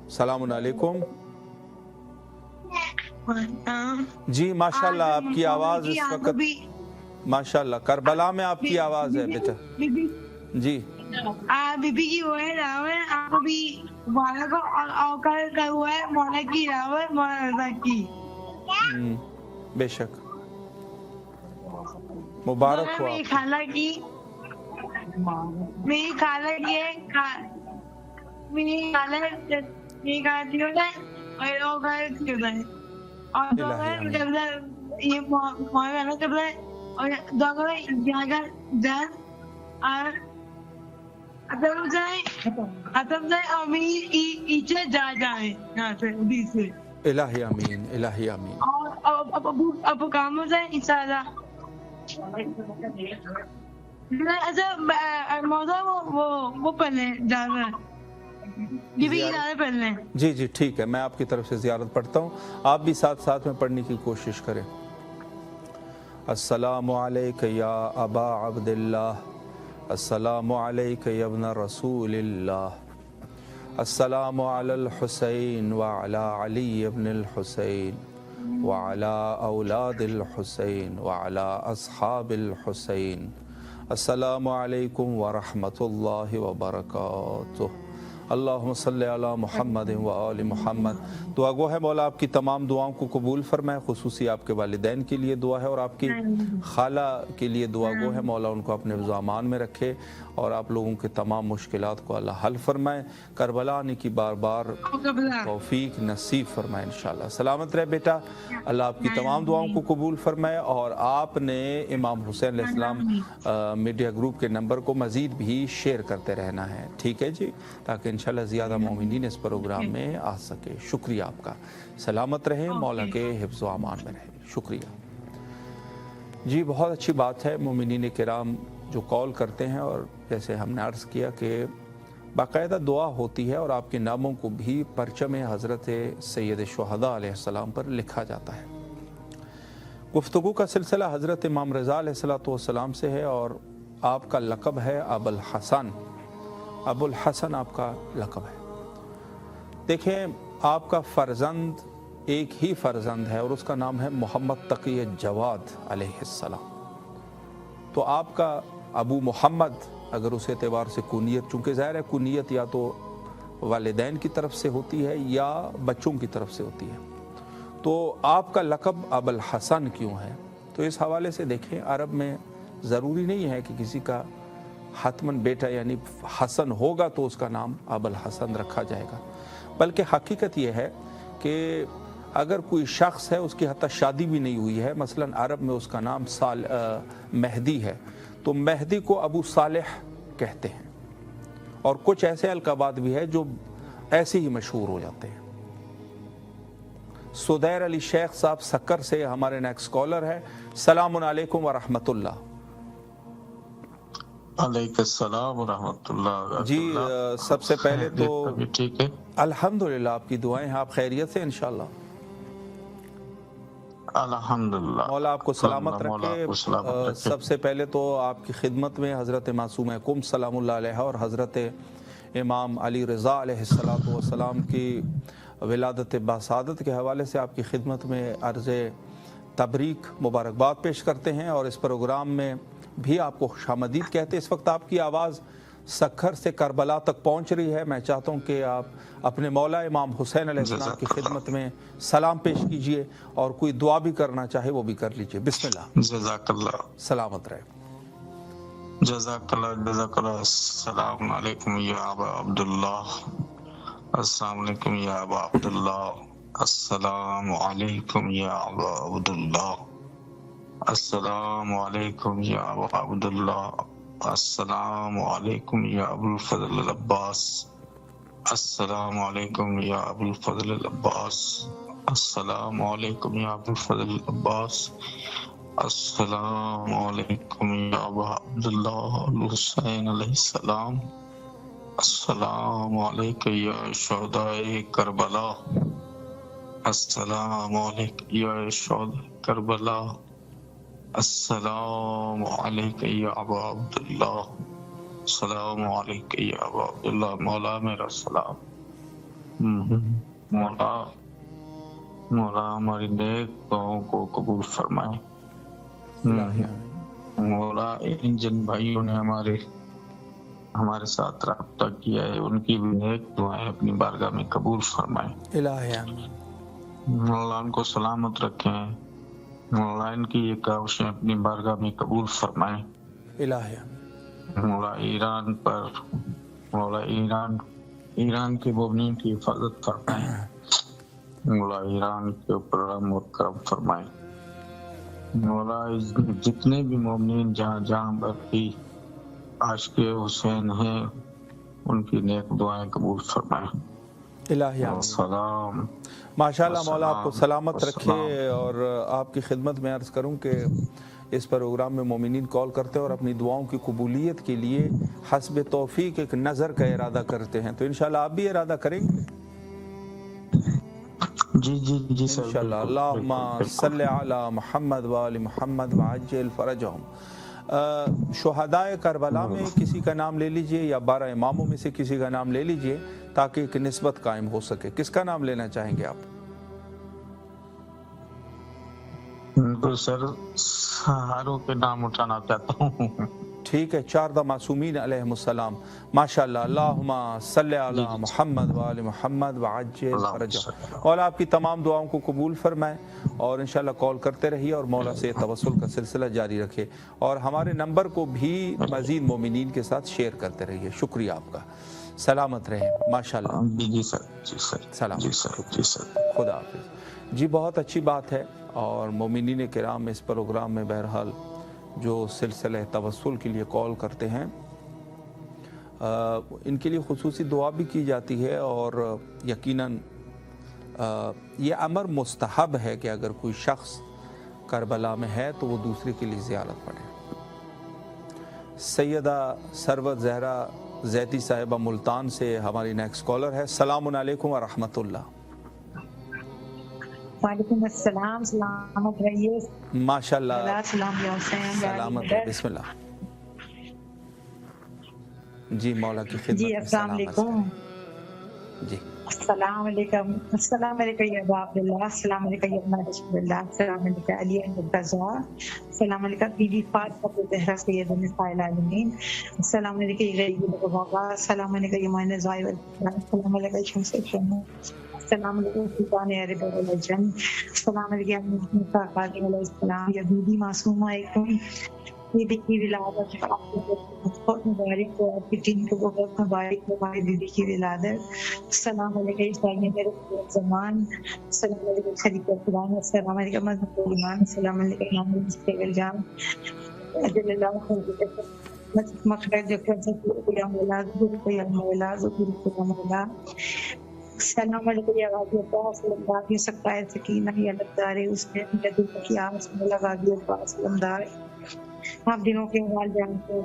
अस्सलामु अलैकुम। जी माशाल्लाह, आपकी आवाज़ इस वक्त माशाल्लाह करबला में आपकी आवाज़ है बेटा जी। बीबी की वो है रावण, आपको भी मौला को औकर का हुआ है, मौला की रावण मौला की। बेशक। मुबारक हो मेरी आप। खाला की मेरी खाला की है मेरी खाला थी होता है और वो घर की होता है और दो इलाही आमीन। मतलब ये मोहर रहना करता है और दो यहाँ का जान और अतम जाए और मेरी इच्छा जाए यहाँ से उदी से इलाही आमीन, इलाही आमीन। और अब काम हो जाए इंशाल्लाह। अच्छा मौजा वो पढ़ने जाना ये भी इजाज़त पढ़ने। जी जी ठीक है, मैं आपकी तरफ से ज़ियारत पढ़ता हूँ, आप भी साथ साथ में पढ़ने की कोशिश करें। अस्सलामु अलैका या अबा अब्दिल्लाह, अस्सलामु अलैका या इब्न रसूलिल्लाह, अस्सलामु अलल हुसैन व अला अली इब्निल हुसैन व अला औलादिल हुसैन व अला अस्हाबिल हुसैन, अस्सलामु अलैकुम व रहमतुल्लाहि व बरकातुहू, अल्लाहुम्मा सल्लि अला मुहम्मद व आलि मुहम्मद। दुआ गो है मौला आपकी तमाम दुआओं को कबूल फरमाए, खुसूसी आपके वालिदैन के लिए दुआ है और आपकी खाला के लिए दुआ गो है मौला उनको अपने ज़ामान में रखे और आप लोगों के तमाम मुश्किलात को अल्लाह हल फरमाए, करबला आने की बार बार तौफीक नसीब फरमाए इंशाअल्लाह। सलामत रहे बेटा, अल्लाह आपकी तमाम दुआओं को कबूल फरमाए और आपने इमाम हुसैन अलैहिस्सलाम मीडिया ग्रुप के नंबर को मज़ीद भी शेयर करते रहना है, ठीक है जी, ताकि इंशाअल्लाह ज़्यादा मोमिनीन इस प्रोग्राम में आ सके। शुक्रिया आपका, सलामत रहें, मौला के हिफ्ज़ व अमान में रहें, शुक्रिया जी। बहुत अच्छी बात है, मोमिनीन किराम जो कॉल करते हैं और जैसे हमने अर्ज़ किया कि बाकायदा दुआ होती है और आपके नामों को भी परचम हज़रत सैयद शुहदा अलैहिस्सलाम पर लिखा जाता है। गुफ्तगू का सिलसिला हज़रत इमाम रज़ा अलैहिस्सलाम से है और आपका लक़ब है अबुल हसन। अबुल हसन आपका लक़ब है। देखें, आपका फ़र्जंद एक ही फ़र्जंद है और उसका नाम है मोहम्मद तक़ी जवाद अलैहिस्सलाम। तो आपका अबू मोहम्मद अगर उस एतबार से कुनियत, चूँकि ज़ाहिर है कुनियत या तो वालिदैन की तरफ से होती है या बच्चों की तरफ से होती है, तो आपका लक़ब अबुल हसन क्यों है? तो इस हवाले से देखें, अरब में ज़रूरी नहीं है कि किसी का हतमन बेटा यानी हसन होगा तो उसका नाम अबुल हसन रखा जाएगा, बल्कि हकीकत यह है कि अगर कोई शख्स है उसकी हत्ता शादी भी नहीं हुई है, मसलन अरब में उसका नाम मेहदी है, तो मेहदी को अबू सालेह कहते हैं और कुछ ऐसे अलकाबात भी है जो ऐसे ही मशहूर हो जाते हैं। सुदैर अली शेख साहब सक्कर से हमारे नेक्स्ट कॉलर है। सलामुन अलैकुम व रहमतुल्लाह। अलैकुम व रहमतुल्लाह। जी सबसे पहले तो ठीक है, अल्हम्दुलिल्लाह, आपकी दुआएं हैं, आप खैरियत से इंशाअल्लाह? अल्हम्दुलिल्लाह, मौला आपको सलामत रखे। सबसे पहले तो आपकी खिदमत में हज़रत मासूम कुम सलामुल्लाह अलैहा और हज़रत इमाम अली रज़ा अलैहिस्सलाम की विलादत बासादत के हवाले से आपकी खिदमत में अर्ज़ तबरीक मुबारकबाद पेश करते हैं और इस प्रोग्राम में भी आपको खुशामदीद कहते हैं। इस वक्त आपकी आवाज़ सक्खर से करबला तक पहुंच रही है। मैं चाहता हूं कि आप अपने मौला इमाम हुसैन अलैहिस्सलाम की खिदमत में सलाम पेश कीजिए और कोई दुआ भी करना चाहे वो भी कर लीजिए। बिस्मिल्लाह। जज़ाकल्लाह। सलामत रहे। जज़ाकल्लाह जज़ाकल्लाह। अस्सलाम वालेकुम या अबा अब्दुल्लाह, अस्सलाम वालेकुम या अबा अब्दुल्लाह, अस्सलाम वालेकुम या अबा अब्दुल्लाह, अस्सलाम वालेकुम या अबा अब्दुल्लाह, अस्सलाम वालेकुम या अबुल फज़ल अल अब्बास, अस्सलाम वालेकुम या अबुल फज़ल अल अब्बास, अस्सलाम वालेकुम या अबुल फज़ल अल अब्बास, अस्सलाम वालेकुम या अबा अब्दुल्लाह अल हुसैन अलैहिस्सलाम, अस्सलाम वालेकुम या शुहदाए करबला, अस्सलाम वालेकुम या शुहदाए करबला, अस्सलाम वालेकुम या अबा अब्दुल्लाह, अस्सलाम वालेकुम या अबा अब्दुल्लाह। मौला मेरा सलाम। मौला हमारी नेक दुआओं को कबूल फरमाए। मौला इन जिन भाइयों ने हमारे साथ राब्ता किया है उनकी भी नेक दुआएं अपनी बारगाह में कबूल फरमाए। इलाही मौला उनको सलामत रखें, مولا ان کی یہ کاوش اپنی بارگاہ میں قبول فرمائے. الہی مولا ایران پر، مولا ایران کے مومنین کی حفاظت فرمائے. مولا ایران کے اوپر رحم اور کرم فرمائے. مولا جتنے بھی مومنین جہاں جہاں پر بھی عاشق حسین ہیں ان کی نیک دعائیں قبول فرمائے. الہی سلام. ماشاءاللہ مولا آپ کو سلامت رکھے. اور آپ کی خدمت میں عرض کروں کہ اس پروگرام میں مومنین کال کرتے ہیں اور اپنی دعاؤں کی قبولیت کے لیے حسب توفیق ایک نظر کا ارادہ کرتے ہیں، تو انشاءاللہ آپ بھی ارادہ کریں گے؟ جی سر انشاءاللہ. اللہم صلی علی محمد و آل محمد وعجل فرجہم. شہدائے کربلا میں کسی کا نام لے لیجئے یا 12 اماموں میں سے کسی کا نام لے لیجئے تاکہ ایک نسبت قائم ہو سکے. کس کا نام لینا چاہیں گے آپ؟ تو سر سہاروں کے نام اٹھانا چاہتا ہوں. ٹھیک ہے، 4 معصومین علیہم السلام. ماشاءاللہ. اللہم صلی علی محمد و آل محمد وعجل فرجہم. مولا آپ کی تمام دعاؤں کو قبول فرمائے اور انشاءاللہ کال کرتے رہیے اور مولا سے توسل کا سلسلہ جاری رکھے اور ہمارے نمبر کو بھی مزید مومنین کے ساتھ شیئر کرتے رہیے. شکریہ آپ کا. سلامت رہیں. ماشاءاللہ. جی سر. سلام. جی سر. خدا حافظ. جی بہت اچھی بات ہے. اور مومنین کرام اس پروگرام میں بہرحال جو سلسلہ توسل کے لیے کال کرتے ہیں ان کے لیے خصوصی دعا بھی کی جاتی ہے اور یقیناً یہ امر مستحب ہے کہ اگر کوئی شخص کربلا میں ہے تو وہ دوسرے کے لیے زیارت پڑھے. سیدہ سرور زہرا زیدی صاحبہ ملتان سے ہماری نیکسٹ کالر ہے. السلام علیکم ورحمۃ اللہ. وعلیکم السلام. سلامت رہیے. ماشاءاللہ. سلامت ہے. بسم اللہ. جی مولا کی خدمت. جی السلام علیکم. جی السلام علیکم. السلام علیکم یا ابا عبداللہ. السلام علیکم یا ابن رسول اللہ. السلام علیکم علی المرتضیٰ. السلام علیکم بی بی فاطمہ زہرا سید النساء العالمین. السلام علیکم غریب الغرباء. السلام علیکم یا معین الزائر. السلام علیکم شمس الشمس. السلام علیکم سلطان عرب الجن. السلام علیکم موسیٰ قادم علیہ السلام. یا بی بی معصومہ ایکم بی بی کی ولادت آپ کو بہت مبارک ہو. آپ کی ٹیم کو بہت مبارک ہو ہماری بی بی کی ولادت. السلام علیکم عیسائی میرے زمان. السلام علیکم خلیفہ القرآن. السلام علیکم مذہب الایمان. السلام علیکم محمد مستقل جان اجل اللہ مخرج یا مولا ظہور یا مولا ظہور یا مولا. السلام علیکم یا غازی عباس لمدار. یہ سکتا ہے سکینہ یا لبدار اس نے جدو کی آمس مولا غازی عباس لمدار. آپ دنوں کے حوال جانتے ہیں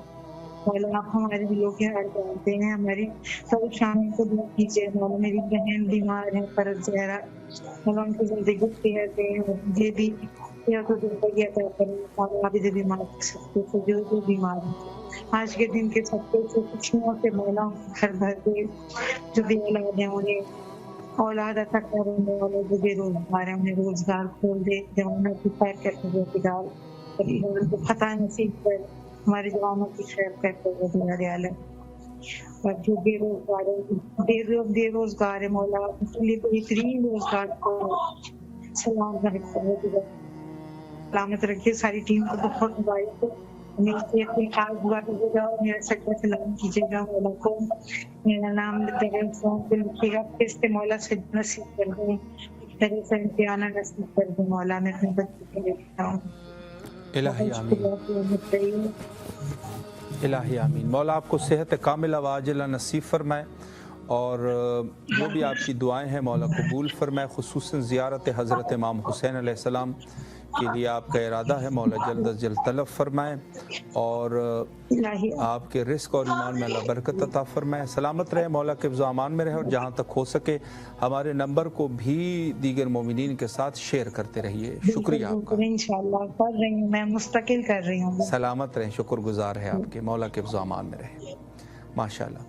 مولا. آپ ہمارے دلوں کے حال جانتے ہیں. ہماری سب شاموں کو دور کیجیے مولا. میری بہن بیمار ہے فرض زہرا مولا. ان کی زندگی صحت دے. مجھے بھی تو زندگی عطا کریں مولا. آپ بھی بیمار سکتے سے جو بیمار ہیں آج کے دن کے سب سے خوشیوں سے مولا گھر بھر کے جو بھی اولاد ہیں انہیں اولاد عطا کریں مولا. جو بے روزگار ہیں انہیں روزگار کھول دے. جوانوں کی خیر کرتے ہوئے روزگار فتح نصیب کر. ہمارے جوانوں کی خیر کرتے ہوئے دیال ہے. اور جو بے روزگار ہے مولا ان کے لیے بہترین روزگار کو سلامت رکھیے. ساری ٹیم کو بہت مبارک ہو. خاص دعا کیجیے گا اور میرا سچا سلام کیجیے گا مولا کو. میرا نام فون پہ لکھیے گا کس سے مولا سے نصیب کر دیں. طرح سے امتحانہ نصیب کر دیں مولا. میں اپنے بچے کے لیے ہوں. الہی آمین. الہی آمین. مولا آپ کو صحت کاملہ و عاجلہ نصیب فرمائے اور جو بھی آپ کی دعائیں ہیں مولا قبول فرمائے. خصوصاً زیارت حضرت امام حسین علیہ السلام کے لیے آپ کا ارادہ ہے مولا جلد از جلد طلب فرمائے اور آپ کے رزق اور ایمان میں اللہ برکت عطا فرمائے. سلامت رہے مولا کے حفظ و امان میں رہے اور جہاں تک ہو سکے ہمارے نمبر کو بھی دیگر مومنین کے ساتھ شیئر کرتے رہیے. شکریہ آپ کا. انشاءاللہ کر رہی ہوں میں مستقل کر رہی ہوں. سلامت رہیں. شکر گزار ہے آپ کے. مولا کے حفظ و امان میں رہے. ماشاءاللہ.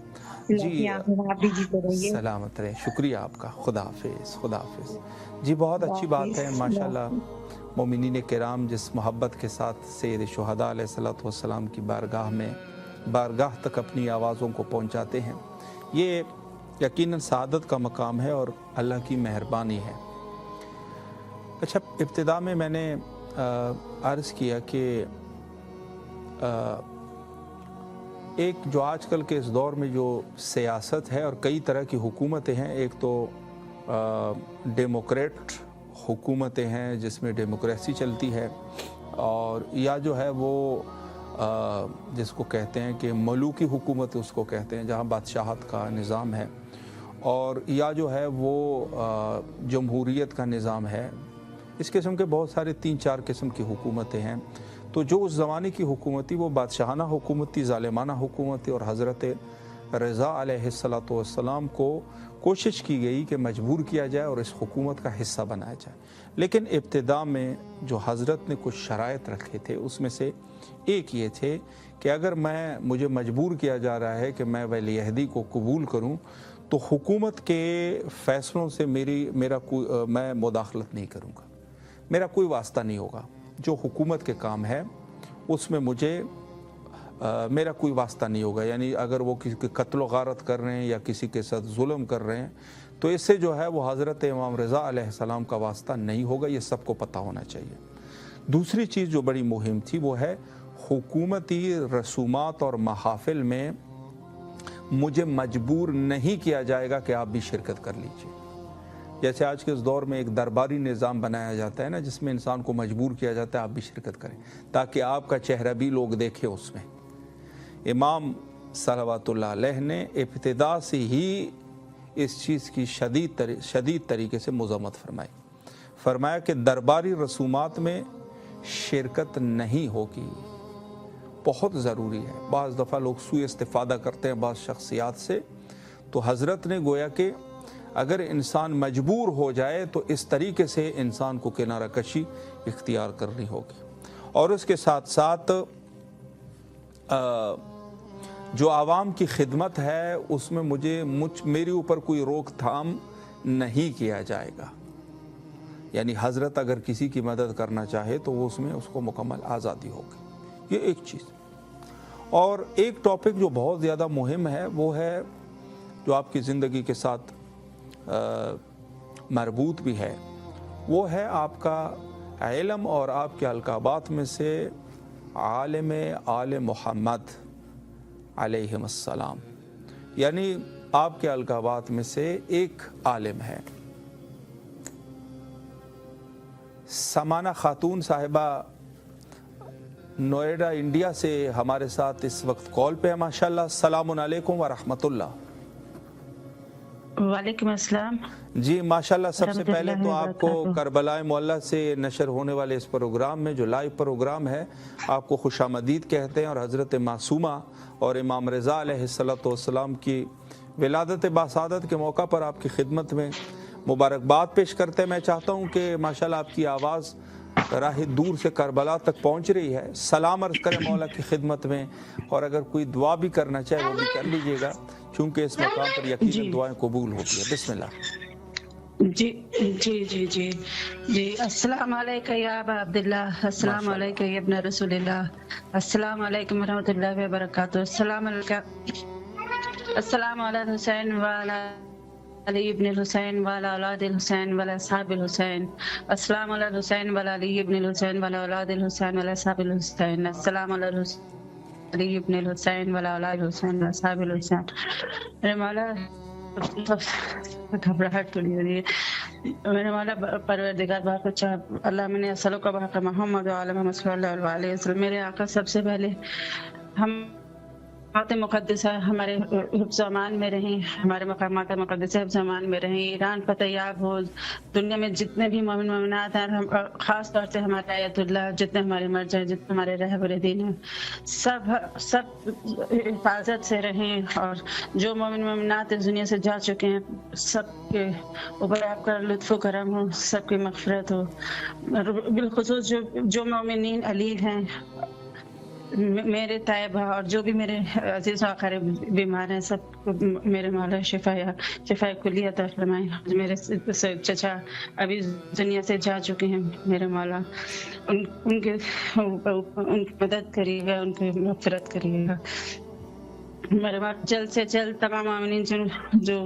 جی سلامت رہے. شکریہ آپ کا. خدا حافظ. خدا حافظ. جی بہت اچھی بات ہے ماشاءاللہ. مومنین کرام جس محبت کے ساتھ سید شہداء علیہ الصلوۃ والسلام کی بارگاہ تک اپنی آوازوں کو پہنچاتے ہیں یہ یقیناً سعادت کا مقام ہے اور اللہ کی مہربانی ہے. اچھا ابتدا میں نے अर्ज़ किया कि एक जो आजकल के इस दौर में जो सियासत है और कई तरह की हुकूमतें हैं, एक तो डेमोक्रेट हुकूमतें हैं जिसमें डेमोक्रेसी चलती है, और या जो है वो जिसको कहते हैं कि मलूकी हुकूमत उसको कहते हैं, जहाँ बादशाहत का निज़ाम है, और या जो है वो जमहूरियत का निज़ाम है। इस किस्म के बहुत सारे 3-4 किस्म की हुकूमतें हैं। तो जो उस ज़माने की हुकूमत थी वो बादशाहाना हुकूमत थी, ज़ालिमाना हुकूमत थी, और हज़रत रज़ा अलैहिस्सलातु वस्सलाम को कोशिश की गई कि मजबूर किया जाए और इस हुकूमत का हिस्सा बनाया जाए। लेकिन इब्तिदा में जो हज़रत ने कुछ शराइत रखे थे उसमें से एक ये थे कि अगर मुझे मजबूर किया जा रहा है कि मैं वलीअहदी को कबूल करूं, तो हुकूमत के फ़ैसलों से मैं मुदाखलत नहीं करूंगा, मेरा कोई वास्ता नहीं होगा। जो हुकूमत के काम है उसमें मेरा कोई वास्ता नहीं होगा। यानी अगर वो किसी के कत्ल गारत कर रहे हैं या किसी के साथ जुल्म कर रहे हैं, तो इससे जो है वो हज़रत इमाम रज़ा अलैहिस्सलाम का वास्ता नहीं होगा। ये सबको पता होना चाहिए। दूसरी चीज़ जो बड़ी मुहिम थी वो है हुकूमती रसूमात और महाफिल में मुझे मजबूर नहीं किया जाएगा कि आप भी शिरकत कर लीजिए। जैसे आज के इस दौर में एक दरबारी निज़ाम बनाया जाता है ना, जिसमें इंसान को मजबूर किया जाता है आप भी शिरकत करें ताकि आपका चेहरा भी लोग देखें उसमें। इमाम सलवातुल्लाह अलैह ने इब्तिदा से ही इस चीज़ की शदीद तरीके से मज़म्मत फरमाया कि दरबारी रसूमात में शिरकत नहीं होगी, बहुत ज़रूरी है। बाज़ दफ़ा लोग सुई इस्तिफ़ादा करते हैं बाज़ शख्सियात से, तो हज़रत ने गोया कि अगर इंसान मजबूर हो जाए तो इस तरीके से इंसान को किनारा कशी इख्तियार करनी होगी। और उसके साथ साथ जो आवाम की खिदमत है उसमें मेरे ऊपर कोई रोक थाम नहीं किया जाएगा। यानी हज़रत अगर किसी की मदद करना चाहे तो वो उसमें उसको मुकम्मल आज़ादी होगी। ये एक चीज़। और एक टॉपिक जो बहुत ज़्यादा मुहिम है वो है, जो आपकी ज़िंदगी के साथ मरबूत भी है, वो है आपका इल्म और आपके अलकाबात में से आलिम आल मोहम्मद अलैहिस्सलाम। यानी आपके अलकाबात में से एक आलिम है। समाना खातून साहिबा नोएडा इंडिया से हमारे साथ इस वक्त कॉल पे है। माशाल्लाह, अस्सलामु अलैकुम व रहमतुल्लाह। वालेकुम अस्सलाम जी माशाल्लाह। सबसे पहले तो आपको करबला मोहल्ला से नशर होने वाले इस प्रोग्राम में, जो लाइव प्रोग्राम है, आपको खुशामदीद कहते हैं और हज़रत मासूमा और इमाम रज़ा अलैहिस्सलातु वस्सलाम की विलादत बासादत के मौका पर आपकी खिदमत में मुबारकबाद पेश करते हैं। मैं चाहता हूँ कि माशाल्लाह आपकी आवाज़ राह दूर से करबला तक पहुँच रही है। सलाम अर्ज़ करें मौला की खिदमत में, और अगर कोई दुआ भी करना चाहे वो भी कर लीजिएगा, चूँकि इस मकाम पर यकीनन दुआएं कबूल होती है। बिस्मिल्लाह। जी जी जी जी जी अस्सलाम वालेकुम या अबा अब्दुल्लाह, अस्सलाम वालेकुम या इब्न रसूलिल्लाह, अस्सलाम वालेकुम व रहमतुल्लाहि व बरकातुहू, अस्सलाम अला हुसैन व अला अली इब्न हुसैन व अला औलाद हुसैन व अला असहाब हुसैन, अस्सलाम अला हुसैन व अला अली इब्न हुसैन व अला औलाद हुसैन व अला असहाब हुसैन, अस्सलाम अला अली इब्न हुसैन व अला औलाद हुसैन व असहाब हुसैन। मेरे मौला घबराहट थोड़ी हो रही है। मेरे मौला परवरदिगार बहुत अच्छा अल्लाह मैंने असलों का बहक मोहम्मद मोहम्मद सल्लल्लाहु अलैहि वसल्लम, मेरे आका सबसे पहले हम बात मुक़द्दसा हमारे हिफ्ज़-ओ-अमान में रहें, हमारे मकामात मुक़द्दसा हिफ्ज़-ओ-अमान में रहें। ईरान फतहयाब हो, दुनिया में जितने भी मोमिन मोमिनात हैं, हम ख़ास तौर से हमारे आयतुल्लाह, जितने हमारे मर्ज हैं, जितने हमारे रहबर दीन हैं, सब हिफाजत से रहें। और जो मोमिन मोमिनात इस दुनिया से जा चुके हैं, सबके ऊपर आपका लुत्फ़ करम हो, सबकी मग़फ़िरत हो। बिलख़ुसूस जो मोमिनीन अलील हैं, मेरे तायबा और जो भी मेरे अजीज़ आखिर बीमार हैं, सबको मेरे मौला शिफा कुली अता फरमाए। मेरे चचा अभी दुनिया से जा चुके हैं, मेरे मौला उनकी मदद करिएगा, उनकी मग़फ़िरत करिएगा। मेरे मौला जल्द से जल्द तमाम आमीन जो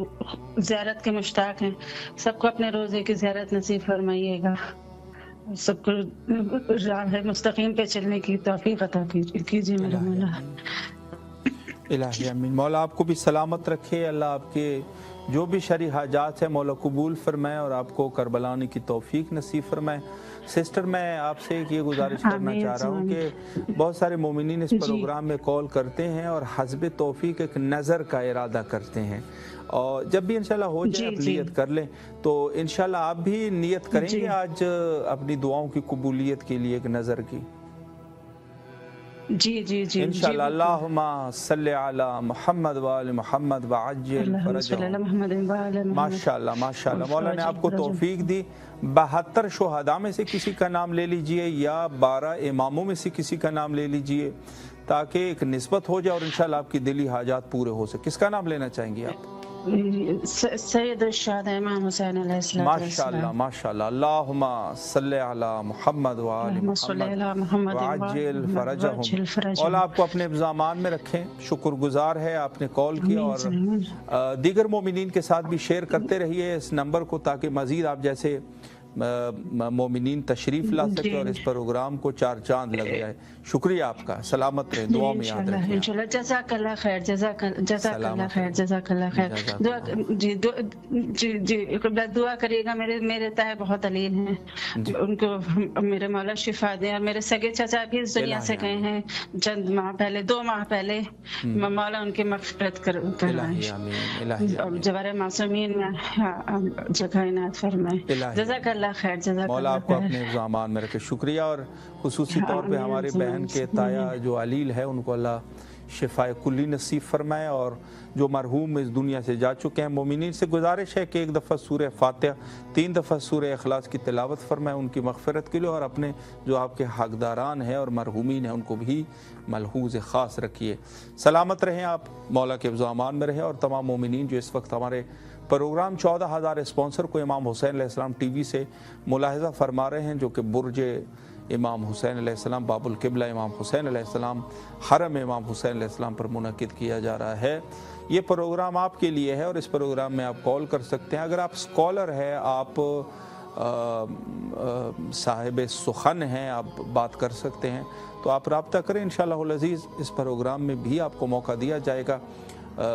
ज़ियारत के मुश्ताक हैं, सबको अपने रोज़े की ज़ियारत नसीब फरमाइएगा। سب کو راہ مستقیم پہ چلنے کی توفیق عطا کیجیے میرے مولا۔ الہی آمین۔ مولا آپ کو بھی سلامت رکھے، اللہ آپ کے جو بھی شرعی حاجات ہیں مولا قبول فرمائے اور آپ کو کربلا آنے کی توفیق نصیب فرمائے۔ سسٹر میں آپ سے ایک یہ گزارش کرنا چاہ رہا ہوں کہ بہت سارے مومنین اس پروگرام میں کال کرتے ہیں اور حسب توفیق ایک نظر کا ارادہ کرتے ہیں، اور جب بھی انشاءاللہ ہو جائے آپ نیت کر لیں، تو انشاءاللہ آپ بھی نیت کریں گے آج اپنی دعاؤں کی قبولیت کے لیے ایک نظر کی؟ جی جی جی انشاءاللہ۔ اللہم صلی علی محمد وآل محمد وعجل فرجہم۔ ماشاءاللہ ماشاءاللہ، مولا نے آپ کو توفیق دی۔ 72 شہداء میں سے کسی کا نام لے لیجئے یا 12 اماموں میں سے کسی کا نام لے لیجئے تاکہ ایک نسبت ہو جائے اور انشاءاللہ آپ کی دلی حاجات پورے ہو سکے۔ کس کا نام لینا چاہیں گے آپ؟ سید الشہداء امام حسین علیہ السلام۔ ماشاءاللہ ماشاءاللہ۔ اللہم صلی علی محمد وآل محمد وعجل فرجہم۔ مولا آپ کو اپنے ابزامان میں رکھیں۔ شکر گزار ہے آپ نے کال کیا، اور دیگر مومنین کے ساتھ بھی شیئر کرتے رہیے اس نمبر کو تاکہ مزید آپ جیسے مومنین تشریف لا سکے اور اس پروگرام کو 4 چاند لگ جائے۔ شکریہ آپ کا، سلامت رہیں، دعا میں یاد رکھیں۔ انشاءاللہ جزاک اللہ خیر، جزاک اللہ خیر، جزاک اللہ خیر۔ جی دعا کریے گا، میرے تائے بہت علیل ہیں، ان کو میرے مولا شفا دیں، اور میرے سگے چچا بھی اس دنیا سے گئے ہیں چند ماہ پہلے، 2 ماہ پہلے، مولا ان کی مغفرت کرائیں، جوار معصومین میں جگہ عنایت فرمائیں۔ جزاک اللہ خیر، جزاک اللہ خیر۔ مولا آپ کو اپنے زمان میں رکھے۔ شکریہ، اور خصوصی طور پہ ہمارے بہن کے تایا جو علیل ہے ان کو اللہ شفاء کلی نصیب فرمائے، اور جو مرحوم اس دنیا سے جا چکے ہیں مومنین سے گزارش ہے کہ 1 دفعہ سورہ فاتحہ 3 دفعہ سورہ اخلاص کی تلاوت فرمائے ان کی مغفرت کے لیے، اور اپنے جو آپ کے حقداران ہیں اور مرحومین ہیں ان کو بھی ملحوظ خاص رکھیے۔ سلامت رہیں آپ، مولا کے امان میں رہیں، اور تمام مومنین جو اس وقت ہمارے پروگرام 14,000 اسپانسر کو امام حسین علیہ السلام ٹی وی سے ملاحظہ فرما رہے ہیں، جو کہ برج امام حسین علیہ السلام، باب القبلہ امام حسین علیہ السلام، حرم امام حسین علیہ السلام پر منعقد کیا جا رہا ہے۔ یہ پروگرام آپ کے لیے ہے، اور اس پروگرام میں آپ کال کر سکتے ہیں۔ اگر آپ اسکالر ہیں، آپ صاحب سخن ہیں، آپ بات کر سکتے ہیں، تو آپ رابطہ کریں انشاءاللہ العزیز۔ اس پروگرام میں بھی آپ کو موقع دیا جائے گا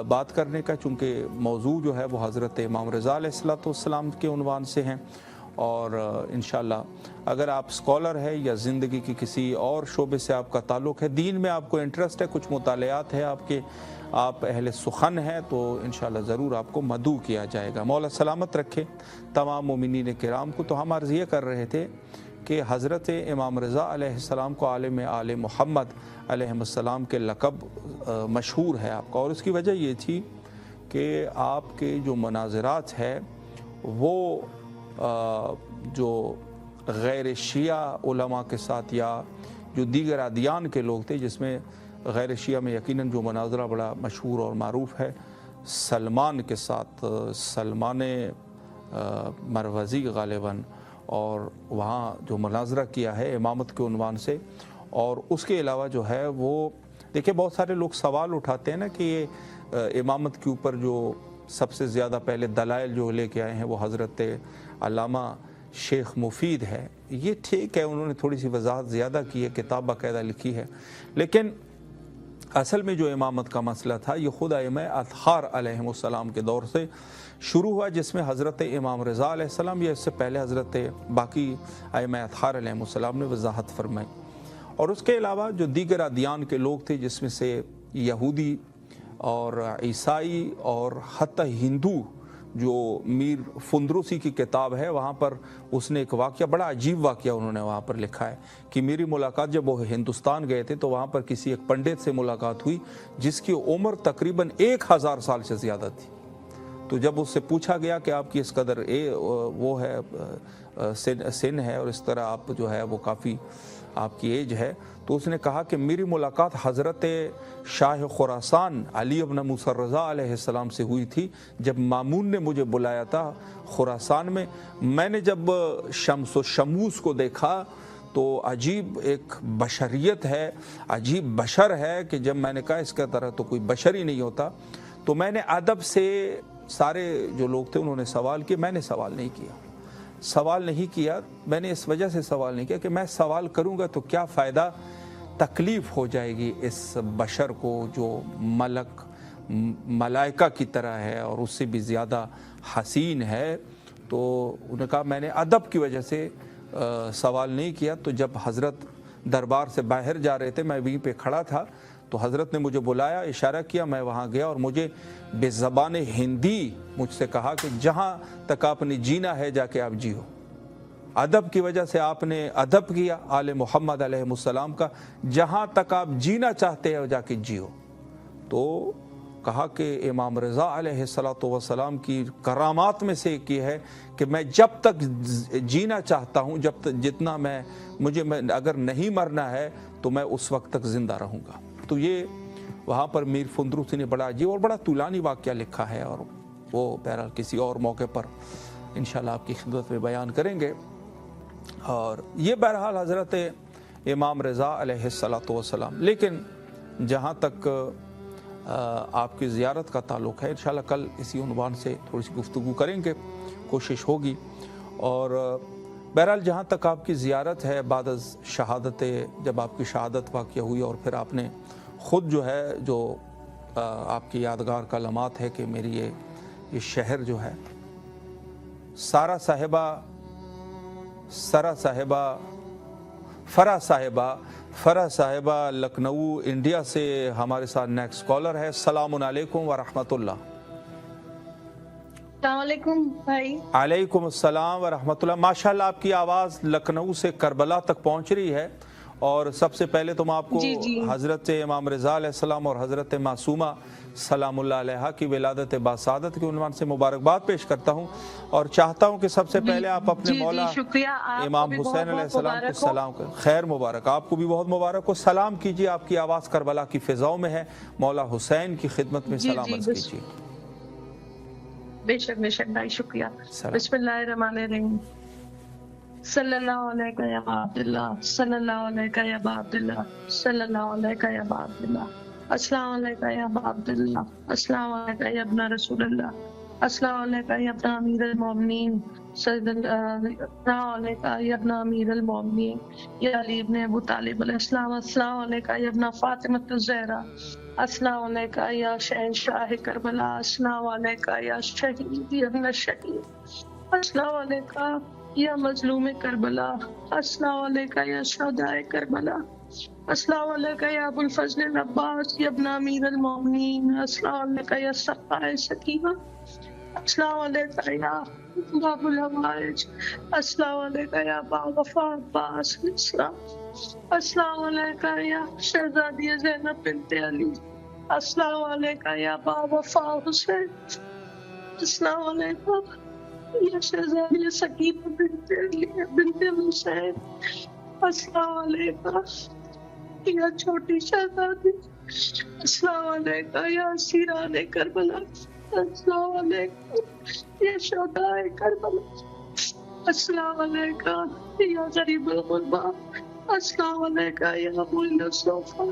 بات کرنے کا، چونکہ موضوع جو ہے وہ حضرت امام رضا علیہ السلام کے عنوان سے ہیں، اور انشاءاللہ اگر آپ اسکالر ہے یا زندگی کی کسی اور شعبے سے آپ کا تعلق ہے، دین میں آپ کو انٹرسٹ ہے، کچھ مطالعات ہے آپ اہل سخن ہیں، تو انشاءاللہ ضرور آپ کو مدعو کیا جائے گا۔ مولا سلامت رکھے تمام مومنین کرام کو۔ تو ہم عرض یہ کر رہے تھے کہ حضرت امام رضا علیہ السلام کو عالم آل محمد علیہ السلام کے لقب مشہور ہے آپ کا، اور اس کی وجہ یہ تھی کہ آپ کے جو مناظرات ہے وہ جو غیر شیعہ علماء کے ساتھ یا جو دیگر ادیان کے لوگ تھے، جس میں غیر شیعہ میں یقیناً جو مناظرہ بڑا مشہور اور معروف ہے سلمان کے ساتھ، سلمان مروزی غالباً، اور وہاں جو مناظرہ کیا ہے امامت کے عنوان سے، اور اس کے علاوہ جو ہے وہ دیکھیں بہت سارے لوگ سوال اٹھاتے ہیں نا کہ یہ امامت کے اوپر جو سب سے زیادہ پہلے دلائل جو لے کے آئے ہیں وہ حضرت علامہ شیخ مفید ہے۔ یہ ٹھیک ہے، انہوں نے تھوڑی سی وضاحت زیادہ کی ہے، کتاب باقاعدہ لکھی ہے، لیکن اصل میں جو امامت کا مسئلہ تھا یہ خود ائمہ اطہار علیہ السلام کے دور سے شروع ہوا، جس میں حضرت امام رضا علیہ السلام یا اس سے پہلے حضرت باقی ائمہ اطہار علیہ السلام نے وضاحت فرمائی، اور اس کے علاوہ جو دیگر ادیان کے لوگ تھے، جس میں سے یہودی اور عیسائی اور حتی ہندو، جو میر فندروسی کی کتاب ہے وہاں پر اس نے ایک واقعہ، بڑا عجیب واقعہ انہوں نے وہاں پر لکھا ہے کہ میری ملاقات جب وہ ہندوستان گئے تھے تو وہاں پر کسی ایک پنڈت سے ملاقات ہوئی جس کی عمر تقریباً 1000 سال سے زیادہ تھی۔ تو جب اس سے پوچھا گیا کہ آپ کی اس قدر وہ ہے سن ہے اور اس طرح آپ جو ہے وہ کافی آپ کی ایج ہے، تو اس نے کہا کہ میری ملاقات حضرت شاہ خراسان علی ابن موسیٰ رضا علیہ السلام سے ہوئی تھی، جب مامون نے مجھے بلایا تھا خراسان میں نے جب شمس و شموس کو دیکھا تو عجیب ایک بشریت ہے، عجیب بشر ہے کہ جب میں نے کہا اس کا طرح تو کوئی بشر ہی نہیں ہوتا، تو میں نے ادب سے، سارے جو لوگ تھے انہوں نے سوال کیا، میں نے سوال نہیں کیا، سوال نہیں کیا. میں نے اس وجہ سے سوال نہیں کیا کہ میں سوال کروں گا تو کیا فائدہ, تکلیف ہو جائے گی اس بشر کو جو ملائکہ کی طرح ہے اور اس سے بھی زیادہ حسین ہے. تو انہوں نے کہا میں نے ادب کی وجہ سے سوال نہیں کیا. تو جب حضرت دربار سے باہر جا رہے تھے, میں وہیں پہ کھڑا تھا, تو حضرت نے مجھے بلایا, اشارہ کیا, میں وہاں گیا اور مجھے بے زبان ہندی مجھ سے کہا کہ جہاں تک آپ نے جینا ہے جا کے آپ جیو. ادب کی وجہ سے آپ نے ادب کیا آل محمد علیہ السلام کا, جہاں تک آپ جینا چاہتے ہیں جا کے جیو. تو کہا کہ امام رضا علیہ السلام کی کرامات میں سے ایک یہ ہے کہ میں جب تک جینا چاہتا ہوں, جتنا مجھے اگر نہیں مرنا ہے تو میں اس وقت تک زندہ رہوں گا. تو یہ وہاں پر میر فندروسی نے بڑا عجیب اور بڑا طولانی واقعہ لکھا ہے, اور وہ بہرحال کسی اور موقع پر انشاءاللہ آپ کی خدمت میں بیان کریں گے. اور یہ بہرحال حضرت امام رضا علیہ السلام. لیکن جہاں تک آپ کی زیارت کا تعلق ہے, انشاءاللہ کل اسی عنوان سے تھوڑی سی گفتگو کریں گے, کوشش ہوگی. اور بہرحال جہاں تک آپ کی زیارت ہے بعد از شہادت, جب آپ کی شہادت واقع ہوئی اور پھر آپ نے خود جو ہے, جو آپ کی یادگار کا لمحات ہے کہ میری یہ شہر جو ہے فرا صاحبہ لکھنؤ انڈیا سے ہمارے ساتھ نیکسٹ کالر ہے. السلام علیکم ورحمۃ اللہ. السلام علیکم بھائی. علیکم السلام ورحمۃ اللہ. ماشاءاللہ آپ کی آواز لکھنؤ سے کربلا تک پہنچ رہی ہے. اور سب سے پہلے تو میں آپ کو حضرت امام رضا علیہ السلام اور حضرت معصومہ سلام اللہ علیہا کی ولادت باسعادت کے عنوان سے مبارکباد پیش کرتا ہوں, اور چاہتا ہوں کہ سب سے پہلے آپ اپنے مولا امام حسین علیہ السلام کو سلام کریں. خیر مبارک, آپ کو بھی بہت مبارک ہو. سلام کیجیے, آپ کی آواز کربلا کی فضاؤں میں ہے, مولا حسین کی خدمت میں سلام عرض کیجیے. بے شک بھائی, شکریہ. بسم اللہ الرحمن الرحیم. صلی اللہ علیہ یا عبداللہ, صلی اللہ علیہ یا عبداللہ, صلی اللہ علیہ یا عبداللہ. السلام علیکم یا عبداللہ, السلام علیکم یا ابن رسول اللہ, السلام علیکم یا ابن امیر المومنین, السلام علیکم یا ابن امیر المومنین یا علی ابن ابو طالب علیہ السلام, السلام علیکم یا ابن فاطمۃ الزہرا, السلام علیکم یا شہنشاہ کربلا, السلام علیکم یا شہید ابن الشہید, السلام علیکم یا مظلوم کربلا, السلام علیکم یا شہداء کربلا, السلام علیکم یا ابو الفضل العباس یا ابن امیر المومنین, السلام علیکم یا صفائے سکینہ, السلام علیکم یا باب الحوائج, السلام علیکم یا با وفا عباس السلام, السلام علیکم یا شہزادی زینب بنت علی, السلام علیکم یا با وفا حسین, السلام علیکم یا شہزادی سکینہ بنت علی بنت حسین, السلام علیکم یا چھوٹی شہزادی, السلام علیکم یا اسیران کربلا, السلام علیکم یا شہداء کربلا, السلام علیکم یا غریب الغربا, السلام علیکم یا ابو الصوفہ,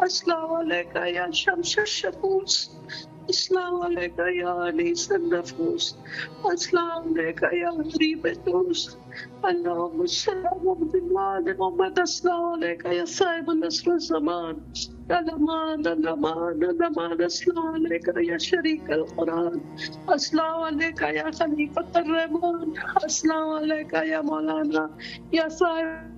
السلام علیکم یا شمس الشموس, السلام علیکم یا انیس النفوس, السلام علیکم یا غریب دوست, اللہم صلی علی محمد, السلام علیکم یا صاحب العصر والزمان, الامان الامان الامان, السلام علیکم یا شریک القرآن, السلام علیکم یا خلیفۃ الرحمان, السلام علیکم یا مولانا یا صاحب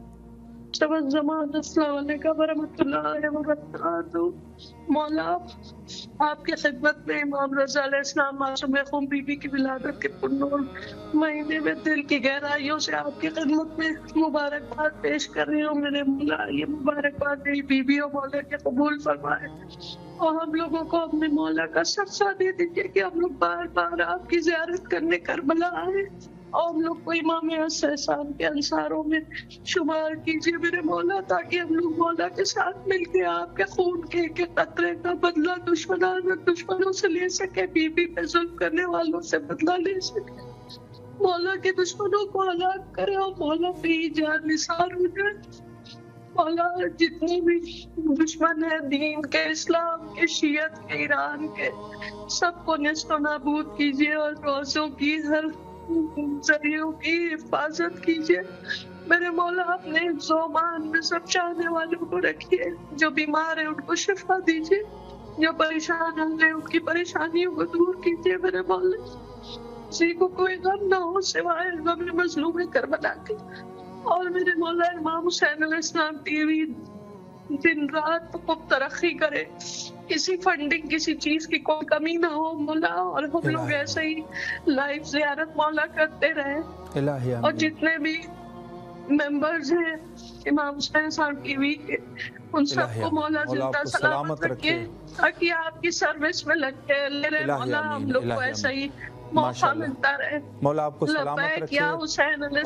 الزمان, السلام علیکم ورحمۃ اللہ وبرکاتہ. مولا آپ کی خدمت میں امام رضا علیہ السلام معصوم خون بی بی کی ولادت کے پرنور مہینے میں دل کی گہرائیوں سے آپ کی خدمت میں مبارکباد پیش کر رہی ہوں. میرے مولا یہ مبارکباد میری بیوی اور مولا کے قبول فرمائے, اور ہم لوگوں کو اپنے مولا کا سرسا دے دیجیے کہ ہم لوگ بار بار آپ کی زیارت کرنے کربلا آئے, اور ہم لوگ کو امام حسین کے انصاروں میں شمار کیجیے میرے مولا, تاکہ ہم لوگ مولا کے ساتھ مل کے آپ کے خون کے ایک قطرے کا بدلہ دشمنوں سے لے سکے, بی بی پہ ظلم کرنے والوں سے بدلہ لے سکے, مولا کے دشمنوں کو ہلاک کرے, اور مولا پہ ہی جان نثار ہو جائے. مولا جتنے بھی دشمن ہیں دین کے, اسلام کے, شیعت کے, ایران کے, سب کو نیست و نابود کیجیے, اور روزوں کی ہر ذریعوں کی حفاظت کیجیے میرے مولا، اپنے زومان میں سب چاہنے والوں کو رکھیے، جو بیمار ہیں ان کو شفا دیجیے، جو پریشان ہیں ان کی پریشانیوں کو دور کیجیے میرے مولا، کسی کو کوئی غم نہ ہو سوائے غم مظلوم کربلا کے۔ اور میرے مولا امام حسین علیہ السلام ٹی وی دن رات خوب ترقی کرے، کسی فنڈنگ کسی چیز کی کوئی کمی نہ ہو مولا، اور ہم لوگ ایسے ہی لائف زیارت مولا کرتے رہے، اور جتنے بھی ممبرز ہیں امام حسین صاحب ٹی وی کے ان سب کو مولا زندہ سلامت رکھیے، تاکہ آپ کی سروس میں لگ کے میرے مولا ہم لوگ کو ایسا ہی موقع ملتا رہے۔ مولا آپ کو سلامت رکھے۔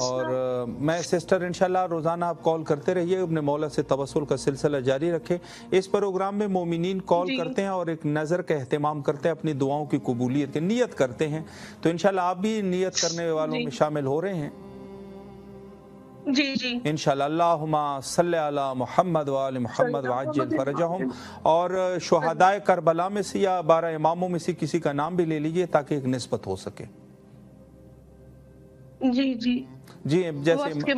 اور میں سسٹر انشاءاللہ روزانہ آپ کال کرتے رہیے، اپنے مولا سے توسل کا سلسلہ جاری رکھے۔ اس پروگرام میں مومنین کال کرتے ہیں اور ایک نظر کا اہتمام کرتے ہیں، اپنی دعاؤں کی قبولیت کی نیت کرتے ہیں، تو انشاءاللہ آپ بھی نیت کرنے والوں میں شامل ہو رہے ہیں جی جی انشاءاللہ۔ اللہم صلی علی محمد وآل محمد وعجل فرجہم۔ اور شہدائے کربلا میں سے یا 12 اماموں میں سے کسی کا نام بھی لے لیجئے تاکہ ایک نسبت ہو سکے۔ جی جی جی جیسے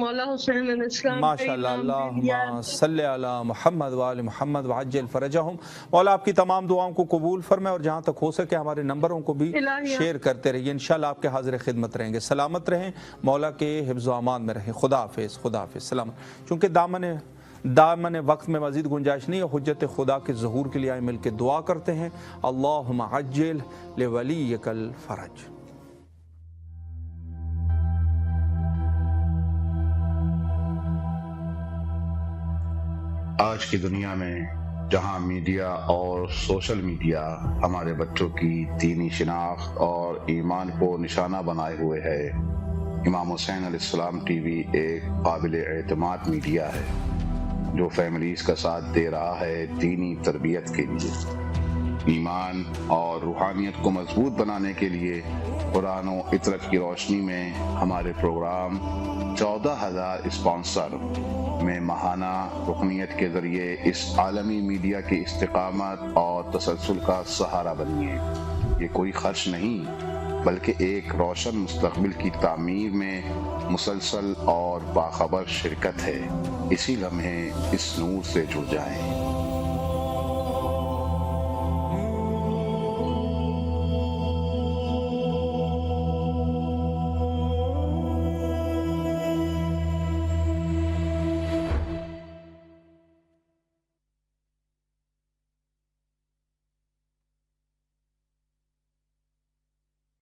ماشاءاللہ اللہم صلی علی محمد وآل محمد وعجل فرجہم۔ مولا آپ کی تمام دعاؤں کو قبول فرمائے، اور جہاں تک ہو سکے ہمارے نمبروں کو بھی شیئر کرتے رہیے، انشاءاللہ آپ کے حاضر خدمت رہیں گے۔ سلامت رہیں، مولا کے حفظ و امان میں رہیں۔ خدا حافظ، خدا حافظ، سلامت۔ چونکہ دامن وقت میں مزید گنجائش نہیں ہے، حجت خدا کے ظہور کے لیے آئے مل کے دعا کرتے ہیں۔ اللہم عجل لولیک الفرج۔ آج کی دنیا میں جہاں میڈیا اور سوشل میڈیا ہمارے بچوں کی دینی شناخت اور ایمان کو نشانہ بنائے ہوئے ہے، امام حسین علیہ السلام ٹی وی ایک قابل اعتماد میڈیا ہے جو فیملیز کا ساتھ دے رہا ہے دینی تربیت کے لیے، ایمان اور روحانیت کو مضبوط بنانے کے لیے۔ قرآن و عطرت کی روشنی میں ہمارے پروگرام 14,000 اسپانسر میں ماہانہ رکنیت کے ذریعے اس عالمی میڈیا کی استقامت اور تسلسل کا سہارا بنیے۔ یہ کوئی خرچ نہیں بلکہ ایک روشن مستقبل کی تعمیر میں مسلسل اور باخبر شرکت ہے۔ اسی لمحے اس نور سے جڑ جائیں۔